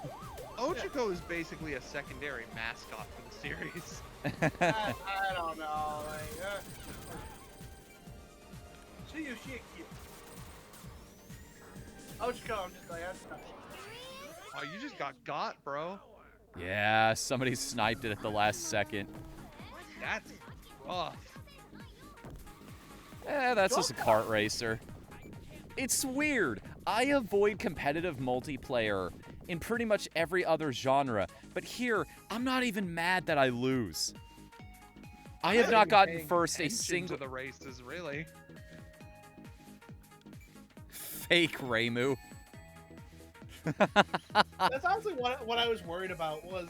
Ochako is basically a secondary mascot for the series. I don't know, like. Suya, she cute. Ochako, I'm just like, that's not. Oh, you just got, bro. Yeah, somebody sniped it at the last second. That's rough. That's just a kart racer. It's weird. I avoid competitive multiplayer in pretty much every other genre, but here, I'm not even mad that I lose. I have not gotten first a single to the races, really. fake Reimu. That's honestly what I was worried about was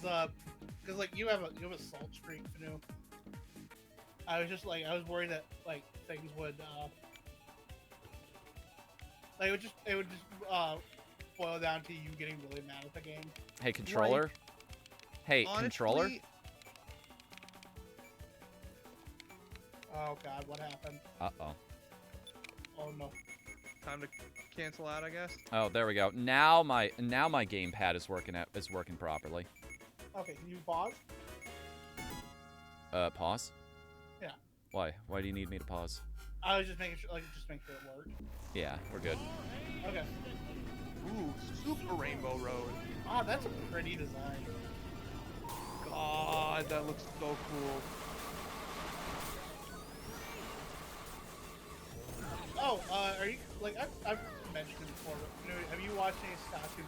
because like you have a salt streak, Fnu. I was just like I was worried that like things would like it would just boil down to you getting really mad at the game. Hey, controller. Like, Hey, honestly, controller. Oh god, what happened? Uh-oh. Oh no. Time to cancel out, I guess. Oh, there we go. Now my gamepad is working properly. Okay, can you pause? Pause? Yeah. Why? Why do you need me to pause? I was just making sure, just make sure it worked. Yeah, we're good. Okay. Ooh, Super Rainbow Road. Ah, that's a pretty design. God, that looks so cool. Oh, are you like I've mentioned it before? But, have you watched any Statue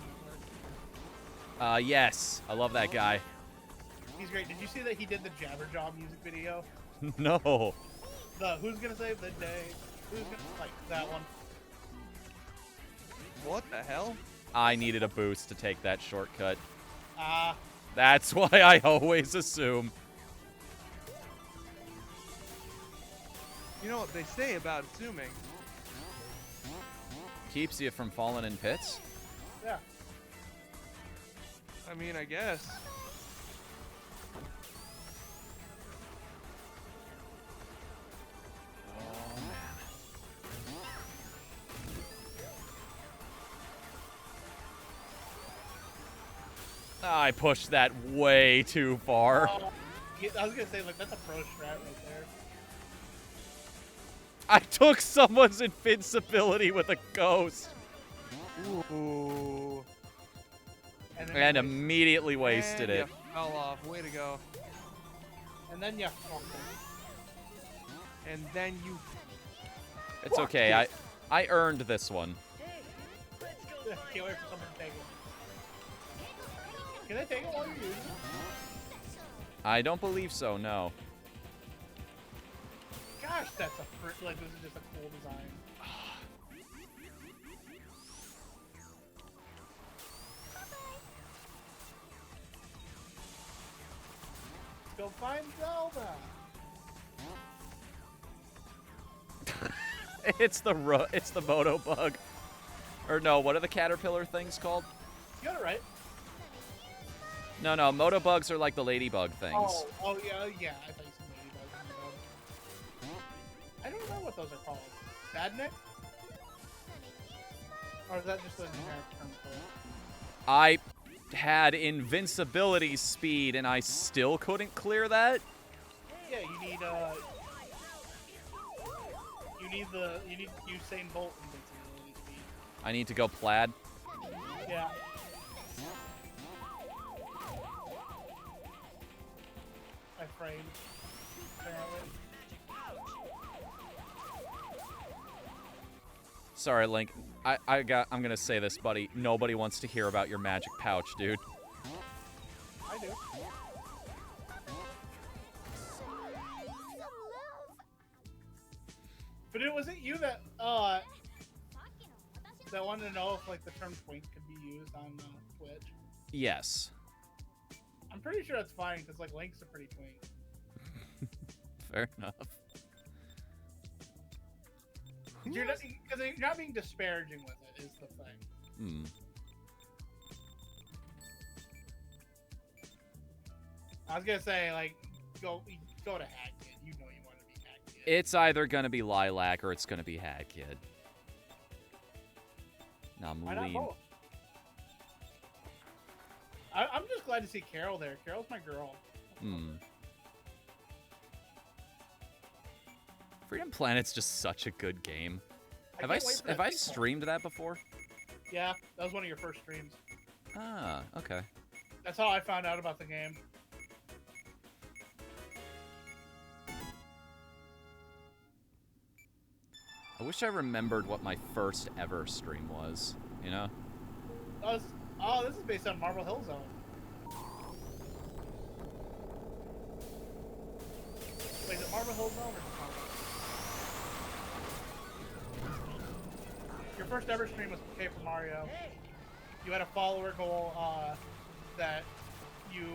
Network? Yes. I love that guy. He's great. Did you see that he did the Jabberjaw music video? No. The Who's Gonna Save the Day? Who's gonna like that one? What the hell? I needed a boost to take that shortcut. Ah, That's why I always assume. You know what they say about assuming? Keeps you from falling in pits? yeah. I mean, I guess. I pushed that way too far. Yeah, I was gonna say like that's a pro strat right there. I took someone's invincibility with a ghost Ooh. And and immediately wasted And it. you fell off. Way to go. And then yeah. And then you. It's okay. I earned this one. Can't wait for someone to take it. Can I take it while you're using it? I don't believe so, no. Gosh, that's like this is just a cool design. Let's go find Zelda. It's the moto bug. Or no, what are the caterpillar things called? You got it right. No, moto bugs are like the ladybug things. Oh yeah. I thought you said ladybug. I don't know what those are called. Badnik? Or is that just a generic term for it? I had invincibility speed and I still couldn't clear that? Yeah, you need Usain Bolt invincibility speed. I need to go plaid. Yeah. I framed. Apparently. Sorry, Link. I'm gonna say this, buddy. Nobody wants to hear about your magic pouch, dude. I do. But it wasn't you that that wanted to know if like the term twink could be used on Twitch. Yes. I'm pretty sure that's fine because like Link's a pretty twink. Fair enough. Because you're not being disparaging with it is the thing. Hmm. I was gonna say like go to Hat Kid. You know you want to be Hat Kid. It's either gonna be Lilac or it's gonna be Hat Kid. Now I'm Why not both? I'm just glad to see Carol there. Carol's my girl. Hmm. Freedom Planet's just such a good game. Have I streamed that before? Yeah, that was one of your first streams. Ah, okay. That's how I found out about the game. I wish I remembered what my first ever stream was, you know? Oh, this is based on Marble Hill Zone. Wait, is it Marble Hill Zone or is it Marble? Your first ever stream was Paper Mario. You had a follower goal that you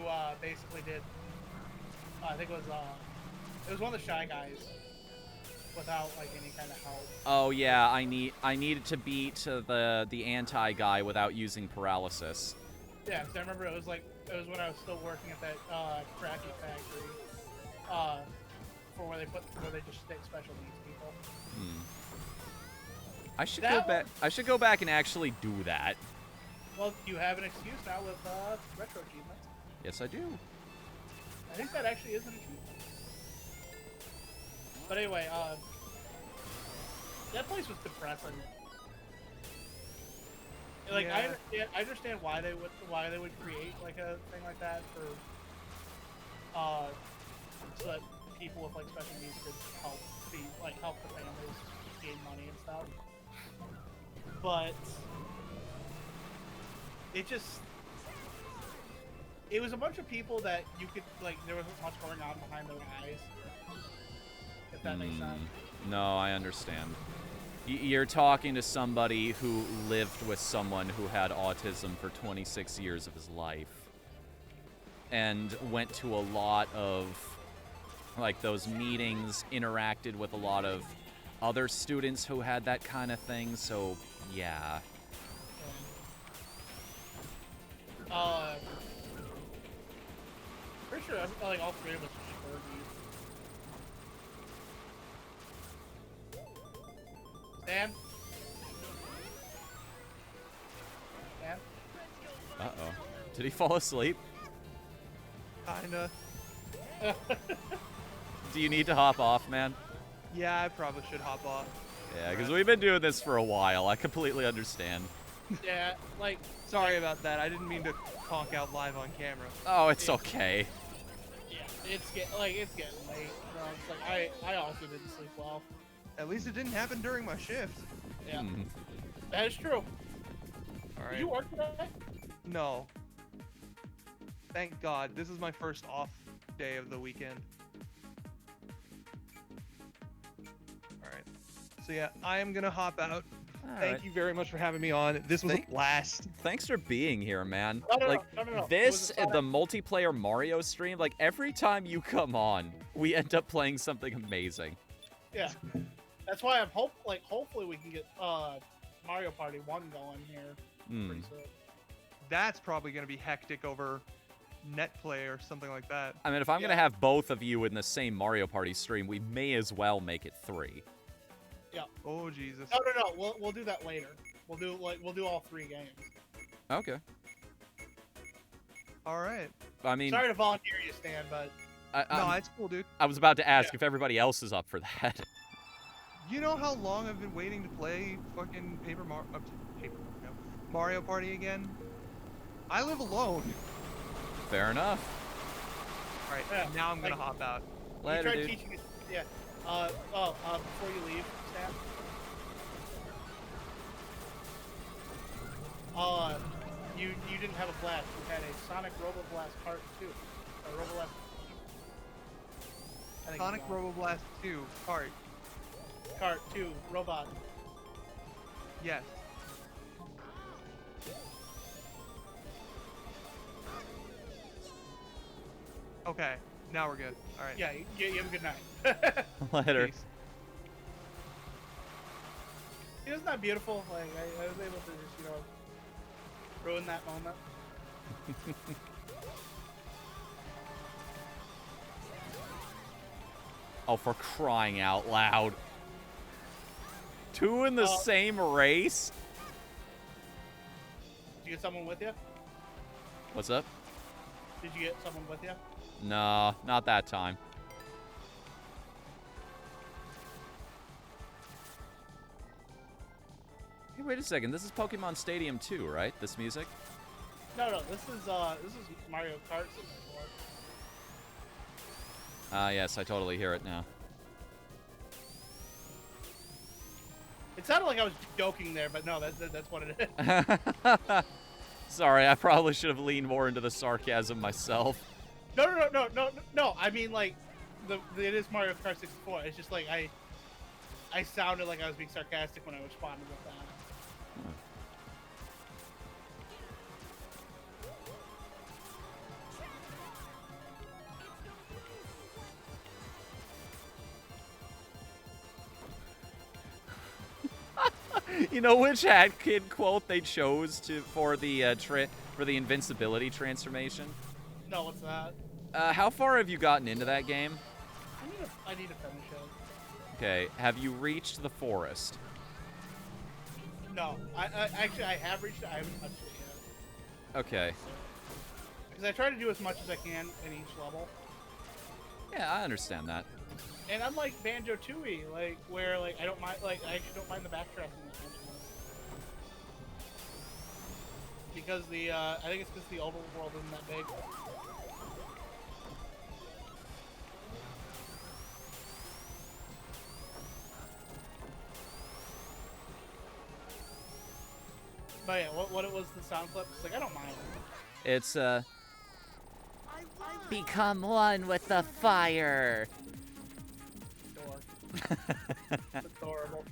basically did. I think it was one of the Shy Guys without like any kind of help. Oh yeah, I needed to beat the anti guy without using paralysis. Yeah, because I remember it was when I was still working at that crappy factory, where they just stick special needs people. Hmm. I should go back and actually do that. Well, you have an excuse now with retro achievements. Yes, I do. I think that actually is an achievement. But anyway, that place was depressing. Like Yeah. I understand why they would create like a thing like that for so that people with like special needs could help the families gain money and stuff. But it was a bunch of people that you could like there wasn't much going on behind their eyes. If that makes sense. No, I understand. You're talking to somebody who lived with someone who had autism for 26 years of his life and went to a lot of like those meetings, interacted with a lot of other students who had that kind of thing, so yeah. Pretty sure like all three of us are Stan? Stan? Uh-oh. Did he fall asleep? Kinda. Do you need to hop off, man? Yeah, I probably should hop off. Yeah, because we've been doing this for a while. I completely understand. Yeah, like Sorry about that. I didn't mean to conk out live on camera. Oh, it's okay. yeah, it's getting late. So it's like I also didn't sleep well. At least it didn't happen during my shift. Yeah, Hmm. that is true. All Did you work today? No. Thank God. This is my first off day of the weekend. Alright. So yeah, I am gonna hop out. Thank you very much for having me on. This was a blast. Thanks for being here, man. No. Like, It this, was a the multiplayer Mario stream, like, every time you come on, we end up playing something amazing. Yeah, that's why I'm hopefully we can get Mario Party 1 going here pretty soon. That's probably gonna be hectic over NetPlay or something like that. I mean, if I'm going to have both of you in the same Mario Party stream, we may as well make it 3. Yeah. Oh Jesus. No. We'll do that later. We'll do all 3 games. Okay. All right. I mean, Sorry to volunteer you, Stan, but No, it's cool, dude. I was about to ask if everybody else is up for that. You know how long I've been waiting to play fucking Mario Party again? I live alone. Fair enough. All right, Yeah, now I'm gonna like- hop out. Later, you tried dude. teaching it. Yeah. Before you leave, Stan, you didn't have a blast. You had a Sonic Robo Blast Kart 2. Or Robo Blast. I think Sonic it's on. Robo Blast 2 Kart. Kart 2 Robot. Yes. Okay, now we're good. All right. Yeah, you have a good night. Later. Peace. Isn't that beautiful? Like, I was able to just, ruin that moment. Oh, for crying out loud. 2 in the same race? Did you get someone with you? What's up? Did you get someone with you? No, not that time. Hey, wait a second. This is Pokemon Stadium 2, right? This music? No, this is Mario Kart 64. Yes, I totally hear it now. It sounded like I was joking there, but no, that's what it is. Sorry, I probably should have leaned more into the sarcasm myself. No. I mean, like, it is Mario Kart 64. It's just like I sounded like I was being sarcastic when I responded with that. You know which Hat Kid quote they chose for the invincibility transformation? No, what's that? How far have you gotten into that game? I need to finish it. Okay, have you reached the forest? No, I actually I have reached it. I haven't touched it yet. Okay. Because I try to do as much as I can in each level. Yeah, I understand that. And unlike Banjo Tooie, like where like I don't mind, like I actually don't mind the backtracking that much. Because I think it's because the overworld isn't that big. But yeah, what it was the sound clip? It's like I don't mind. It's become one with the fire. It's adorable.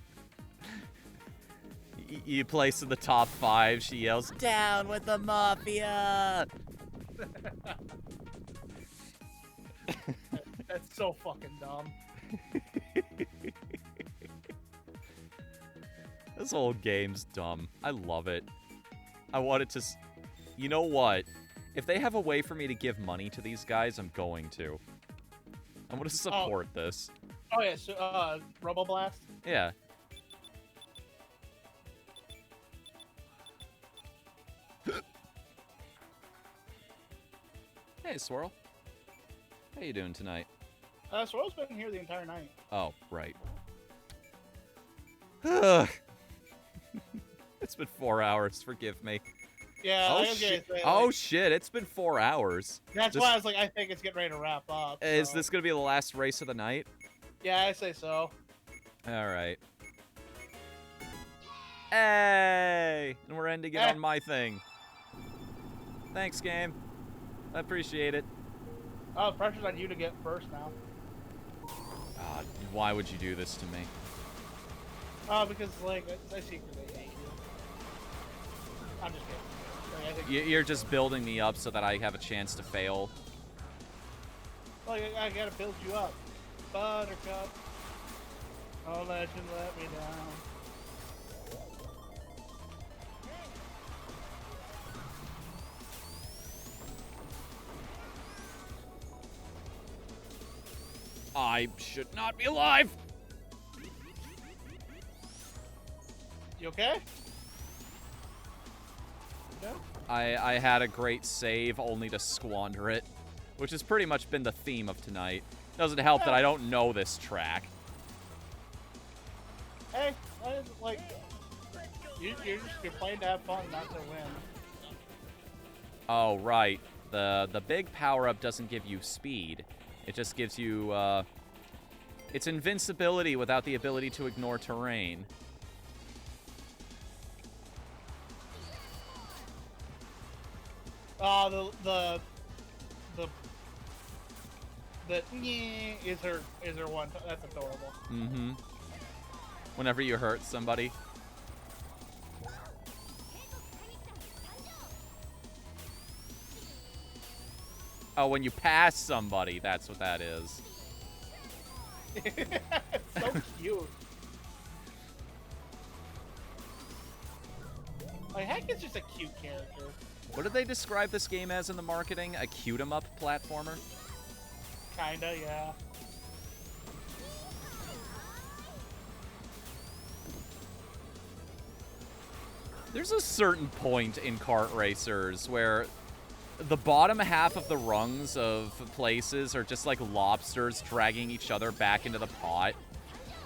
You place in the top 5. She yells, "Down with the mafia!" That's so fucking dumb. This whole game's dumb. I love it. I want it to... You know what? If they have a way for me to give money to these guys, I'm going to. I'm going to support this. Oh yeah, so Robo Blast. Yeah. Hey, Swirl. How you doing tonight? Swirl's been here the entire night. Oh, right. It's been 4 hours. Forgive me. Yeah. Oh, I was gonna shit. say, Oh, like, shit. It's been 4 hours. that's why I was like, I think it's getting ready to wrap up. Is so. this going to be the last race of the night? Yeah, I say so. All right. Hey! And we're ending it on my thing. Thanks, game. I appreciate it. Oh, pressure's on you to get first now. God, why would you do this to me? Oh, because like I secretly hate you. I'm just kidding. Like, I think, You're just building me up so that I have a chance to fail. like I gotta build you up, Buttercup. Oh, legend, let me down. I should not be alive! You okay? Yeah. I had a great save only to squander it, which has pretty much been the theme of tonight. Doesn't help that I don't know this track. Hey, like you're playing to have fun, not to win. Oh, right. The big power-up doesn't give you speed. It just gives you, it's invincibility without the ability to ignore terrain. The nyeh is her one. That's adorable. Mm-hmm. Whenever you hurt somebody. Oh, when you pass somebody, that's what that is. So cute. Like, Heck is just a cute character. What did they describe this game as in the marketing? A cute-em-up platformer? Kinda, yeah. There's a certain point in kart racers where the bottom half of the rungs of places are just like lobsters dragging each other back into the pot.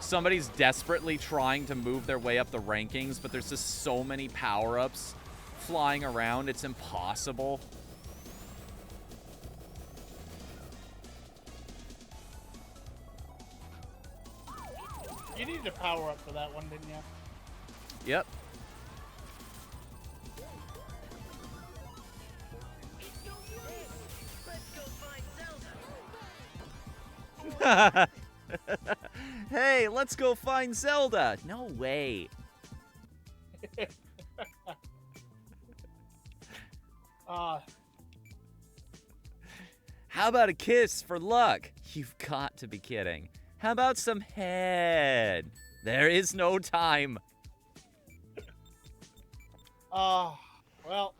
Somebody's desperately trying to move their way up the rankings, but there's just so many power-ups flying around, it's impossible. You needed a power up for that one, didn't you? Yep. Hey, let's go find Zelda. No way. How about a kiss for luck? You've got to be kidding. How about some head? There is no time. Well, that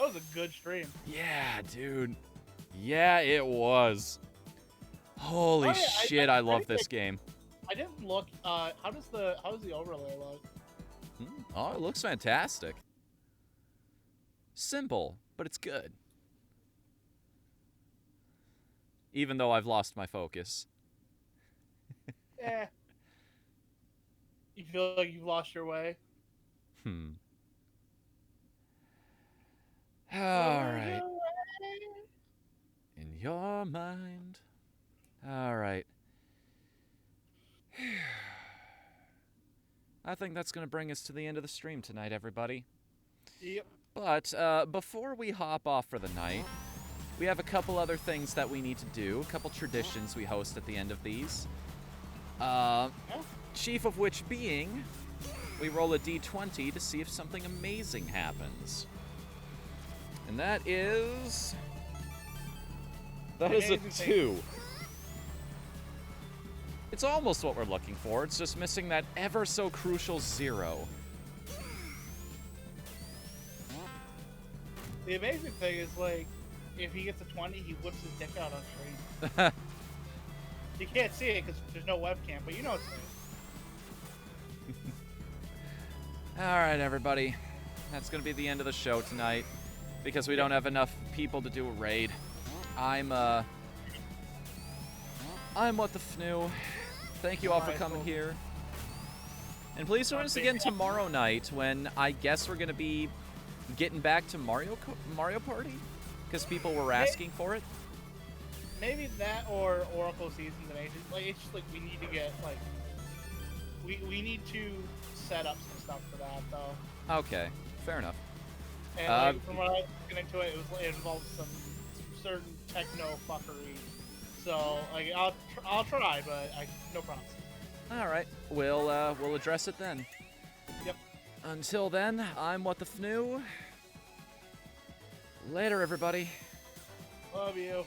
was a good stream. Yeah, dude. Yeah, it was. Holy Oh, yeah, shit, I love this game. I didn't look. How does the overlay look? Oh, it looks fantastic. Simple, but it's good. Even though I've lost my focus. Eh. You feel like you've lost your way? Alright. In your mind. Alright. I think that's going to bring us to the end of the stream tonight, everybody. Yep. But before we hop off for the night, we have a couple other things that we need to do, a couple traditions we host at the end of these. Chief of which being, we roll a d20 to see if something amazing happens. And that is... That is a 2. It's almost what we're looking for. It's just missing that ever so crucial 0. The amazing thing is, like, if he gets a 20, he whips his dick out on screen. You can't see it because there's no webcam, but you know it's there. Alright, everybody. That's going to be the end of the show tonight. Because we don't have enough people to do a raid. I'm Whatthefnu. Thank you all for coming here. And please join us again tomorrow night when I guess we're going to be getting back to Mario Party? Because people were asking for it. Maybe that or Oracle Seasons and Ages. Like, it's just like we need to get, like... We need to set up some stuff for that, though. Okay, fair enough. And like, from what I was looking into it, it involves some certain techno fuckery. So, like, I'll try, but no promises. All right, we'll address it then. Yep. Until then, I'm Whatthefnu. Later, everybody. Love you.